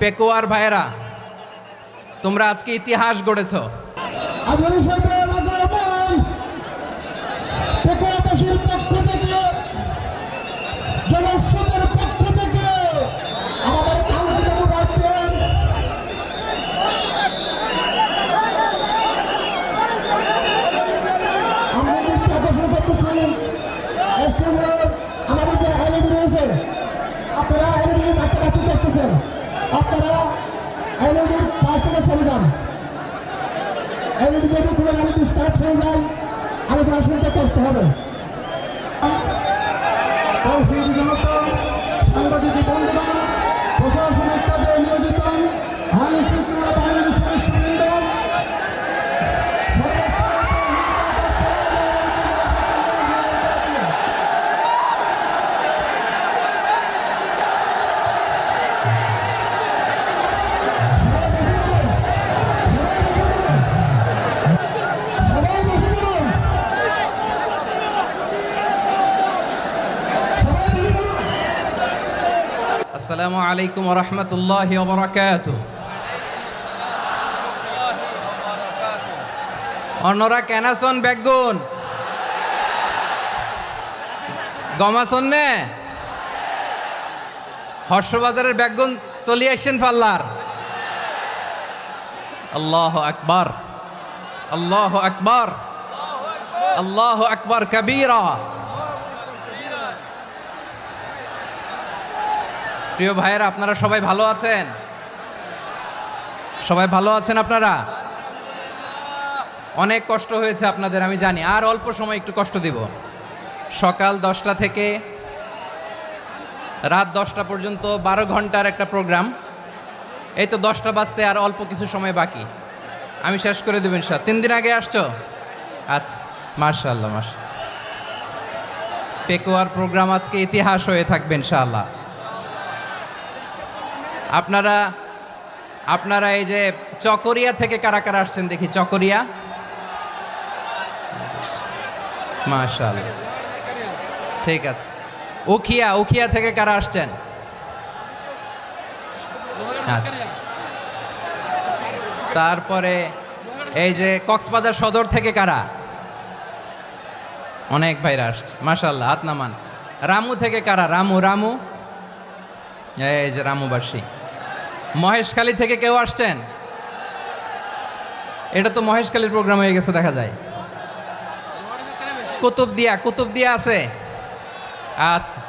পেকুয়ার ভাইয়েরা, তোমরা আজকে ইতিহাস গড়েছ। পেকুয়াবাসীর পক্ষ থেকে, জনস্রোতের পক্ষ থেকে আমাদের কাউন্সিল আছেন আমরা দৃষ্টি আকর্ষণ করতেছি। আমাদের যে এলইডি রয়েছে, আপনারা এলইডি ডাক্তার দেখতেছেন, আপনারা এলইডির পাশ থেকে চলে যান। এলইডি যদি কোনো এলইডি স্টার্ট হয়ে যায়, আলোচনা শুনতে কষ্ট হবে। সাংবাদিক বন্ধুগণ, প্রশাসনিক কাজে নিয়োজিত আইন শৃঙ্খলা বাহিনীর সদস্যবৃন্দ, আসসালামু আলাইকুম ওয়া রাহমাতুল্লাহি ওয়া বারাকাতুহু। অন্যরা কেনাসন বেগুন গমাসন নে হর্ষবাজারের বেগুন চলি আসছেন পাল্লার। আল্লাহু আকবার, আল্লাহু আকবার, আল্লাহু আকবার কবীরা। প্রিয় ভাইয়েরা, আপনারা সবাই ভালো আছেন? সবাই ভালো আছেন? আপনারা অনেক কষ্ট হয়েছে আপনাদের, আমি জানি। আর অল্প সময় একটু কষ্ট দিব। সকাল 10টা থেকে রাত 10টা পর্যন্ত 12 ঘন্টার একটা প্রোগ্রাম। এই তো 10টা বাজতে আর অল্প কিছু সময় বাকি, আমি শেষ করে দেব ইনশাআল্লাহ। 3 দিন আগে আসছো? আচ্ছা, মাশাআল্লাহ মাশাআল্লাহ। পেকুয়ার প্রোগ্রাম আজকে ইতিহাস হয়ে থাকবে ইনশাআল্লাহ। আপনারা এই যে চকরিয়া থেকে কারা কারা আসছেন দেখি? চকরিয়া, মাশাআল্লাহ, ঠিক আছে। উখিয়া থেকে কারা আসছেন? আচ্ছা। তারপরে এই যে কক্সবাজার সদর থেকে কারা? অনেক ভাইরা আসছে, মাশাআল্লাহ, হাত নামান। রামু থেকে কারা? রামু, এই যে রামুবাসী। মহেশখালী থেকে কেউ আসছেন? এটা তো মহেশখালীর প্রোগ্রাম হয়ে গেছে দেখা যায়। কুতুবদিয়া আছে? আচ্ছা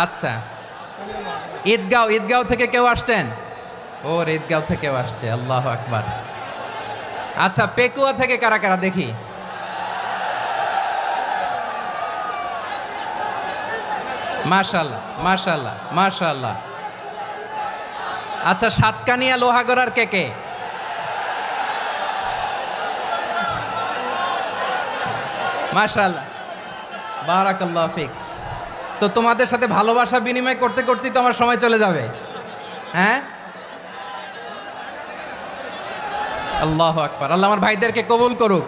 আচ্ছা। ঈদগাঁও থেকে কেউ আসছেন? ওর ঈদগাঁও থেকেও আসছে, আল্লাহু আকবার। আচ্ছা, পেকুয়া থেকে কারা কারা দেখি? মাশাআল্লাহ মাশাআল্লাহ মাশাআল্লাহ। আচ্ছা, সাতকানিয়া লোহাগড়ার কে? মাশাআল্লাহ, বারাকাল্লাহু ফিক। তো তোমাদের সাথে ভালোবাসা বিনিময় করতে করতেই তো আমার সময় চলে যাবে। হ্যাঁ, আল্লাহু আকবার। আল্লাহ আমার ভাইদেরকে কবুল করুক।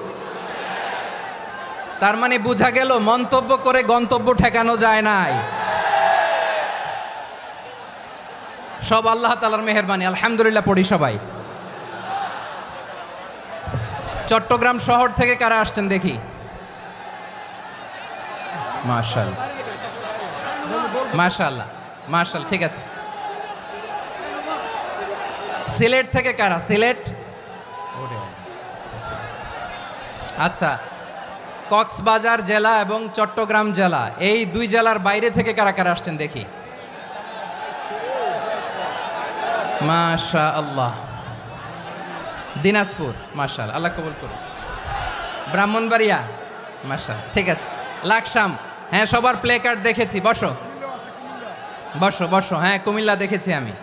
তার মানে বোঝা গেল মন্তব্য করে গন্তব্য ঠেকানো যায় নাই। সব আল্লাহ তাআলার মেহেরবানি, আলহামদুলিল্লাহ পড়ি সবাই। চট্টগ্রাম শহর থেকে কারা আসছেন দেখি? মাশাআল্লাহ মাশাআল্লাহ মাশাআল্লাহ, ঠিক আছে। সিলেট থেকে কারা? সিলেট, আচ্ছা। কক্সবাজার জেলা এবং চট্টগ্রাম জেলা, এই দুই জেলার বাইরে থেকে কারা কারা আসছেন দেখি? মাশাআল্লাহ। দিনাজপুর, মাশাআল্লাহ, আল্লাহ কবুল করুন। ব্রাহ্মণবাড়িয়া, মাশাআল্লাহ, ঠিক আছে। লাকসাম, হ্যাঁ, সবার প্লে কার্ড দেখেছি। বসো বসো বসো। হ্যাঁ, কুমিল্লা দেখেছি আমি,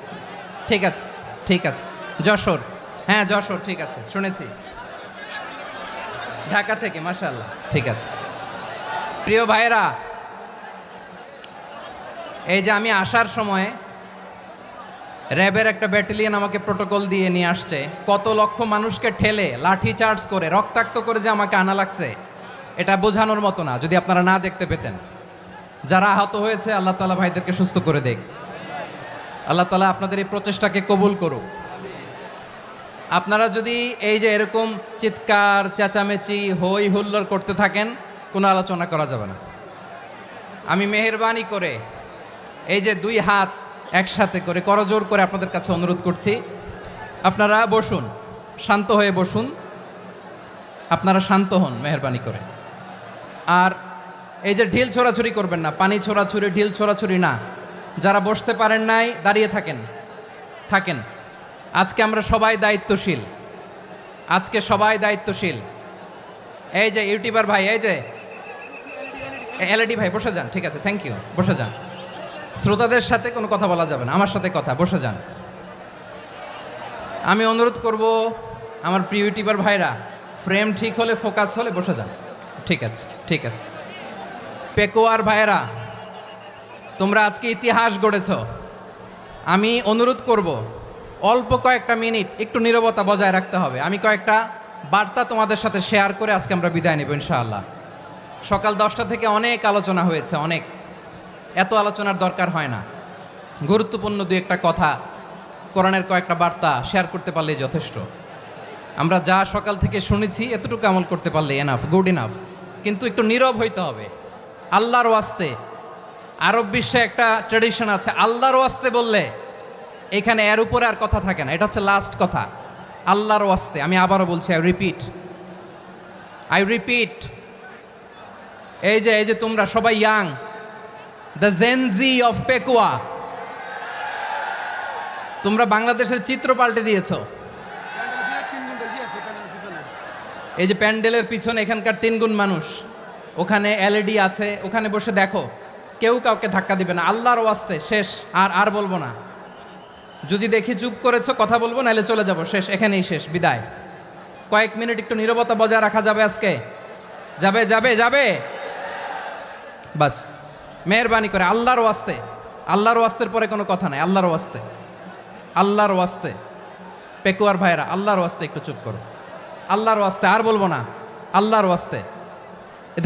ঠিক আছে ঠিক আছে। যশোর, হ্যাঁ যশোর, ঠিক আছে, শুনেছি। ঢাকা থেকে, মাশাআল্লাহ, ঠিক আছে। প্রিয় ভাইরা, এই যে আমি আসার সময় র্যাবের একটা ব্যাটালিয়ন আমাকে প্রোটোকল দিয়ে নিয়ে আসছে। কত লক্ষ মানুষকে ঠেলে লাঠি চার্জ করে রক্তাক্ত করে যে আমাকে আনা লাগছে, এটা বোঝানোর মতো না। যদি আপনারা না দেখতে পেতেন। যারা আহত হয়েছে, আল্লাহ তাআলা ভাইদেরকে সুস্থ করে দেখ। আল্লাহ তাআলা আপনাদের এই প্রচেষ্টাকে কবুল করুক। আপনারা যদি এই যে এরকম চিৎকার চেঁচামেচি হই হুল্লোড় করতে থাকেন, কোনো আলোচনা করা যাবে না। আমি মেহেরবানি করে এই যে দুই হাত একসাথে করে করজোর করে আপনাদের কাছে অনুরোধ করছি, আপনারা বসুন, শান্ত হয়ে বসুন, আপনারা শান্ত হন মেহেরবানি করে। আর এই যে ঢিল ছোড়াছুরি করবেন না, পানি ছোড়াছুরি ঢিল ছোড়াছুরি না। যারা বসতে পারেন নাই দাঁড়িয়ে থাকেন। আজকে আমরা সবাই দায়িত্বশীল, আজকে সবাই দায়িত্বশীল। এই যে ইউটিউবার ভাই, এই যে এলইডি ভাই বসে যান, ঠিক আছে, থ্যাংক ইউ, বসে যান। শ্রোতাদের সাথে কোনো কথা বলা যাবে না, আমার সাথে কথা, বসে যান। আমি অনুরোধ করব আমার প্রিয় ইউটিউবার ভাইরা, ফ্রেম ঠিক হলে ফোকাস হলে বসে যান, ঠিক আছে, ঠিক আছে। পেকোয়ার ভাইয়েরা, তোমরা আজকে ইতিহাস গড়েছ। আমি অনুরোধ করব অল্প কয়েকটা মিনিট একটু নীরবতা বজায় রাখতে হবে। আমি কয়েকটা বার্তা তোমাদের সাথে শেয়ার করে আজকে আমরা বিদায় নেব ইনশাআল্লাহ। সকাল 10টা থেকে অনেক আলোচনা হয়েছে, অনেক, এত আলোচনার দরকার হয় না। গুরুত্বপূর্ণ দুই একটা কথা, কোরআনের কয়েকটা বার্তা শেয়ার করতে পারলেই যথেষ্ট। আমরা যা সকাল থেকে শুনেছি এতটুকু আমল করতে পারলে এনাফ, গুড ইনাফ। কিন্তু একটু নীরব হইতে হবে আল্লাহর ওয়াস্তে। আরব বিশ্বে একটা ট্র্যাডিশন আছে, আল্লাহর ওয়াস্তে বললে এখানে এর উপরে আর কথা থাকে না, এটা হচ্ছে লাস্ট কথা। আল্লাহর ওয়াস্তে, আমি আবারও বলছি, আই রিপিট। এই যে তোমরা সবাই young, the Gen Z of Pekua, তোমরা বাংলাদেশের চিত্র পাল্টে দিয়েছ। এই যে প্যান্ডেলের পিছনে এখানকার 3 গুণ মানুষ, ওখানে এলইডি আছে, ওখানে বসে দেখো, কেউ কাউকে ধাক্কা দিবে না। আল্লাহর ওয়াস্তে শেষ, আর বলবো না। যদি দেখি চুপ করেছো, কথা বলবো, নাহলে চলে যাব, শেষ, এখানেই শেষ, বিদায়। কয়েক মিনিট একটু নীরবতা বজায় রাখা যাবে আজকে? যাবে বাস, মেহেরবানি করে আল্লাহর ওয়াস্তে। আল্লাহর ওয়াস্তের পরে কোনো কথা নাই, আল্লাহর ওয়াস্তে। পেকুয়ার ভাইরা, আল্লাহর ওয়াস্তে একটু চুপ করো, আল্লাহর ওয়াস্তে, আর বলবো না, আল্লাহর ওয়াস্তে।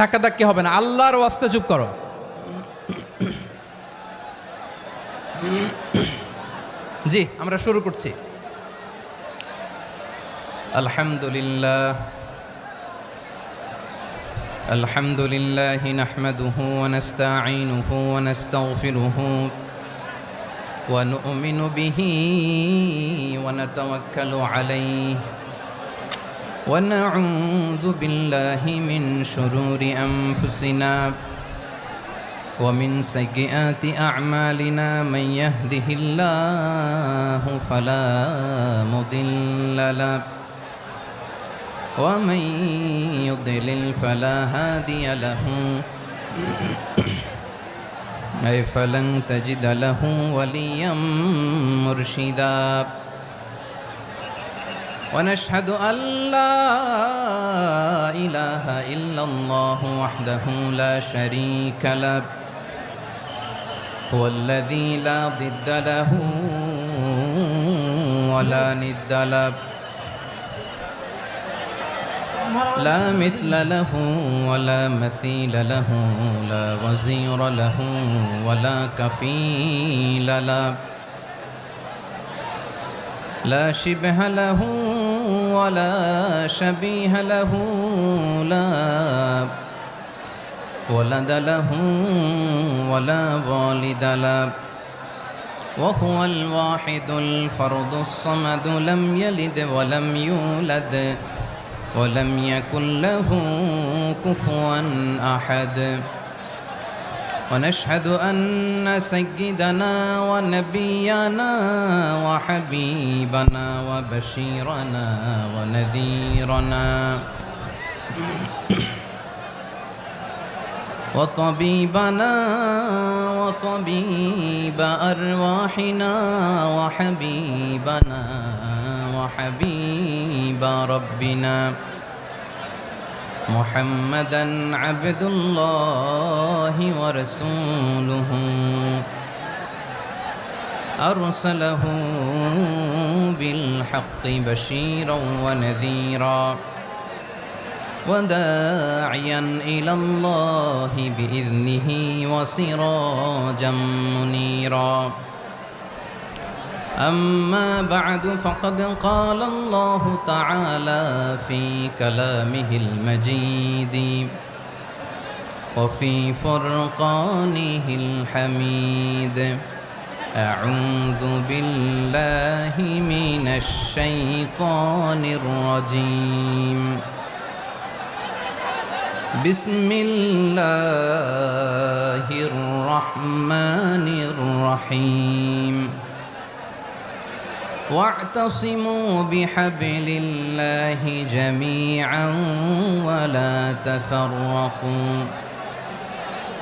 ধাক্কাধাক্কি হবে না, আল্লাহর ওয়াস্তে চুপ করো। জি, আমরা শুরু করছি। আলহামদুলিল্লাহ নাহমাদুহু ওয়া নাস্তাঈনুহু ওয়া নাস্তাগফিরুহু ওয়া নু'মিনু বিহি ওয়া নাতাওয়াক্কালু আলাইহি ওয়া নাউযু বিল্লাহি মিন শুরুরি আনফুসিনা ومن سيئات أعمالنا من يهده الله فلا مضل له ومن يضلل فلا هادي له أي فلن تجد له وليا مرشدا ونشهد أن لا إله إلا الله وحده لا شريك له هو الذي لا ضد له ولا ند له لا مثل له ولا مثيل له لا وزير له ولا كفيل له لا شبه له ولا شبيه له لا ولد له ولا والد له وهو الواحد الفرد الصمد لم يلد ولم يولد ولم يكن له كفوا أحد ونشهد أن سيدنا ونبينا وحبيبنا وبشيرنا ونذيرنا وطبيبنا وطبيب أرواحنا وحبيبنا وحبيب ربنا محمدا عبد الله ورسوله أرسله بالحق بشيرا ونذيرا وداعيا إلى الله بإذنه وسراجا منيرا أما بعد فقد قال الله تعالى في كلامه المجيد وفي فرقانه الحميد أعوذ بالله من الشيطان الرجيم بسم الله الرحمن الرحيم واعتصموا بحبل الله جميعا ولا تفرقوا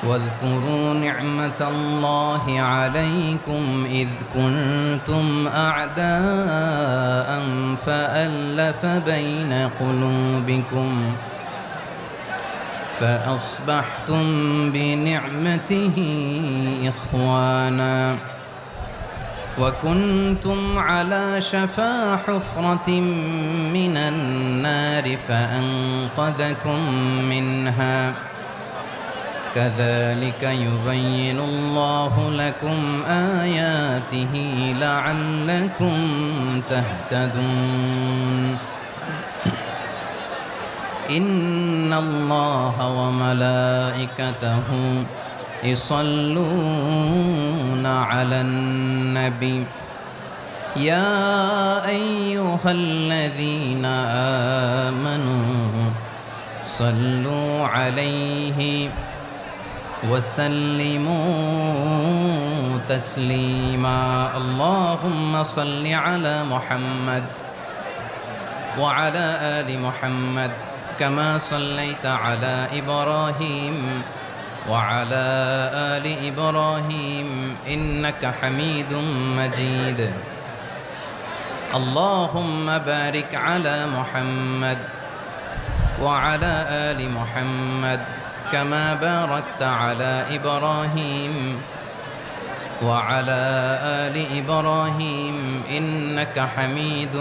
واذكروا نعمة الله عليكم إذ كنتم أعداء فألف بين قلوبكم فأصبحتم بنعمته إخوانا وكنتم على شفا حفرة من النار فأنقذكم منها كذلك يبين الله لكم آياته لعلكم تهتدون إن الله وملائكته يصلون على النبي يا أيها الذين آمنوا صلوا عليه وسلموا تسليما اللهم صل على محمد وعلى آل محمد كما صليت على إبراهيم وعلى آل إبراهيم إنك حميد مجيد اللهم بارك على محمد وعلى آل محمد كما باركت على إبراهيم وعلى آل إبراهيم إنك حميد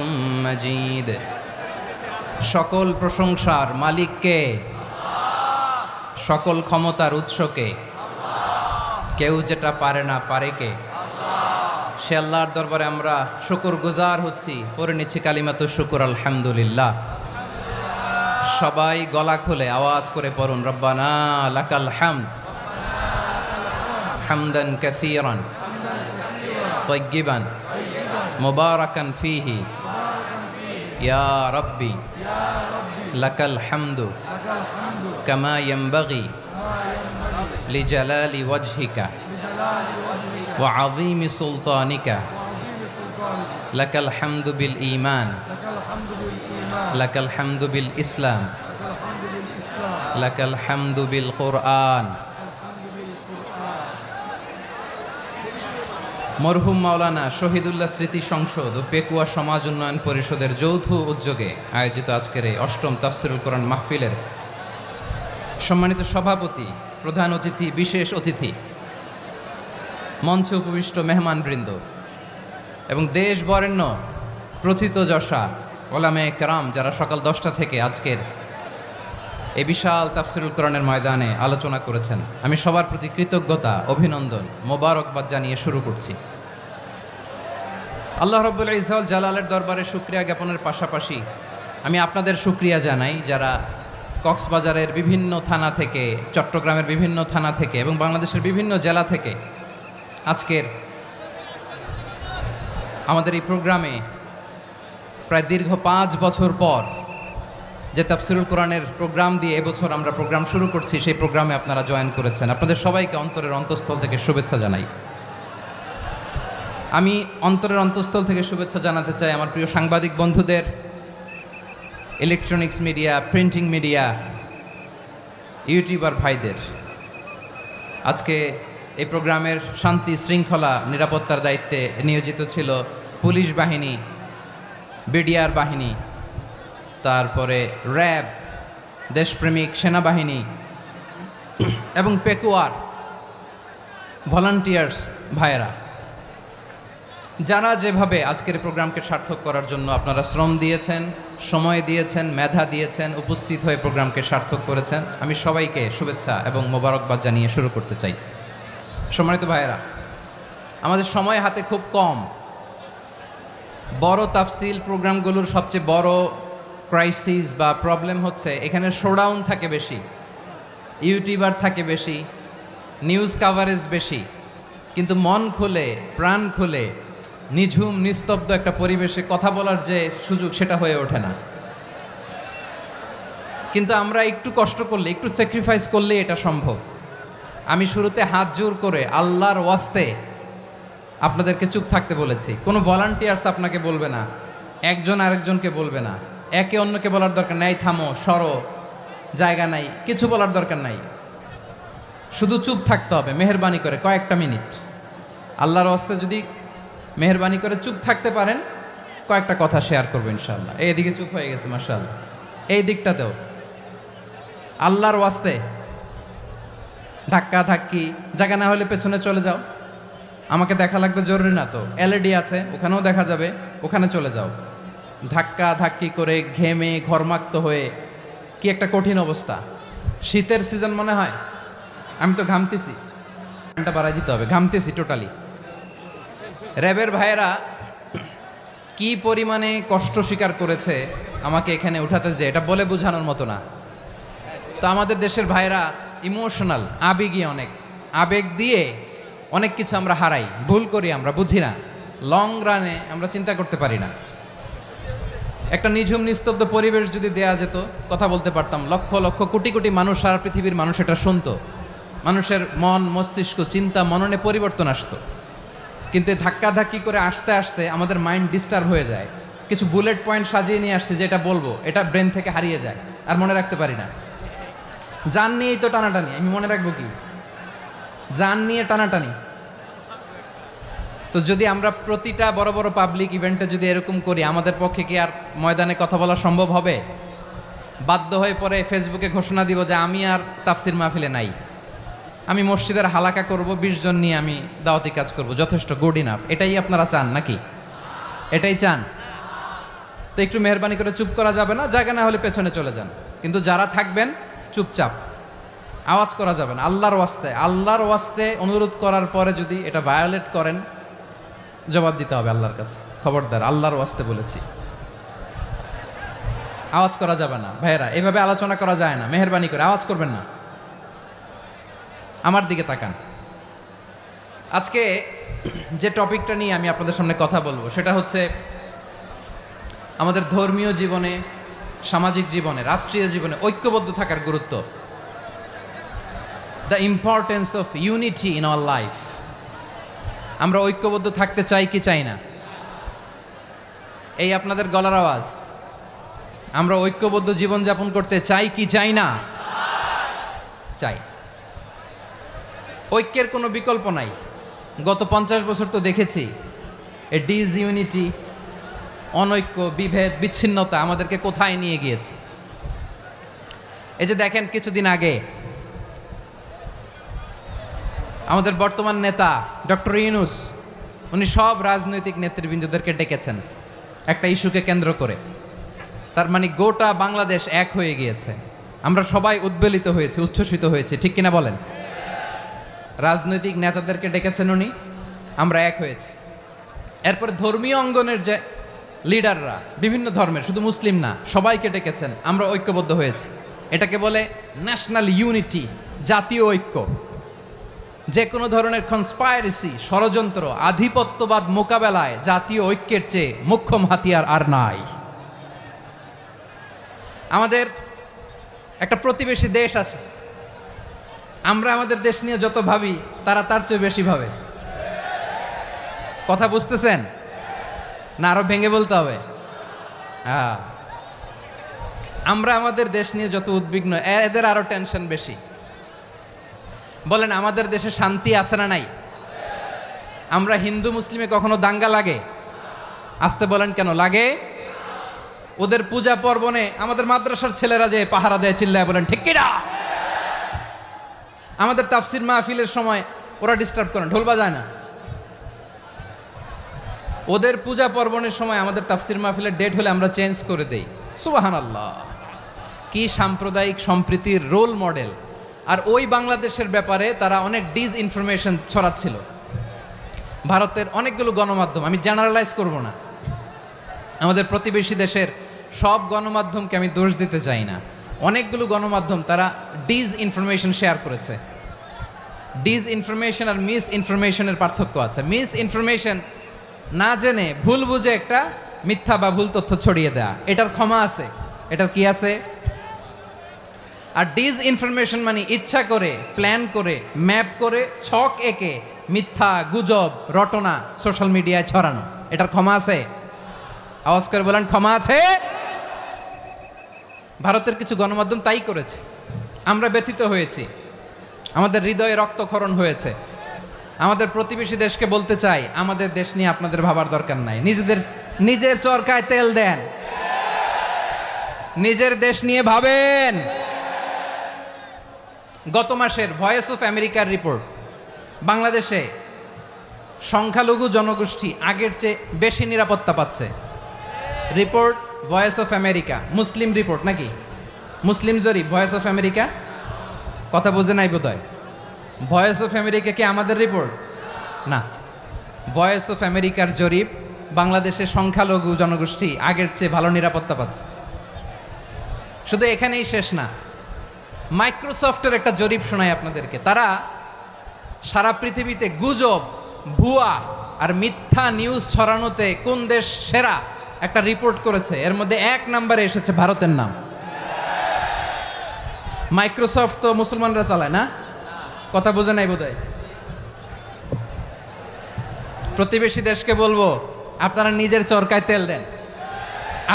مجيد সকল প্রশংসার মালিক কে? সকল ক্ষমতার উৎস কে? কেউ যেটা পারে না পারে কে? সে আল্লাহর দরবারে আমরা শুকরগুজার হচ্ছি, পড়ে নিচ্ছি কালিমাতু শুকর আলহামদুলিল্লাহ। সবাই গলা খুলে আওয়াজ করে পড়ুন রব্বানা লাকাল হামদ হামদান কাসীরান তাইয়্যিবান মুবারাকান ফীহি ইয়া রাব্বি লাকাল হামদু কামা ইয়ানবাগি লিজালালি ওয়াজহিকা ওয়া আযীমি সুলতানিকা লাকাল হামদু বিল ঈমান লাকাল হামদু বিল ইসলাম লাকাল হামদু বিল কুরআন। মরহুম মাওলানা শহীদুল্লাহ স্মৃতি সংসদ ও পেকুয়া সমাজ উন্নয়ন পরিষদের যৌথ উদ্যোগে আয়োজিত আজকের এই অষ্টম তাফসিরুল কোরআন মাহফিলের সম্মানিত সভাপতি, প্রধান অতিথি, বিশেষ অতিথি, মঞ্চে উপবিষ্ট মেহমানবৃন্দ এবং দেশ বরেণ্য প্রথিতযশা ওলামায়ে কেরাম যারা সকাল 10টা থেকে আজকের এই বিশাল তাফসিরুল কোরআনের ময়দানে আলোচনা করেছেন, আমি সবার প্রতি কৃতজ্ঞতা, অভিনন্দন, মোবারকবাদ জানিয়ে শুরু করছি। আল্লাহ রাব্বুল ইজ্জত জালালের দরবারে শুকরিয়া জ্ঞাপনের পাশাপাশি আমি আপনাদের শুকরিয়া জানাই যারা কক্সবাজারের বিভিন্ন থানা থেকে, চট্টগ্রামের বিভিন্ন থানা থেকে এবং বাংলাদেশের বিভিন্ন জেলা থেকে আজকের আমাদের এই প্রোগ্রামে প্রায় দীর্ঘ 5 বছর পর যে তাফসিরুল কোরআনের প্রোগ্রাম দিয়ে এবছর আমরা প্রোগ্রাম শুরু করছি, সেই প্রোগ্রামে আপনারা জয়েন করেছেন। আপনাদের সবাইকে অন্তরের অন্তঃস্থল থেকে শুভেচ্ছা জানাই। আমি অন্তরের অন্তঃস্থল থেকে শুভেচ্ছা জানাতে চাই আমার প্রিয় সাংবাদিক বন্ধুদের, electronics media, printing media, YouTuber ভাইদের। আজকে এই প্রোগ্রামের শান্তি শৃঙ্খলা নিরাপত্তার দায়িত্বে নিয়োজিত ছিল পুলিশ বাহিনী, বিডিআর বাহিনী, তারপরে র্যাব, দেশপ্রেমিক সেনাবাহিনী এবং পেকুয়ার ভলান্টিয়ার্স ভাইয়েরা, যারা যেভাবে আজকের প্রোগ্রামকে সার্থক করার জন্য আপনারা শ্রম দিয়েছেন, সময় দিয়েছেন, মেধা দিয়েছেন, উপস্থিত হয়ে প্রোগ্রামকে সার্থক করেছেন, আমি সবাইকে শুভেচ্ছা এবং মোবারকবাদ জানিয়ে শুরু করতে চাই। সম্মানিত ভাইয়েরা, আমাদের সময় হাতে খুব কম। বড় তাফসিল প্রোগ্রামগুলোর সবচেয়ে বড় ক্রাইসিস বা প্রবলেম হচ্ছে এখানে শোডাউন থাকে বেশি, ইউটিউবার থাকে বেশি, নিউজ কাভারেজ বেশি, কিন্তু মন খুলে প্রাণ খুলে নিঝুম নিস্তব্ধ একটা পরিবেশে কথা বলার যে সুযোগ সেটা হয়ে ওঠে না। কিন্তু আমরা একটু কষ্ট করলে, একটু স্যাক্রিফাইস করলে এটা সম্ভব। আমি শুরুতে হাত জোর করে আল্লাহর ওয়াস্তে আপনাদেরকে চুপ থাকতে বলেছি। কোনো ভলান্টিয়ার্স আপনাকে বলবে না, একজন আরেকজনকে বলবে না, একে অন্যকে বলার দরকার নাই, থামো সরো জায়গা নাই, কিছু বলার দরকার নাই, শুধু চুপ থাকতে হবে মেহেরবানি করে কয়েকটা মিনিট। আল্লাহর ওয়াস্তে যদি মেহেরবানি করে চুপ থাকতে পারেন, কয়েকটা কথা শেয়ার করবো ইনশাআল্লাহ। এইদিকে চুপ হয়ে গেছে মাশাআল্লাহ, এই দিকটাতেও আল্লাহর ওয়াস্তে ধাক্কা ধাক্কি জায়গা না হলে পেছনে চলে যাও। আমাকে দেখা লাগবে জরুরি না তো, এলইডি আছে ওখানেও দেখা যাবে, ওখানে চলে যাও। ধাক্কা ধাক্কি করে ঘেমে ঘরমাক্ত হয়ে কি একটা কঠিন অবস্থা। শীতের সিজন মনে হয়, আমি তো ঘামতেছি, ঘন্টা বাড়াই দিতে হবে, ঘামতেছি টোটালি। র্যাবের ভাইয়েরা কি পরিমাণে কষ্ট স্বীকার করেছে আমাকে এখানে উঠাতে, যে এটা বলে বোঝানোর মতো না। তো আমাদের দেশের ভাইয়েরা ইমোশনাল, আবেগী, অনেক আবেগ দিয়ে অনেক কিছু আমরা হারাই, ভুল করি, আমরা বুঝি না, লং রানে আমরা চিন্তা করতে পারি না। একটা নিঝুম নিস্তব্ধ পরিবেশ যদি দেয়া যেত, কথা বলতে পারতাম, লক্ষ লক্ষ কোটি কোটি মানুষ, সারা পৃথিবীর মানুষ এটা শুনতো, মানুষের মন মস্তিষ্ক চিন্তা মননে পরিবর্তন আসতো। কিন্তু ধাক্কা ধাক্কি করে আসতে আসতে আমাদের মাইন্ড ডিস্টার্ব হয়ে যায়। কিছু বুলেট পয়েন্ট সাজিয়ে নিয়ে আসছে, যেটা বলবো এটা ব্রেন থেকে হারিয়ে যায়, আর মনে রাখতে পারি না। জান নিয়েই তো টানাটানি, আমি মনে রাখবো কি? জান নিয়ে টানাটানি। তো যদি আমরা প্রতিটা বড় বড় পাবলিক ইভেন্টে যদি এরকম করি, আমাদের পক্ষে কি আর ময়দানে কথা বলা সম্ভব হবে? বাধ্য হয়ে পরে ফেসবুকে ঘোষণা দিব যে আমি আর তাফসির মাহফিলে নাই, আমি মসজিদের হালাকা করব, 20 জন নিয়ে আমি দাওয়াতি কাজ করব, যথেষ্ট, গুড ইনাফ। এটাই আপনারা চান নাকি? এটাই চান? তো একটু মেহরবানি করে চুপ করা যাবে না, জায়গা না হলে পেছনে চলে যান, কিন্তু যারা থাকবেন চুপচাপ, আওয়াজ করা যাবে না। আল্লাহর ওয়াস্তে অনুরোধ করার পরে যদি এটা ভায়োলেট করেন, জবাব দিতে হবে আল্লাহর কাছে, খবরদার, আল্লাহর ওয়াস্তে বলেছি। আওয়াজ করা যাবে না ভাইয়েরা, এভাবে আলোচনা করা যায় না, মেহরবানি করে আওয়াজ করবেন না। আমার দিকে তাকান। আজকে যে টপিকটা নিয়ে আমি আপনাদের সামনে কথা বলবো সেটা হচ্ছে আমাদের ধর্মীয় জীবনে, সামাজিক জীবনে, রাষ্ট্রীয় জীবনে ঐক্যবদ্ধ থাকার গুরুত্ব। The importance of unity in our life. আমরা ঐক্যবদ্ধ থাকতে চাই কি চাই না? এই আপনাদের গলার আওয়াজ। আমরা ঐক্যবদ্ধ জীবনযাপন করতে চাই কি চাই না? চাই। ঐক্যের কোনো বিকল্প নাই। গত 50 বছর তো দেখেছি এ ডিসইউনিটি, অনৈক্য, বিভেদ, বিচ্ছিন্নতা আমাদেরকে কোথায় নিয়ে গিয়েছে। এই যে দেখেন, কিছুদিন আগে আমাদের বর্তমান নেতা ডক্টর ইউনূস, উনি সব রাজনৈতিক নেতৃবৃন্দদেরকে ডেকেছেন একটা ইস্যুকে কেন্দ্র করে। তার মানে গোটা বাংলাদেশ এক হয়ে গিয়েছে। আমরা সবাই উদ্বেলিত হয়েছি, উচ্ছ্বসিত হয়েছি, ঠিক কিনা বলেন? রাজনৈতিক নেতাদেরকে ডেকেছেন উনি, আমরা এক হয়েছি। এরপর ধর্মীয় অঙ্গনের যে লিডাররা, বিভিন্ন ধর্মের, শুধু মুসলিম না, সবাইকে ডেকেছেন, আমরা ঐক্যবদ্ধ হয়েছি। এটাকে বলে ন্যাশনাল ইউনিটি, জাতীয় ঐক্য। যে কোনো ধরনের কনস্পাইরেসি, ষড়যন্ত্র, আধিপত্যবাদ মোকাবেলায় জাতীয় ঐক্যের চেয়ে মোক্ষম হাতিয়ার আর নাই। আমাদের একটা প্রতিবেশী দেশ আছে, আমরা আমাদের দেশ নিয়ে যত ভাবি তারা তার চেয়ে বেশি ভাবে। কথা বুঝতেছেন না? আরো ভেঙে বলতে হবে। হ্যাঁ, আমরা আমাদের দেশ নিয়ে যত উদ্বিগ্ন, এদের আরো টেনশন বেশি। বলেন, আমাদের দেশে শান্তি আছে না নাই? আমরা হিন্দু মুসলিমে কখনো দাঙ্গা লাগে? আসতে বলেন, কেন লাগে? ওদের পূজা পার্বণে আমাদের মাদ্রাসার ছেলেরা যে পাহারা দেয়, চিল্লায় বলেন ঠিক কিনা? আমাদের তাফসির মাহফিলের সময় ওরা ডিস্টার্ব করেন, ঢোল বাজায় না। ওদের পূজা পার্বণের সময় আমাদের তাফসির মাহফিলের ডেট হলে আমরা চেঞ্জ করে দেই। সুবহানাল্লাহ, কি সাম্প্রদায়িক সম্প্রীতির রোল মডেল। আর ওই বাংলাদেশের ব্যাপারে তারা অনেক ডিসইনফরমেশন ছড়াচ্ছিল। ভারতের অনেকগুলো গণমাধ্যম, আমি জেনারেলাইজ করব না, আমাদের প্রতিবেশী দেশের সব গণমাধ্যমকে আমি দোষ দিতে চাই না, অনেকগুলো গণমাধ্যম তারা ডিস ইনফরমেশন শেয়ার করেছে। ডিস ইনফরমেশন আর মিস ইনফরমেশনের পার্থক্য আছে। মিস ইনফরমেশন না জেনে ভুল বুঝে একটা মিথ্যা বা ভুল তথ্য ছড়িয়ে দেয়া, এটার ক্ষমা আছে, এটার কি আছে। আর ডিস ইনফরমেশন মানে ইচ্ছা করে, প্ল্যান করে, ম্যাপ করে, ছক এঁকে মিথ্যা, গুজব, রটনা সোশ্যাল মিডিয়ায় ছড়ানো, এটার ক্ষমা আছে? আওয়াজ করে বলেন, ক্ষমা আছে? ভারতের কিছু গণমাধ্যম তাই করেছে, আমরা ব্যথিত হয়েছি, আমাদের হৃদয়ে রক্তক্ষরণ হয়েছে। আমাদের প্রতিবেশী দেশকে বলতে চাই, আমাদের দেশ নিয়ে আপনাদের ভাবার দরকার নাই, নিজের চরকায় তেল দেন, নিজের দেশ নিয়ে ভাবেন। গত মাসের ভয়েস অফ আমেরিকার রিপোর্ট, বাংলাদেশে সংখ্যালঘু জনগোষ্ঠী আগের চেয়ে বেশি নিরাপত্তা পাচ্ছে। Report voice of America, Muslim report নাকি, মুসলিম জরিপ ভয়েস অফ আমেরিকা। কথা বুঝে নাই বোধহয়। ভয়েস অফ আমেরিকা কি আমাদের রিপোর্ট না, ভয়েস অফ আমেরিকার জরিপ, বাংলাদেশের সংখ্যালঘু জনগোষ্ঠী আগের চেয়ে ভালো নিরাপত্তা পাচ্ছে। শুধু এখানেই শেষ না, মাইক্রোসফটের একটা জরিপ শোনায় আপনাদেরকে। তারা সারা পৃথিবীতে গুজব, ভুয়া আর মিথ্যা নিউজ ছড়ানোতে কোন দেশ সেরা একটা রিপোর্ট করেছে, এর মধ্যে 1 নম্বরে এসেছে ভারতের নাম। মাইক্রোসফট তো মুসলমানরা চালায় না, কথা বোঝে নাই বোধহয়। প্রতিবেশী দেশকে বলবো, আপনারা নিজের চরকায় তেল দেন,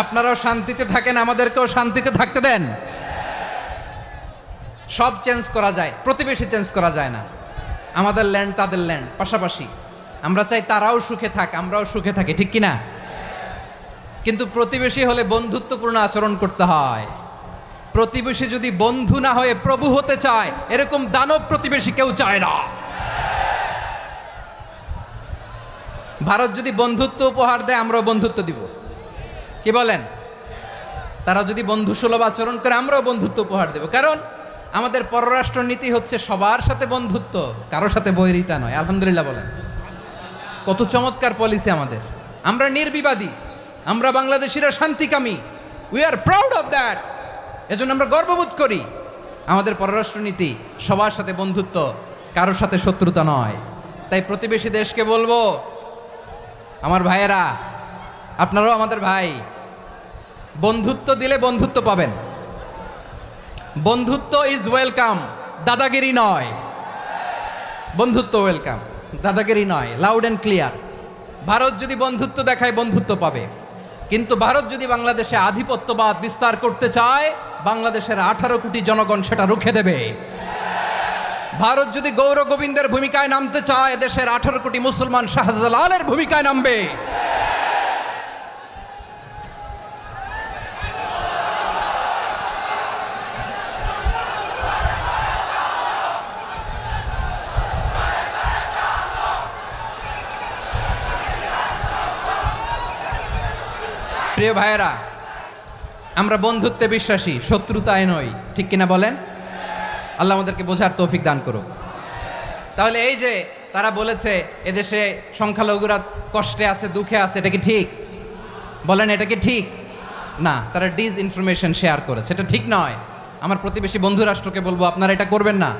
আপনারাও শান্তিতে থাকেন, আমাদেরকেও শান্তিতে থাকতে দেন। সব চেঞ্জ করা যায়, প্রতিবেশী চেঞ্জ করা যায় না। আমাদের ল্যান্ড তাদের ল্যান্ড, পাশাপাশি। আমরা চাই তারাও সুখে থাক, আমরাও সুখে থাকি, ঠিক কিনা? কিন্তু প্রতিবেশী হলে বন্ধুত্বপূর্ণ আচরণ করতে হয়। প্রতিবেশী যদি বন্ধু না হয়ে প্রভু হতে চায়, এরকম দানব প্রতিবেশী কেউ চায় না। ভারত যদি বন্ধুত্ব উপহার দেয়, আমরাও বন্ধুত্ব দিব, কি বলেন? তারা যদি বন্ধুসুলভ আচরণ করে, আমরাও বন্ধুত্ব উপহার দেব। কারণ আমাদের পররাষ্ট্র নীতি হচ্ছে সবার সাথে বন্ধুত্ব, কারোর সাথে বৈরিতা নয়। আলহামদুলিল্লাহ বলেন, কত চমৎকার পলিসি আমাদের। আমরা নির্বিবাদী, আমরা বাংলাদেশিরা শান্তিকামী, we are proud of that. এজন্য আমরা গর্ববোধ করি। আমাদের পররাষ্ট্র নীতি সবার সাথে বন্ধুত্ব, কারোর সাথে শত্রুতা নয়। তাই প্রতিবেশী দেশকে বলবো, আমার ভাইয়েরা, আপনারাও আমাদের ভাই, বন্ধুত্ব দিলে বন্ধুত্ব পাবেন। বন্ধুত্ব ইজ ওয়েলকাম, দাদাগিরি নয়। বন্ধুত্ব ওয়েলকাম, দাদাগিরি নয়, লাউড অ্যান্ড ক্লিয়ার। ভারত যদি বন্ধুত্ব দেখায়, বন্ধুত্ব পাবে। কিন্তু ভারত যদি বাংলাদেশে আধিপত্যবাদ বিস্তার করতে চায়, বাংলাদেশের 18 কোটি জনগণ সেটা রুখে দেবে। ভারত যদি গৌর গোবিন্দের ভূমিকায় নামতে চায়, দেশের 18 কোটি মুসলমান শাহজালালের ভূমিকায় নামবে। প্রিয় ভাইয়েরা, আমরা বন্ধুত্বে বিশ্বাসী, শত্রুতায় নই, ঠিক কিনা বলেন? আল্লাহ আমাদেরকে বোঝার তৌফিক দান করুক। তাহলে এই যে তারা বলেছে এদেশে সংখ্যালঘুরা কষ্টে আছে, দুঃখে আছে, এটা কি ঠিক? বলেন, এটা কি ঠিক? না, তারা ডিস ইনফরমেশন শেয়ার করেছে, এটা ঠিক নয়। আমার প্রতিবেশী বন্ধু রাষ্ট্রকে বলবো, আপনারা এটা করবেন না,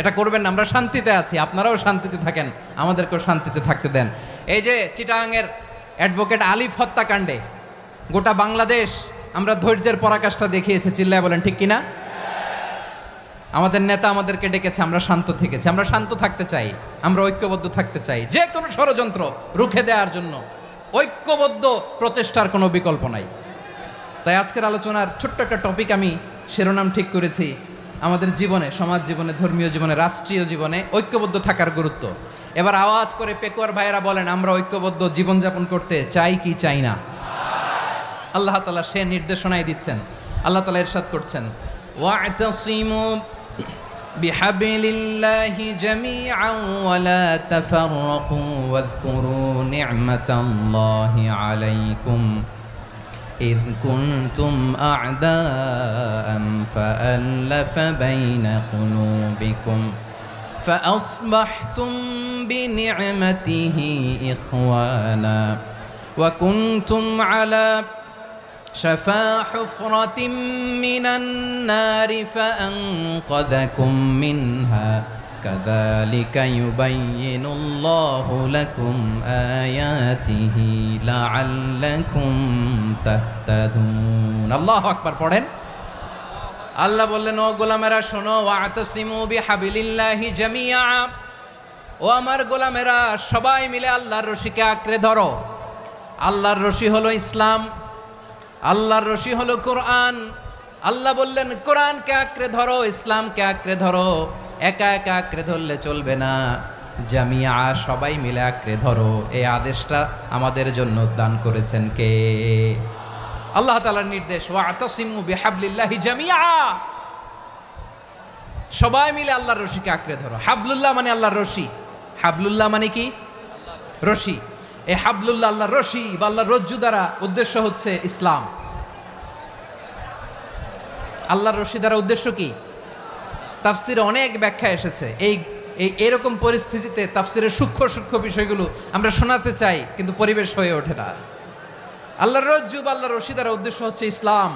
এটা করবেন না। আমরা শান্তিতে আছি, আপনারাও শান্তিতে থাকেন, আমাদেরকেও শান্তিতে থাকতে দেন। এই যে চিটাগাংয়ের অ্যাডভোকেট আলিফ হত্যাকাণ্ডে গোটা বাংলাদেশ আমরা ধৈর্যের পরাকাষ্ঠা দেখিয়েছে, চিল্লায় বলেন ঠিক কিনা? আমাদের নেতা আমাদেরকে ডেকেছে, আমরা শান্ত থেকেছি। আমরা শান্ত থাকতে চাই, আমরা ঐক্যবদ্ধ থাকতে চাই। যে কোনো ষড়যন্ত্র রুখে দেওয়ার জন্য ঐক্যবদ্ধ প্রচেষ্টার কোনো বিকল্প নাই। তাই আজকের আলোচনার ছোট্ট একটা টপিক আমি শিরোনাম ঠিক করেছি, আমাদের জীবনে, সমাজ জীবনে, ধর্মীয় জীবনে, রাষ্ট্রীয় জীবনে ঐক্যবদ্ধ থাকার গুরুত্ব। এবার আওয়াজ করে পেকুয়ার ভাইয়েরা বলেন, আমরা ঐক্যবদ্ধ জীবনযাপন করতে চাই কি চাই না? আল্লাহ তাআলা সে নির্দেশনাই দিচ্ছেন। আল্লাহ তাআলা ইরশাদ করছেন, ওয়া'তাসিমু বিহাবলিল্লাহি জামিআন ওয়া লা তাফাররাকু ওয়াযকুরু নি'মাতাল্লাহি আলাইকুম إذ كنتم أعداء فألف بين قلوبكم فأصبحتم بنعمته إخوانا وكنتم على شفا حفرة من النار فأنقذكم منها كذلك يبين الله لكم آياته لعلكم تهتدون الله أكبر পড়েন আল্লাহ বললেন ও গোলামেরা শোনো ওয়াতাসিমু বিহাবিলিল্লাহি জামিআ ও আমার গোলামেরা সবাই মিলে আল্লাহর রশিকে আঁকড়ে ধরো আল্লাহর রশি হলো ইসলাম আল্লাহর রশি হলো কোরআন আল্লাহ বললেন কোরআনকে আঁকড়ে ধরো ইসলামকে আঁকড়ে ধরো একা একা আঁকড়ে ধরলে চলবে না জামিয়া সবাই মিলে আঁকড়ে ধরো এই আদেশটা আমাদের জন্য দান করেছেন কে আল্লাহ তাআলার নির্দেশ ওয়াতাসিমু বিহাবলিল্লাহি জামিআ সবাই মিলে আল্লাহর রশিকে আঁকড়ে ধরো হাবলুল্লাহ মানে আল্লাহর রশি হাবলুল্লাহ মানে কি রশি এই হাবলুল্লাহ আল্লাহর রশি বা আল্লাহর রজ্জু দ্বারা উদ্দেশ্য হচ্ছে ইসলাম আল্লাহর রশি দ্বারা উদ্দেশ্য কি তাফসিরে অনেক ব্যাখ্যা এসেছে এই এরকম পরিস্থিতিতে তাফসিরের সূক্ষ্ম সূক্ষ্ম বিষয়গুলো আমরা শোনাতে চাই কিন্তু পরিবেশ হয়ে ওঠে না আল্লাহর রজ্জু বা আল্লাহর রশি দ্বারা উদ্দেশ্য হচ্ছে ইসলাম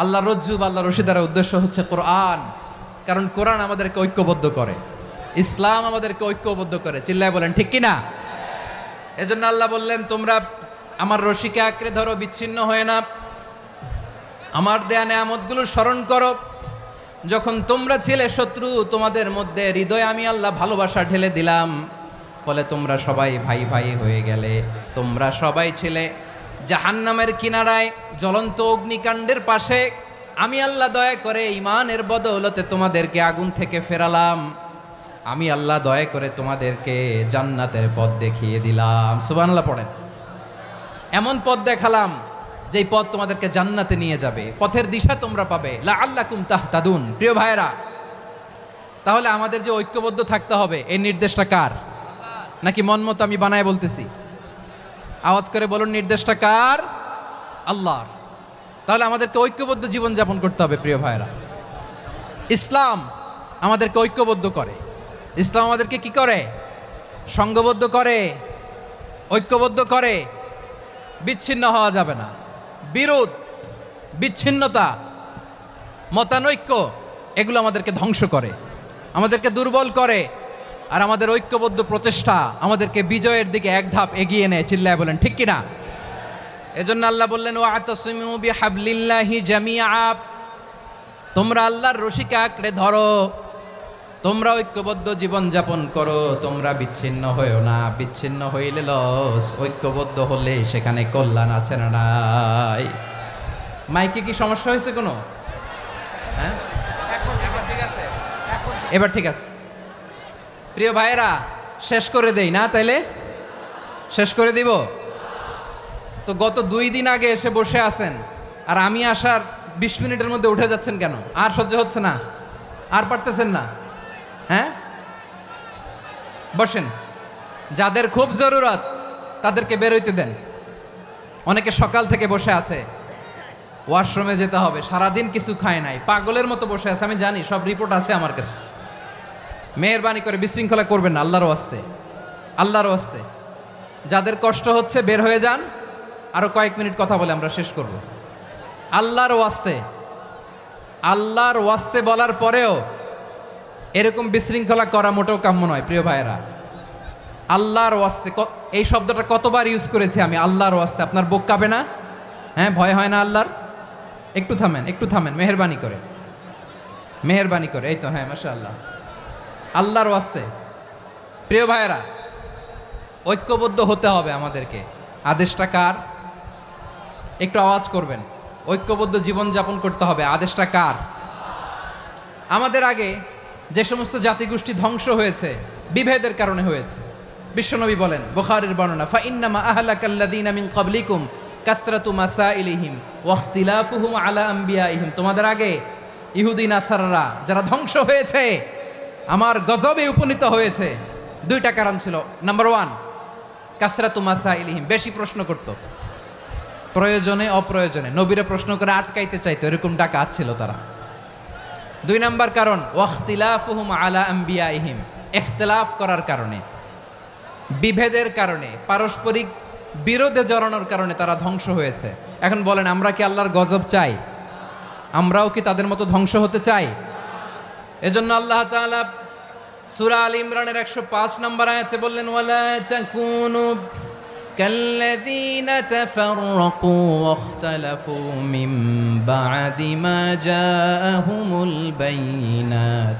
আল্লাহর রজ্জু বা আল্লাহর রশি দ্বারা উদ্দেশ্য হচ্ছে কোরআন কারণ কোরআন আমাদেরকে ঐক্যবদ্ধ করে ইসলাম আমাদেরকে ঐক্যবদ্ধ করে চিল্লায় বলেন ঠিক কিনা এজন্য আল্লাহ বললেন তোমরা আমার রশিকে আঁকড়ে ধরো বিচ্ছিন্ন হয়ে না আমার দেয়া নেয়ামতগুলো স্মরণ করো যখন তোমরা ছিলে শত্রু তোমাদের মধ্যে হৃদয়ে আমি আল্লাহ ভালোবাসা ঢেলে দিলাম ফলে তোমরা সবাই ভাই ভাই হয়ে গেলে তোমরা সবাই ছিলে জাহান্নামের কিনারায় জ্বলন্ত অগ্নিকাণ্ডের পাশে আমি আল্লাহ দয়া করে ঈমানের বদৌলতে তোমাদেরকে আগুন থেকে ফেরালাম আমি আল্লাহ দয়া করে তোমাদেরকে জান্নাতের পথ দেখিয়ে দিলাম সুবহানাল্লাহ পড়েন এমন পথ দেখালাম যেই পথ তোমাদেরকে জান্নাতে নিয়ে যাবে পথের দিশা তোমরা পাবে লাআল্লাকুম তাহতাদুন প্রিয় ভাইরা তাহলে আমাদের যে ঐক্যবদ্ধ থাকতে হবে এই নির্দেশটা কার নাকি মন মতো আমি বানায় বলতেছি আওয়াজ করে বলুন নির্দেশটা কার আল্লাহর তাহলে আমাদেরকে ঐক্যবদ্ধ জীবন যাপন করতে হবে প্রিয় ভাইরা ইসলাম আমাদেরকে ঐক্যবদ্ধ করে ইসলাম আমাদেরকে কি করে সংঘবদ্ধ করে ঐক্যবদ্ধ করে বিচ্ছিন্ন হওয়া যাবে না বিরোধ বিচ্ছিন্নতা মতানৈক্য এগুলো আমাদেরকে ধ্বংস করে আমাদেরকে দুর্বল করে আর আমাদের ঐক্যবদ্ধ প্রচেষ্টা আমাদেরকে বিজয়ের দিকে এক ধাপ এগিয়ে নেয় চিল্লায় বলেন ঠিক কিনা এজন্য আল্লাহ বললেন ওয়াতাসিমু বিহাবলিল্লাহি জামিআ তোমরা আল্লাহর রশিকে আঁকড়ে ধরো তোমরা ঐক্যবদ্ধ জীবন যাপন করো তোমরা বিচ্ছিন্ন হয়েও না বিচ্ছিন্ন হইলে লস ঐক্যবদ্ধ হলে সেখানে কল্যাণ আছে না নাই মাইকে কি সমস্যা হয়েছে কোনো হ্যাঁ এখন ঠিক আছে এবার ঠিক আছে প্রিয় ভাইয়েরা শেষ করে দেই না তাইলে শেষ করে দিব তো গত 2 দিন আগে এসে বসে আছেন আর আমি আসার 20 মিনিটের মধ্যে উঠে যাচ্ছেন কেন আর সহ্য হচ্ছে না আর পারতেছেন না হ্যাঁ বসেন যাদের খুব জরুরত তাদেরকে বের হইতে দেন অনেকে সকাল থেকে বসে আছে ওয়াশরুমে যেতে হবে সারাদিন কিছু খায় নাই পাগলের মতো বসে আছে আমি জানি সব রিপোর্ট আছে আমার কাছে মেহেরবানি করে বিশৃঙ্খলা করবেন না আল্লাহর ওয়াস্তে যাদের কষ্ট হচ্ছে বের হয়ে যান আরো কয়েক মিনিট কথা বলে আমরা শেষ করব আল্লাহর ওয়াস্তে বলার পরেও এরকম বিশৃঙ্খলা করা মোটেও কাম্য নয় প্রিয় ভাইয়েরা আল্লাহর ওয়াস্তে এই শব্দটা কতবার ইউজ করেছি আমি আল্লাহর ওয়াস্তে আপনার বুক কাঁপে না হ্যাঁ ভয় হয় না আল্লাহর একটু থামেন মেহেরবানি করে এই তো হ্যাঁ মাশাআল্লাহ আল্লাহর ওয়াস্তে প্রিয় ভাইয়েরা ঐক্যবদ্ধ হতে হবে আমাদেরকে আদেশটা কার একটু আওয়াজ করবেন ঐক্যবদ্ধ জীবন যাপন করতে হবে আদেশটা কার আমাদের আগে যে সমস্ত জাতিগোষ্ঠী ধ্বংস হয়েছে বিভেদের কারণে হয়েছে বিশ্বনবী বলেন বুখারীর বর্ণনা ফা ইন্নামা আহলাকাল্লাযীনা মিন ক্বাবলিকুম কাসরাতু মাসাইলিহিম ওয়া ইখতিলাফুহুম আলা আম্বিয়াইহিম তোমাদের আগে ইহুদি নাসারারা যারা ধ্বংস হয়েছে আমার গজবে উপনীত হয়েছে 2টা কারণ ছিল নাম্বার 1 কাসরাতু মাসাইলিহিম বেশি প্রশ্ন করত প্রয়োজনে অপ্রয়োজনে নবীরা প্রশ্ন করে আটকাইতে চাইতো এরকম ডাকাত ছিল তারা 2 নাম্বার কারণ ওয়াখতিলাফুহুম আলা আম্বিয়াইহিম ইখতিলাফ করার কারণে বিভেদের কারণে পারস্পরিক বিরোধে জড়ানোর কারণে তারা ধ্বংস হয়েছে। এখন বলেন, আমরা কি আল্লাহর গজব চাই? আমরাও কি তাদের মতো ধ্বংস হতে চাই? এজন্য আল্লাহ তাআলা সূরা আল ইমরানের 105 নম্বর আয়াতে বললেন, ওয়ালা তাকুনু কাল্লাযীনা তাফাররাকু ওয়াখতালাফু মিন বা'দি মা জাআহুমুল বাইয়িনাত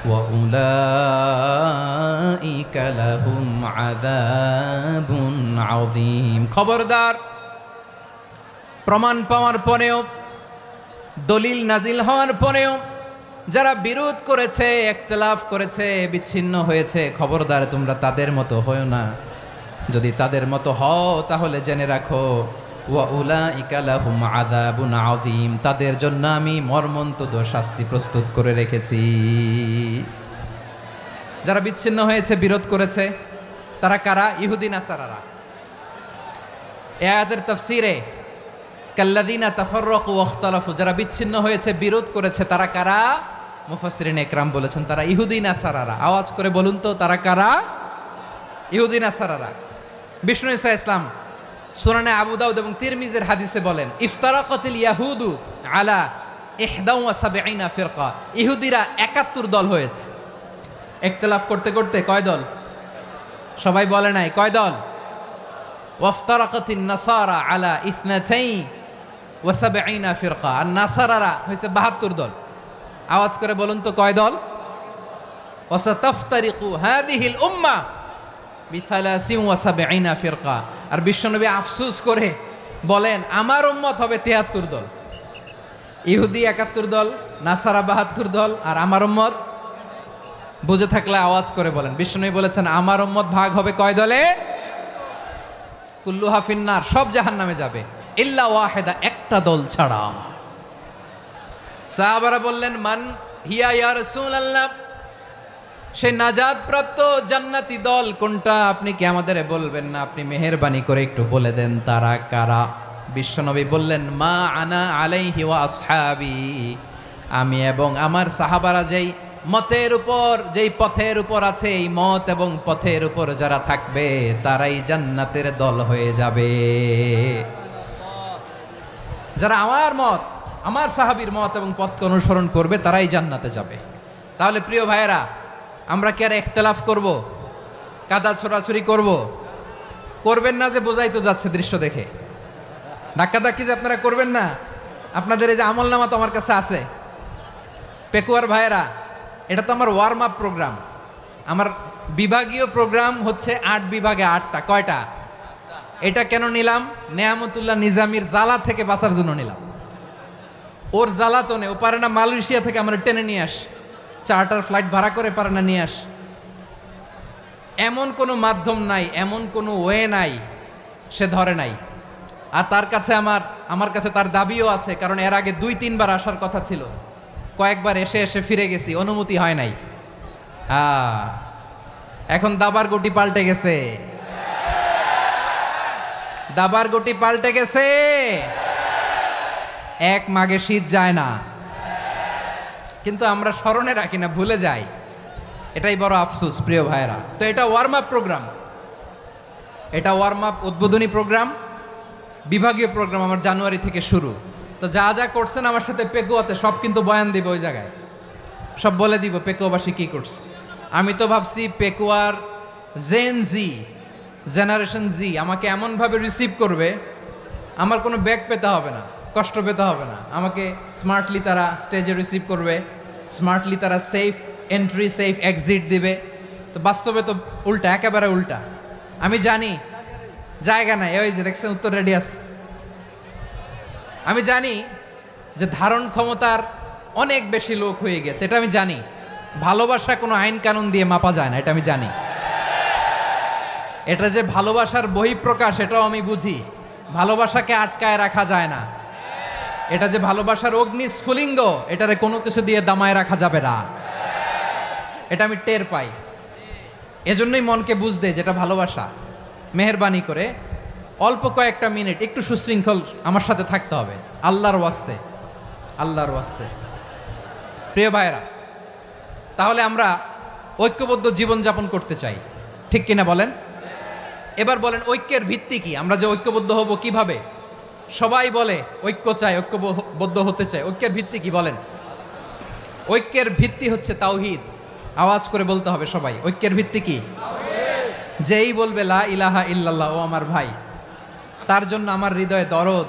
ওয়া উলাইকা লাহুম আযাবুন আযীম। খবরদার, প্রমাণ পাওয়ার পরেও, দলিল নাজিল হওয়ার পরেও যারা বিরোধ করেছে, ইখতিলাফ করেছে, বিচ্ছিন্ন হয়েছে, খবরদার তোমরা তাদের মতো হও না। যদি তাদের মতো হও তাহলে জেনে রাখো, ওয়া উলাইকা লাহুম আযাবুন আযীম, তাদের জন্য আমি মর্মন্তুদ শাস্তি প্রস্তুত করে রেখেছি। যারা বিচ্ছিন্ন হয়েছে, বিরোধ করেছে, তারা কারা? ইহুদি নাসারারা। এই আয়াতের তাফসীরে কাল্লাযীনা তাফাররাকু ওয়াখতালাফু, যারা বিচ্ছিন্ন হয়েছে, বিরোধ করেছে, তারা কারা? মুফাসসিরিন ইকরাম বলেছেন তারা ইহুদি নাসারারা। আওয়াজ করে বলুন তো, তারা কারা? ইহুদি নাসারারা। বিষ্ণু ঈসা ইসলাম সুনানে আবু দাউদ এবং তিরমিজির হাদিসে বলেন, ইফতারাকাতিল ইয়াহুদু আলা 71 ফিরকা, ইহুদিরা 71 দল হয়েছে। ইখতিলাফ করতে করতে কয় দল? সবাই বলে নাই, কয় দল? ওয়াফতারাকাতিন নাসারা আলা 72 ফিরকা, আর নাসারারা হয়েছে 72 দল। আওয়াজ করে বলুন তো, কয় দল? ওয়াসাতাফতারিকু হাদিহিল উম্মাহ বি73 ফিরকা। আর বিশ্বনবী আফসোস করে বলেন, আমার উম্মত হবে 73 দল। ইহুদি 71 দল, নাসারা 72 দল, আর আমার উম্মত, বুঝে থাকলে আওয়াজ করে বলেন। বিশ্বনবী বলেছেন, আমার উম্মত ভাগ হবে কয় দলে? কুল্লুহা ফিন্নার, সব জাহান্নামে যাবে, ইল্লা ওয়াহিদা, একটা দল ছাড়া। সাহাবারা বললেন, মান হিয়া ইয়া রাসূলুল্লাহ, সেই নাজাত প্রাপ্ত জান্নাতি দল কোনটা? আপনি কি আমাদের বলবেন না? আপনি মেহেরবানি করে একটু বলে দেন তারা কারা। বিশ্বনবী বললেন, মা আনা আলাইহি ওয়া আসহাবি, আমি এবং আমার সাহাবারা যেই মতের উপর, যেই পথের উপর আছে, এই মত এবং পথের উপর যারা থাকবে তারাই জান্নাতের দল হয়ে যাবে। যারা আমার মত, আমার সাহাবীর মত এবং পথকে অনুসরণ করবে তারাই জান্নাতে যাবে। তাহলে প্রিয় ভাইয়েরা, আমরা কি আর ইখতিলাফ করব? কাদা ছোড়াছুরি করব? করবেন না যে বোঝাই তো যাচ্ছে দৃশ্য দেখে। ধাক্কাধাক্কি যে আপনারা করবেন না। আপনাদের এই যে আমলনামা তো আমার কাছে আছে। পেকুয়ার ভাইয়েরা, এটা তো আমার ওয়ার্ম আপ প্রোগ্রাম। আমার বিভাগীয় প্রোগ্রাম হচ্ছে 8 বিভাগে 8টা। কয়টা? এটা কেন নিলাম? নেয়ামতুল্লাহ নিজামীর জ্বালা থেকে বাঁচার জন্য নিলাম। ওর জ্বালাতনে ও পারে না মালয়েশিয়া থেকে আমরা টেনে নিয়ে আস, চার্টার ফ্লাইট ভাড়া করে পারে না নিয়ে আস। এমন কোনো মাধ্যম নাই, এমন কোনো ওয়ে নাই সে ধরে নাই। আর তার কাছে আমার কাছে তার দাবিও আছে, কারণ এর আগে 2-3 বার আসার কথা ছিল। কয়েকবার এসে এসে ফিরে গেছি, অনুমতি হয় নাই। এখন দাবার গুটি পাল্টে গেছে, দাবার গুটি পাল্টে গেছে। এক মাঘে শীত যায় না, কিন্তু আমরা স্মরণে রাখি না, ভুলে যাই। এটাই বড় আফসোস প্রিয় ভাইরা। তো এটা ওয়ার্ম আপ প্রোগ্রাম, এটা ওয়ার্ম আপ উদ্বোধনী প্রোগ্রাম, বিভাগীয় প্রোগ্রাম আমার জানুয়ারি থেকে শুরু। তো যা যা করছেন আমার সাথে পেকুয়াতে সব কিন্তু বয়ান দিব, ওই জায়গায় সব বলে দিব পেকুয়াবাসী কি করছে। আমি তো ভাবছি পেকুয়ার জেনারেশন জি আমাকে এমনভাবে রিসিভ করবে, আমার কোনো ব্যাগ পেতে হবে না, কষ্ট পেতে হবে না। আমাকে স্মার্টলি তারা স্টেজে রিসিভ করবে, স্মার্টলি তারা সেফ এন্ট্রি সেফ এক্সিট দিবে। তো বাস্তবে তো উল্টা, একেবারে উল্টা। আমি জানি জায়গা নাই, ওই যে দেখছেন উত্তর রেডিয়াস। আমি জানি যে ধারণ ক্ষমতার অনেক বেশি লোক হয়ে গেছে, এটা আমি জানি। ভালোবাসা কোনো আইন কানুন দিয়ে মাপা যায় না, এটা আমি জানি। এটা যে ভালোবাসার বহিঃপ্রকাশ, এটাও আমি বুঝি। ভালোবাসাকে আটকায় রাখা যায় না। এটা যে ভালোবাসার অগ্নি স্ফুলিঙ্গ, এটারে কোনো কিছু দিয়ে দামায় রাখা যাবে না, এটা আমি টের পাই। এজন্যই মনকে বুঝতে যেটা ভালোবাসা। মেহেরবানি করে অল্প কয়েকটা মিনিট একটু সুশৃঙ্খল আমার সাথে থাকতে হবে, আল্লাহর ওয়াস্তে, আল্লাহর ওয়াস্তে। প্রিয় ভাইরা, তাহলে আমরা ঐক্যবদ্ধ জীবনযাপন করতে চাই, ঠিক কিনা বলেন? এবার বলেন ঐক্যের ভিত্তি কি? আমরা যে ঐক্যবদ্ধ হব কিভাবে? সবাই বলে ঐক্য চাই, ঐক্যবদ্ধ হতে চাই। ঐক্যের ভিত্তি কি বলেন? ঐক্যের ভিত্তি হচ্ছে তাওহীদ। আওয়াজ করে বলতে হবে সবাই, ঐক্যের ভিত্তি কি? যেই বলবে লা ইলাহা ইল্লাল্লাহ, ও আমার ভাই, তার জন্য আমার হৃদয়ে দরদ,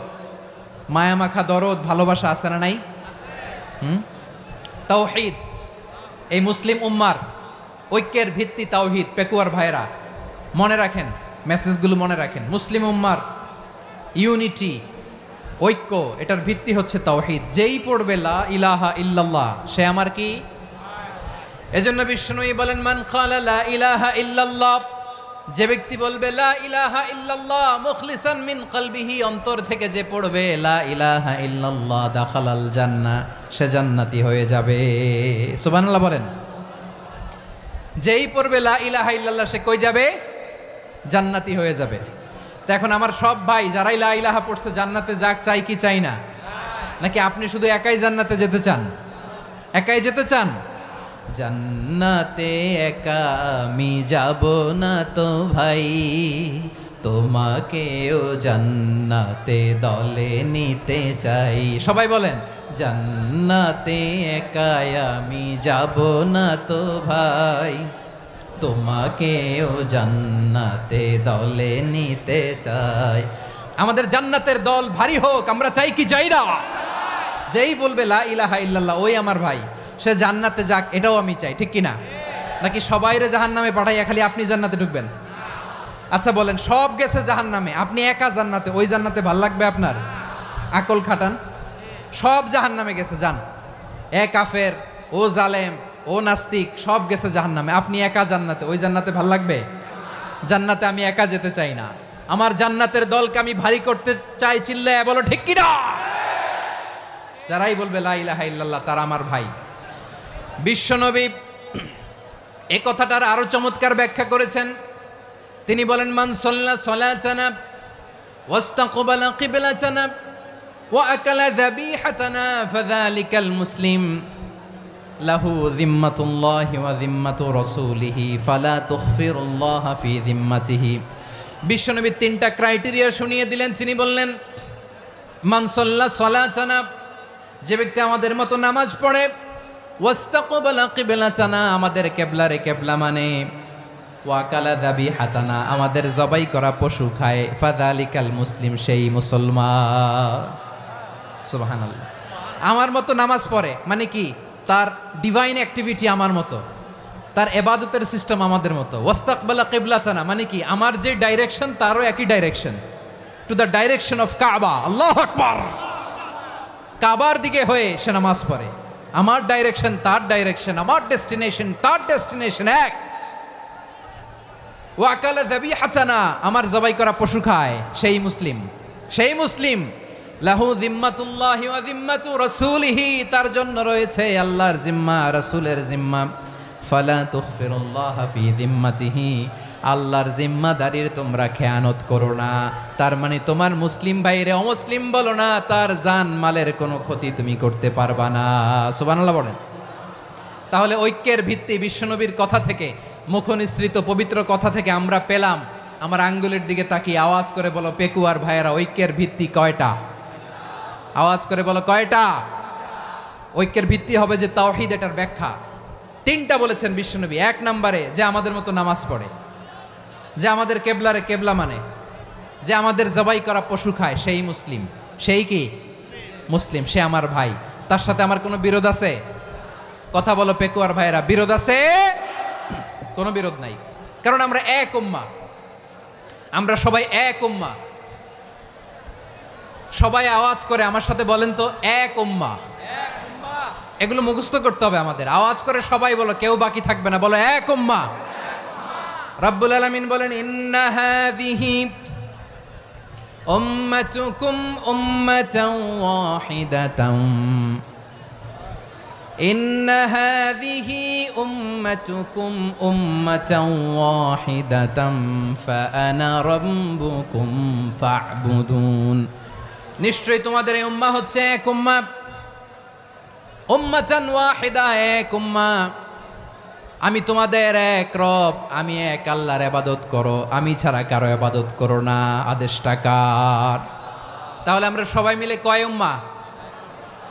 মায়ামাখা দরদ, ভালোবাসা আছে না নাই? তাওহীদ। এই মুসলিম উম্মার ঐক্যের ভিত্তি তাওহীদ। পেকুয়ার ভাইরা মনে রাখেন, মেসেজগুলো মনে রাখেন। মুসলিম উম্মার ইউনিটি, ঐক্য, এটার ভিত্তি হচ্ছে তাওহীদ। যেই পড়বে লা ইলাহা ইল্লাল্লাহ, সে আমার কি? এজন্য বিষ্ণুই বলেন, মান ক্বালা লা ইলাহা ইল্লাল্লাহ, যে ব্যক্তি বলবে লা ইলাহা ইল্লাল্লাহ মুখলিসান মিন কলবিহি, অন্তর থেকে যে পড়বে লা ইলাহা ইল্লাল্লাহ, দাখালাল জান্নাহ, সে জান্নাতি হয়ে যাবে। সুবহানাল্লাহ বলেন। যেই পড়বে লা ইলাহা ইল্লাল্লাহ, সে কই যাবে? জান্নাতি হয়ে যাবে। তো এখন আমার সব ভাই যারাই লা ইলাহা পড়ছে জান্নাতে যাক, চাই কি চাই না? নাকি আপনি শুধু একাই জান্নাতে যেতে চান? একাই যেতে চান? জান্নাতে একা আমি যাব না তো ভাই, তোমাকেও জান্নাতে দলে নিতে চাই। সবাই বলেন, জান্নাতে একা আমি যাব না তো ভাই, তোমাকেও জান্নাতে দলে নিতে চাই। আমাদের জান্নাতের দল ভারী হোক, আমরা চাই কি চাই না? যেই বলবে লা ইলাহা ইল্লাল্লাহ, ওই আমার ভাই, সে জান্নাতে যাক, এটাও আমি চাই, ঠিক কিনা? নাকি সবাইরে জাহান্নামে পাঠাইয়া খালি আপনি জান্নাতে ঢুকবেন? আচ্ছা বলেন, সব গেছে জাহান্নামে, আপনি একা জান্নাতে, ওই জান্নাতে ভাল লাগবে আপনার? আকল খাটান। সব জাহান্নামে গেছে, যান। এ কাফের, ও জালেম, ও নাস্তিক, সব গেছে জাহান্নামে, আপনি একা জান্নাতে, ওই জান্নাতে ভাল লাগবে? জান্নাতে আমি একা যেতে চাই না, আমার জান্নাতের দলকে আমি ভারী করতে চাই। চিল্লায় বলো ঠিক কিনা? যারাই বলবে লা ইলাহা ইল্লাল্লাহ, তারা আমার ভাই। বিশ্বনবী এই কথাটার আরো চমৎকার ব্যাখ্যা করেছেন। তিনি বলেন, মান সাল্লা সালাতানা ওয়াস্তাকবালা কিবলাতানা ওয়া আকালা যাবিহাতানা ফাযালিকাল মুসলিম লাহু যিম্মাতুল্লাহি ওয়া যিম্মাতু রাসূলিহি ফালা তুখফিরুল্লাহা ফি যিম্মাতিহি। বিশ্বনবী তিনটা ক্রাইটেরিয়া শুনিয়ে দিলেন। তিনি বললেন, মান সাল্লা সালাতানা, যে ব্যক্তি আমাদের মতো নামাজ পড়ে, ওয়াস্তাকবালা কিবলাতানা, আমাদের কিবলারে কিবলা মানে, ওয়া আকালা যাবিহাতানা, আমাদের জবাই করা পশু খায়, ফাযালিকাল মুসলিম, সেই মুসলমান। সুবহানাল্লাহ। আমার মতো নামাজ পড়ে মানে কি? তার ডিভাইন অ্যাক্টিভিটি আমার মতো, তার ইবাদতের সিস্টেম আমাদের মতো। ওয়াস্তাকবালা কিবলাতানা মানে কি? আমার যে ডাইরেকশন, তারও একই direction, to the direction of কাবা। আল্লাহু আকবার। কাবার দিকে হয়ে সে নামাজ পড়ে। আমার ডাইরেকশন, তার ডাইরেকশন, আমার ডেস্টিনেশন, তার ডেস্টিনেশন এক। ওয়া আকালা যাবিহাতানা, আমার জবাই করা পশু খায়, সেই মুসলিম। সেই মুসলিম। লাহু যিম্মাতুল্লাহি ওয়া যিম্মাতু রাসূলিহি, তার জন্য রয়েছে আল্লাহর জিম্মা, রাসূলের জিম্মা। ফালা তুখফিরুল্লাহা ফি যিম্মাতিহি, আল্লাহর জিম্মাদারির তোমরা খেয়ানত করো না। তার মানে তোমার মুসলিম ভাইরে অমুসলিম বলো না, তার জান মালের কোনো ক্ষতি তুমি করতে পারবা না। সুবহানাল্লাহ বলেন। তাহলে ঐক্যের ভিত্তি বিশ্বনবীর কথা থেকে, মুখনিসৃত পবিত্র কথা থেকে আমরা পেলাম। আমার আঙ্গুলের দিকে তাকিয়ে আওয়াজ করে বলো পেকুয়ার ভাইয়েরা, ঐক্যের ভিত্তি কয়টা? আওয়াজ করে বলো কয়টা? ঐক্যের ভিত্তি হবে যে তাওহীদ, এটার ব্যাখ্যা তিনটা বলেছেন বিশ্বনবী। এক নম্বরে, যে আমাদের মতো নামাজ পড়ে, যে আমাদের কেবলারে কেবলা মানে, যে আমাদের জবাই করা পশু খায়, সেই মুসলিম। সেই কি? মুসলিম। সে আমার ভাই। তার সাথে আমার কোনো বিরোধ আছে? কথা বলো পেকুয়ার ভাইয়েরা, বিরোধ আছে? কোনো বিরোধ নাই, কারণ আমরা এক উম্মা, আমরা সবাই এক উম্মা। সবাই আওয়াজ করে আমার সাথে বলেন তো, এক উম্মা। এগুলো মুখস্থ করতে হবে আমাদের। আওয়াজ করে সবাই বলো, কেউ বাকি থাকবে না, বলো এক উম্মা। রব্বুল আলামিন বলেন, ইন্না হাযিহি উম্মাতুকুম উম্মাতান ওয়াহিদাতান, ইন্না হাযিহি উম্মাতুকুম উম্মাতান ওয়াহিদাতান ফাআনা রাব্বুকুম ফা'বুদুন। নিশ্চয়ই তোমাদের এই উম্মাহ হচ্ছে এক উম্মাহ, উম্মাতান ওয়াহিদা, এক উম্মাহ। আমি তোমাদের এক রব, আমি এক আল্লাহর ইবাদত করো, আমি ছাড়া কারো ইবাদত করো না। আদেশটা কার? তাহলে আমরা সবাই মিলে কয় উম্মাহ?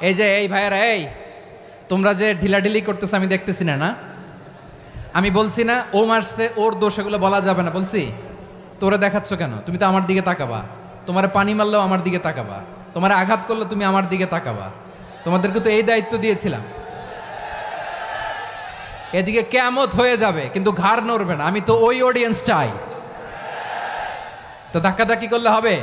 এই যে এই ভাইয়েরা, এই তোমরা যে ঢিলাঢিলি করতেছো আমি দেখতেছি না। আমি বলছি না ও মারছে ওর দোষ, এগুলো বলা যাবে না বলছি? তোরা দেখাচ্ছ কেন? তুমি তো আমার দিকে তাকাবা। তোমার পানি মারলেও আমার দিকে তাকাবা, তোমার আঘাত করলে তুমি আমার দিকে তাকাবা। তোমাদেরকে তো এই দায়িত্ব দিয়েছিলাম। এদিকে কিয়ামত হয়ে যাবে কিন্তু ঘাড় নড়বে না। আমি তো ওই অডিয়েন্স চাই। তো ধাক্কাধাক্কি করলে হবে?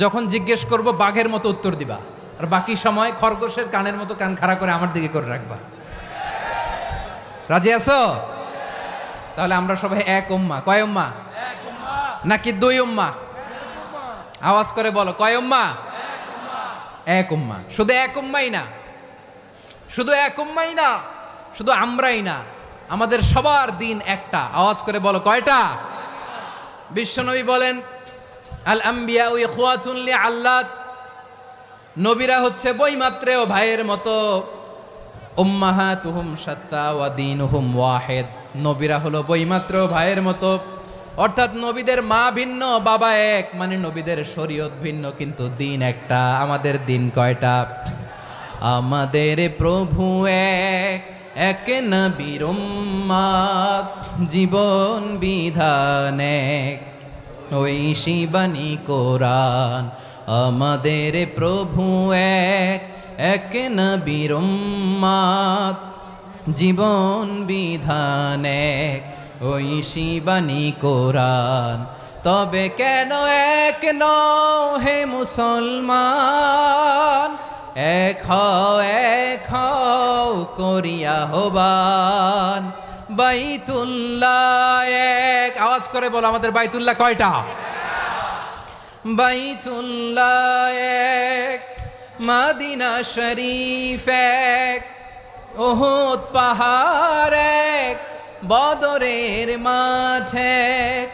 যখন জিজ্ঞেস করব বাঘের মতো উত্তর দিবা, আর বাকি সময় খরগোশের কানের মতো কান খাড়া করে আমার দিকে করে রাখবা। রাজি আছো? তাহলে আমরা সবাই এক উম্মাহ। কয় উম্মাহ? নাকি দুই উম্মাহ? আওয়াজ করে বলো, কয় উম্মাহ? এক উম্মাহ। শুধু এক উম্মাই না, শুধু এক উম্মাই না, শুধু আমরাই না, আমাদের সবার দিন একটা। আওয়াজ করে বলো, কয়টা? বিশ্বনবী বলেন, আল আম্বিয়া ইখওয়াতুন লিআল্লাত, নবীরা হচ্ছে বৈমাত্রেয় ভাইয়ের মতো। উম্মাহাতুহুম শাত্তা ওয়া দীনুহুম ওয়াহিদ, নবীরা হলো বৈমাত্রেয় ভাইয়ের মতো। অর্থাৎ নবীদের মা ভিন্ন, বাবা এক, মানে নবীদের শরীয়ত ভিন্ন কিন্তু দিন একটা। আমাদের দিন কয়টা? আমাদের প্রভু এক, এক নবীর উম্মত, জীবন বিধান এক, ওই শিবানী কোরআন। আমাদের প্রভু এক, এক নবীর উম্মত, জীবন বিধান এক, ওই শিবানী কোরআন। তবে কেন এক নও হে মুসলমান? এক হও করিয়া হবান। বাইতুল্লাহ এক, আওয়াজ করে বলো আমাদের বাইতুল্লাহ কয়টা? বাইতুল্লাহ এক, মদিনা শরীফ এক, উহুদ পাহাড় এক, বদরের মাঠ এক।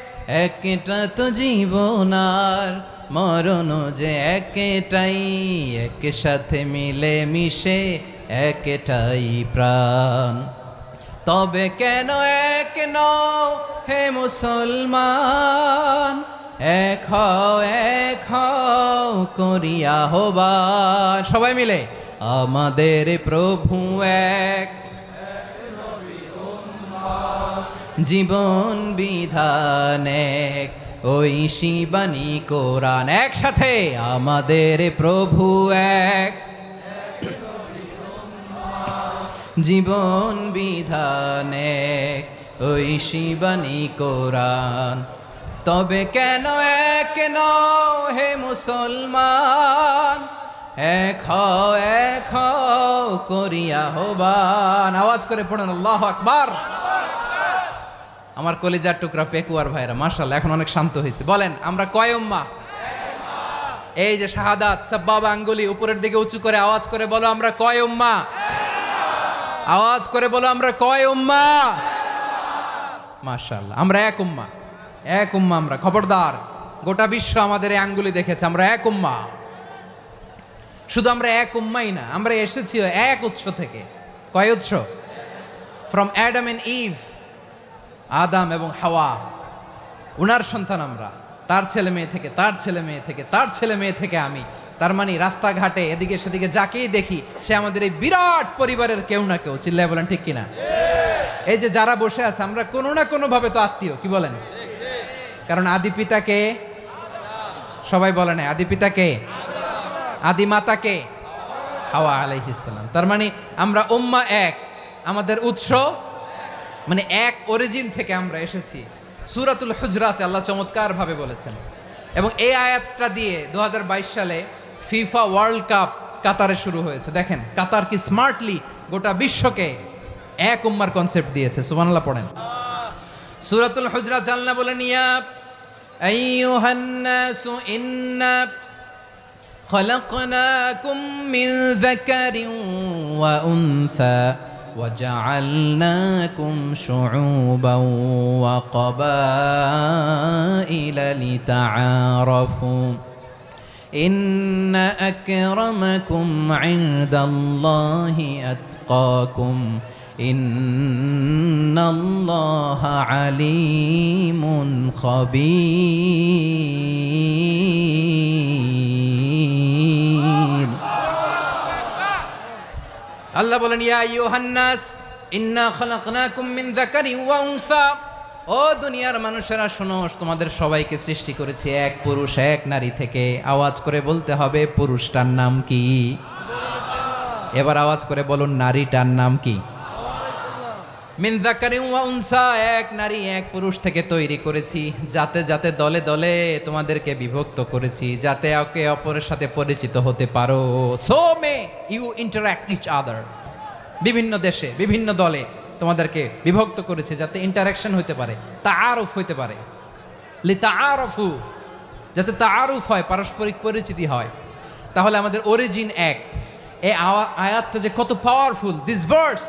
একটা তো জীবন আর মরণ যে একটাই, একসাথে মিলে মিশে একটাই প্রাণ। তবে কেন এক নও হে মুসলমান? এক হও করিয়া হবান। সবাই মিলে, আমাদের প্রভু এক, জীবন বিধান এক, ওই শিবানী কোরআন। একসাথে, আমাদের প্রভু এক, জীবন বিধান এক, ওই শিবানী কোরআন। তবে কেন এক নও হে মুসলমান? এক হও করিয়া হবান। আওয়াজ করে পড়ুন আল্লাহু আকবার। আমার কলিজার টুকরা পেকুয়ার ভাইরা মাশাআল্লাহ এখন অনেক শান্ত হয়েছে। বলেন আমরা কয় উম্মাহ? এই যে শাহাদাত সাব্বাবা আঙ্গুলি উপরের দিকে উঁচু করে আওয়াজ করে বলো আমরা কয় উম্মাহ? আওয়াজ করে বলো আমরা কয় উম্মাহ? মাশাআল্লাহ আমরা এক উম্মাহ, এক উম্মাহ আমরা। খবরদার, গোটা বিশ্ব আমাদের এই আঙ্গুলি দেখেছে, আমরা এক উম্মাহ। শুধু আমরা এক উম্মাই না, আমরা এসেছি এক উৎস থেকে। কয় উৎস? ফ্রম অ্যাডাম এন্ড ইভ, আদাম এবং হাওয়া, উনার সন্তান আমরা। তার ছেলে মেয়ে থেকে, তার ছেলে মেয়ে থেকে, তার ছেলে মেয়ে থেকে আমি। তার মানে রাস্তাঘাটে এদিকে সেদিকে যাকেই দেখি সে আমাদের এই বিরাট পরিবারের কেউ না কেউ। চিল্লায় বলেন ঠিক কিনা? এই যে যারা বসে আছে আমরা কোনো না কোনো ভাবে তো আত্মীয়, কি বলেন? কারণ আদি পিতাকে সবাই বলে না, আদি পিতাকে, আদি মাতাকে হাওয়া আলাইহিস সালাম। তার মানে আমরা উম্মাহ এক, আমাদের উৎস মানে এক অরিজিন থেকে আমরা এসেছি। সূরাতুল হুজরাতে আল্লাহ চমৎকার ভাবে বলেছেন। এবং এই আয়াতটা দিয়ে 2022 সালে ফিফা ওয়ার্ল্ড কাপ কাতারে শুরু হয়েছে। দেখেন কাতার কি স্মার্টলি গোটা বিশ্বকে এক উম্মার কনসেপ্ট দিয়েছে। সুবহানাল্লাহ পড়েন। সূরাতুল হুজরাত আল্লাহ বলেন, ইয়া আইয়ুহান নাসু ইন্না খলাকনাকুম মিন যাকারিন ওয়া উনসা وجعلناكم شعوبا وقبائل لتعارفوا إن أكرمكم عند الله أتقاكم ইন্নাল্লাহা আলিমুন খাবীর। আল্লাহ বলেন, ইয়া আইয়ুহান নাস ইন্না খালাকনাকুম মিন যাকারিন ওয়া উনসা। ও দুনিয়ার মানুষেরা শোনো, তোমাদের সবাইকে সৃষ্টি করেছি এক পুরুষ এক নারী থেকে। আওয়াজ করে বলতে হবে, পুরুষটার নাম কি? এবার আওয়াজ করে বলুন, নারীটার নাম কি? মিন যাকারিন ওয়া উনসা, এক নারী এক পুরুষ থেকে তৈরি করেছি। যাতে যাতে দলে দলে তোমাদেরকে বিভক্ত করেছি, যাতে একে অপরের সাথে পরিচিত হতে পারো। So may you interact each other. বিভিন্ন দেশে বিভিন্ন দলে তোমাদেরকে বিভক্ত করেছে যাতে ইন্টারাকশন হতে পারে, তাআরুফ হতে পারে। লিতাআরফু, যাতে তাআরুফ হয়, পারস্পরিক পরিচিতি হয়। তাহলে আমাদের অরিজিন এক। এই আয়াতটা যে কত powerful! This verse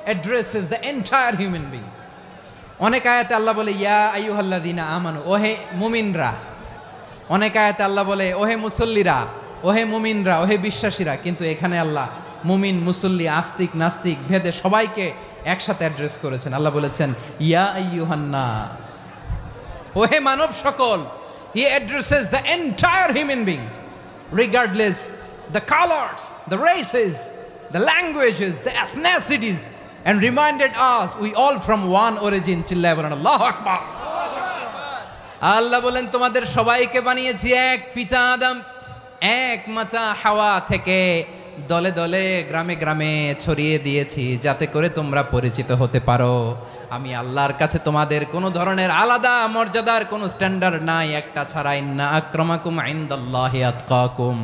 addresses the entire human being. অনেক আয়াতে আল্লাহ বলে ইয়া আইয়ুহাল্লাযীনা আমানু, ওহে মুমিনরা। অনেক আয়াতে আল্লাহ বলে ওহে মুসল্লিরা, ওহে মুমিনরা, ওহে বিশ্বাসীরা। কিন্তু এখানে আল্লাহ মুমিন মুসল্লি আস্তিক নাস্তিক ভেদে সবাইকে একসাথে অ্যাড্রেস করেছেন। আল্লাহ বলেছেন ইয়া আইয়ুহান নাস, ওহে মানব সকল। হি addresses the entire human being regardless the colours, the races, the languages, the এথনিসিটিস, and reminded us we all from one origin. চিল্লায় বলেন আল্লাহু আকবার। আল্লাহ বলেন তোমাদের সবাইকে বানিয়েছি এক পিতা আদম, এক মাতা হাওয়া থেকে। দলে দলে গ্রামে গ্রামে ছড়িয়ে দিয়েছি যাতে করে তোমরা পরিচিত হতে পারো। আমি আল্লাহর কাছে তোমাদের কোনো ধরনের আলাদা মর্যাদার কোনো স্ট্যান্ডার্ড নাই, একটা ছাড়া। ইন্না আক্রামাকুম ইনদাল্লাহি আতকাকুম,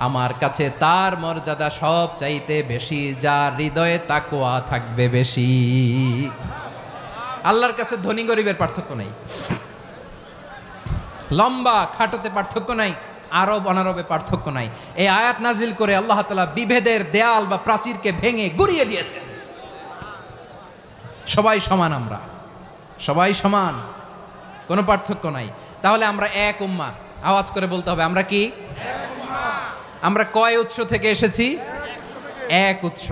আমার কাছে তার মর্যাদা সব চাইতে বেশি যার হৃদয়ে তাকওয়া থাকবে বেশি। আল্লাহর কাছে ধনী গরিবের পার্থক্য নাই, লম্বা খাটোতে পার্থক্য নাই, আরব অনারবে পার্থক্য নাই। এই আয়াত নাজিল করে আল্লাহ তাআলা বিভেদের দেয়াল বা প্রাচীরকে ভেঙে গুড়িয়ে দিয়েছেন। সবাই সমান, আমরা সবাই সমান, কোনো পার্থক্য নাই। তাহলে আমরা এক উম্মাহ। আওয়াজ করে বলতে হবে, আমরা কি? আমরা কয় উৎস থেকে এসেছি? এক উৎস।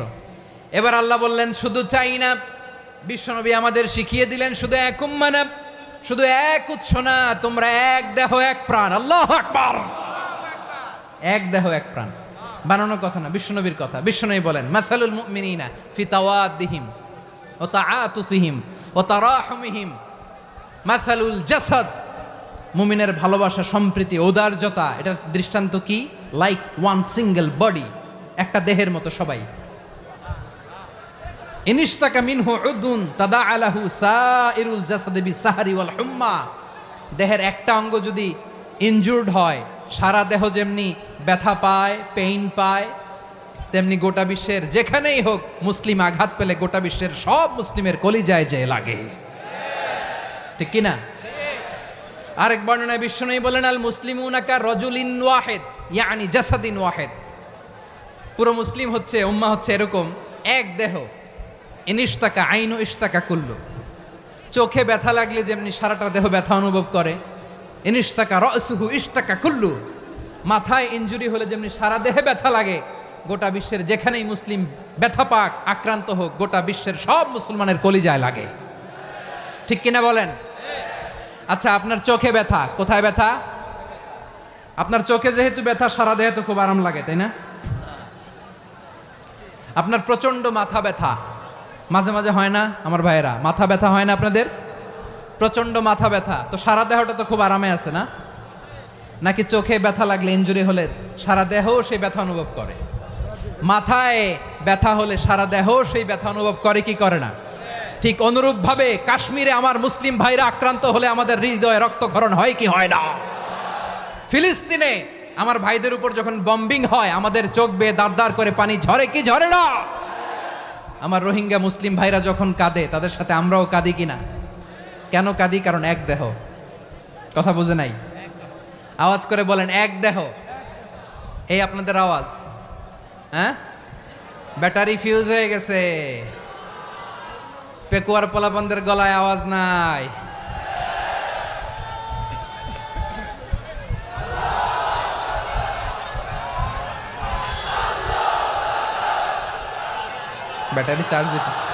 এবার আল্লাহ বললেন শুধু চাই না, বিশ্বনবী আমাদের শিখিয়ে দিলেন শুধু এক উম্মাহ না, শুধু এক উৎস না, তোমরা এক দেহ এক প্রাণ। আল্লাহু আকবার। এক দেহ এক প্রাণ বানানোর কথা না, বিশ্বনবীর কথা। বিশ্বনবী বলেন মাসালুল মুমিনিনা ফি তাওয়াদ্দিহিম ওয়া তাআতুফিহিম ওয়া তারাহুমিহিম মাসালুল জাসাদ। মুমিনের ভালোবাসা, সম্প্রীতি, ঔদার্যতা, এটার দৃষ্টান্ত কি? লাইক ওয়ান সিঙ্গেল বডি, একটা দেহের মতো সবাই। ইনিশতাকা মিনহু উদুন তাদাআ লাহু সাইরুল জাসাদি বিসাহরি ওয়াল হুম্মা। দেহের একটা অঙ্গ যদি ইনজুর্ড হয়, সারা দেহ যেমনি ব্যথা পায়, পেইন পায়, তেমনি গোটা বিশ্বের যেখানেই হোক মুসলিম আঘাত পেলে গোটা বিশ্বের সব মুসলিমের কলিজায় যে লাগে, ঠিক কিনা? আরেক বর্ণনায় বিশ্বনবী বলেন আল মুসলিমুনা কা রাজুলিন ওয়াহিদ ইয়ানি জাসাদিন ওয়াহিদ। পুরো মুসলিম হচ্ছে, উম্মাহ হচ্ছে এরকম এক দেহ। ইনিশতাকা আইনু ইশতাকা কুল্লু। চোখে ব্যথা লাগলে যেমনি সারাটা দেহ ব্যথা অনুভব করে, ইনিশতাকা রাসুহু ইশতাকা কুল্লু। মাথায় ইনজুরি হলে যেমনি সারা দেহে ব্যথা লাগে, গোটা বিশ্বের যেখানেই মুসলিম ব্যথা পাক, আক্রান্ত হোক, গোটা বিশ্বের সব মুসলমানের কলিজায় লাগে, ঠিক কিনা বলেন? আচ্ছা, আপনার চোখে ব্যথা, কোথায় ব্যথা? আপনার চোখে যেহেতু ব্যথা, সারা দেহে তো খুব আরাম লাগে, তাই না? আপনার প্রচন্ড মাথা ব্যথা মাঝে মাঝে হয় না আমার ভাইয়েরা? মাথা ব্যথা হয় না আপনাদের? প্রচন্ড মাথা ব্যথা, তো সারা দেহটা তো খুব আরামে আছে না? নাকি চোখে ব্যথা লাগলে, ইনজুরি হলে সারা দেহ সেই ব্যথা অনুভব করে? মাথায় ব্যথা হলে সারা দেহ সেই ব্যথা অনুভব করে কি করে না? ঠিক অনুরূপভাবে কাশ্মীরে আমার মুসলিম ভাইরা আক্রান্ত হলে আমাদের হৃদয়ে রক্তক্ষরণ হয় কি হয় না? ফিলিস্তিনে আমার ভাইদের উপর যখন বম্বিং হয়, আমাদের চোখ বেয়ে দাঁড় দাঁড় করে পানি ঝরে কি ঝরে না? আমার রোহিঙ্গা মুসলিম ভাইরা যখন কাঁদে, তাদের সাথে আমরাও কাঁদি কিনা? কেন কাঁদি? কারণ এক দেহ। কথা বুঝে নাই? আওয়াজ করে বলেন এক দেহ। এই আপনাদের আওয়াজ, হ্যাঁ? ব্যাটারি ফিউজ হয়ে গেছে, পেকুয়ার পোলাপানদের গলায় আওয়াজ নাই। ব্যাটারি চার্জ হইতেছে।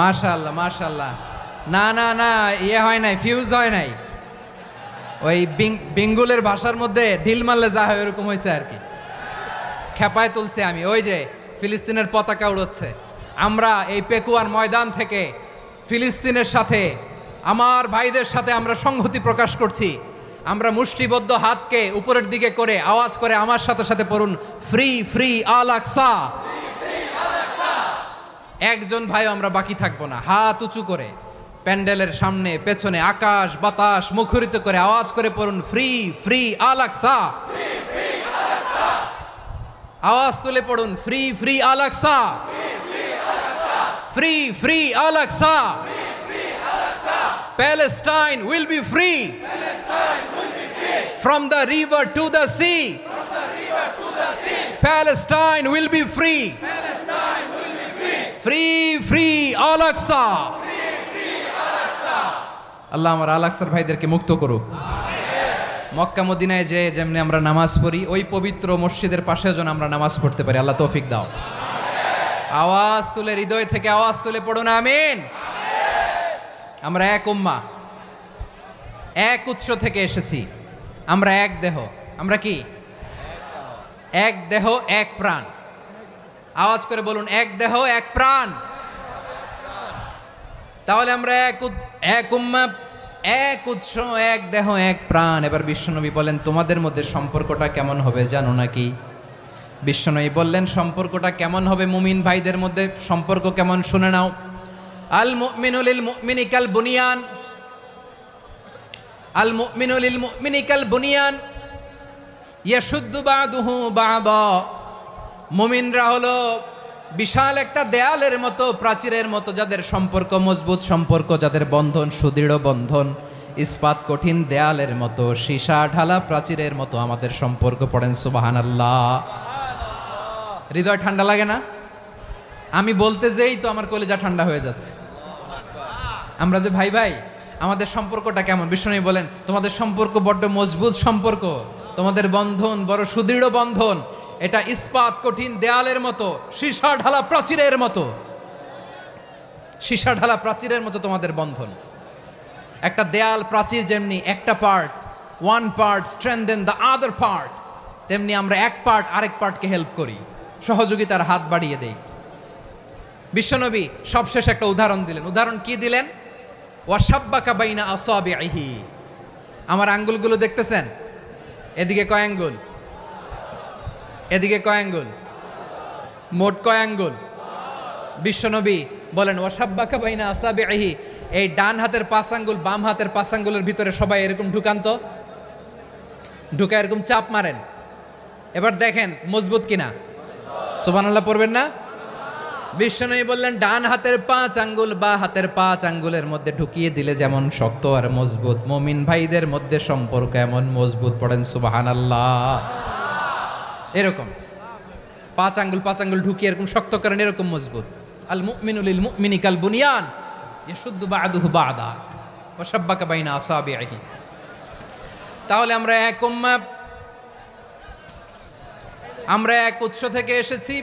মাশাআল্লাহ মাশাআল্লাহ। না না না, ইয়ে হয় নাই, ফিউজ হয় নাই। ওই বেঙ্গলের ভাষার মধ্যে ঢিল মারলে যা হয় এরকম হয়েছে আর কি। খেপায় তুলছে আমি। ওই যে ফিলিস্তিনের পতাকা উড়োচ্ছে। আমরা এই পেকুয়ার ময়দান থেকে ফিলিস্তিনের সাথে, আমার ভাইদের সাথে আমরা সংহতি প্রকাশ করছি। আমরা মুষ্টিবদ্ধ হাতকে উপরের দিকে করে আওয়াজ করে আমার সাথে সাথে পড়ুন, ফ্রি ফ্রি আল আকসা। একজন ভাই আমরা বাকি থাকবো না। হাত উঁচু করে প্যান্ডেলের সামনে পেছনে আকাশ বাতাস মুখরিত করে আওয়াজ করে পড়ুন, ফ্রি ফ্রি আল আকসা। আওয়াজ তুলে পড়ুন, free free Al Aqsa, free free Al Aqsa. Palestine will be free from the river to the sea. Palestine will be free. Free free Al Aqsa. আল্লাহ আমার আল আকসার ভাইদেরকে মুক্ত করুক। মক্কা মদিনায় যে যেমনি আমরা নামাজ পড়ি, ওই পবিত্র মসজিদের পাশে যেন আমরা নামাজ পড়তে পারি। আল্লাহ তৌফিক দাও। আওয়াজ তুলে, হৃদয় থেকে আওয়াজ তুলে পড়ুন আমিন। আমরা এক উম্মাহ, এক উৎস থেকে এসেছি। আমরা এক দেহ। আমরা কি? এক দেহ এক প্রাণ। আওয়াজ করে বলুন, এক দেহ এক প্রাণ। তাহলে আমরা এক উম্মাহ, এক উৎস, এক দেহ এক প্রাণ। এবার বিশ্বনবী বলেন, তোমাদের মধ্যে সম্পর্কটা কেমন হবে জানো নাকি? বিশ্বনবী বললেন, সম্পর্কটা কেমন হবে মুমিন ভাইদের মধ্যে? সম্পর্ক কেমন শুনে নাও। আল মুমিনু লিল মুমিনি কাল বুনিয়ান, আল মুমিনু লিল মুমিনি কাল বুনিয়ান ইয়াশুদ্দু বাদুহু বাদা। মুমিনরা হলো বিশাল একটা দেয়ালের মতো, প্রাচীরের মতো, যাদের সম্পর্ক মজবুত সম্পর্ক, যাদের বন্ধন সুদৃঢ় বন্ধন, ইস্পাত কঠিন দেয়ালের মতো, সীসা ঢালা প্রাচীরের মতো আমাদের সম্পর্ক। পড়েন সুবহানাল্লাহ। হৃদয় ঠান্ডা লাগে না? আমি বলতে যেই তো আমার কলিজা ঠান্ডা হয়ে যাচ্ছে। আমরা যে ভাই ভাই, আমাদের সম্পর্কটা কেমন? বিশ্বনবী বলেন, তোমাদের সম্পর্ক বড্ড মজবুত সম্পর্ক, তোমাদের বন্ধন বড় সুদৃঢ় বন্ধন। এটা ইস্পাত কঠিন দেয়ালের মতো, সীসা ঢালা প্রাচীরের মতো, সীসা ঢালা প্রাচীরের মতো তোমাদের বন্ধন। একটা দেয়াল প্রাচীর যেমনি একটা part, one part strengthen the other part, তেমনি আমরা এক পার্ট আরেক পার্টকে হেল্প করি, সহযোগিতার হাত বাড়িয়ে দেই। বিশ্বনবী সবশেষ একটা উদাহরণ দিলেন। উদাহরণ কি দিলেন? ওয়াসাব্বাকা বাইনা আসাবিহি। আমার আঙ্গুলগুলো দেখতেছেন? এদিকে কয় আঙ্গুল? এদিকে কয় আঙ্গুল? মোট কয় আঙ্গুল? বিশ্বনবী বলেন, ওয়াসাব্বাকা বাইনা আসাবিহি। এই ডান হাতের 5 আঙ্গুল বাম হাতের 5 আঙ্গুলের ভিতরে সবাই এরকম ঢুকান্ত, ঢুকা এরকম চাপ মারেন। এবার দেখেন মজবুত কিনা। সুবহানাল্লাহ পড়বেন না? বিশ্বনবী বললেন, ডান হাতের 5 আঙ্গুল বা হাতের 5 আঙ্গুলের মধ্যে ঢুকিয়ে দিলে যেমন শক্ত আর মজবুত, মুমিন ভাইদের মধ্যে সম্পর্ক এমন মজবুত। পড়েন সুবহানাল্লাহ। এরকম 5 আঙ্গুল ঢুকিয়ে এরকম শক্ত করেন, এরকম মজবুত। আল মুমিনু লিল মুমিনি কাল বুনিয়ান ইয়াশুদ্দু বাদুহু বাদা ওয়া শাব্বাকা বাইনা আসাবিহি। তাহলে আমরা এক উম্মাহ, আমরা এক উৎস থেকে এসেছি,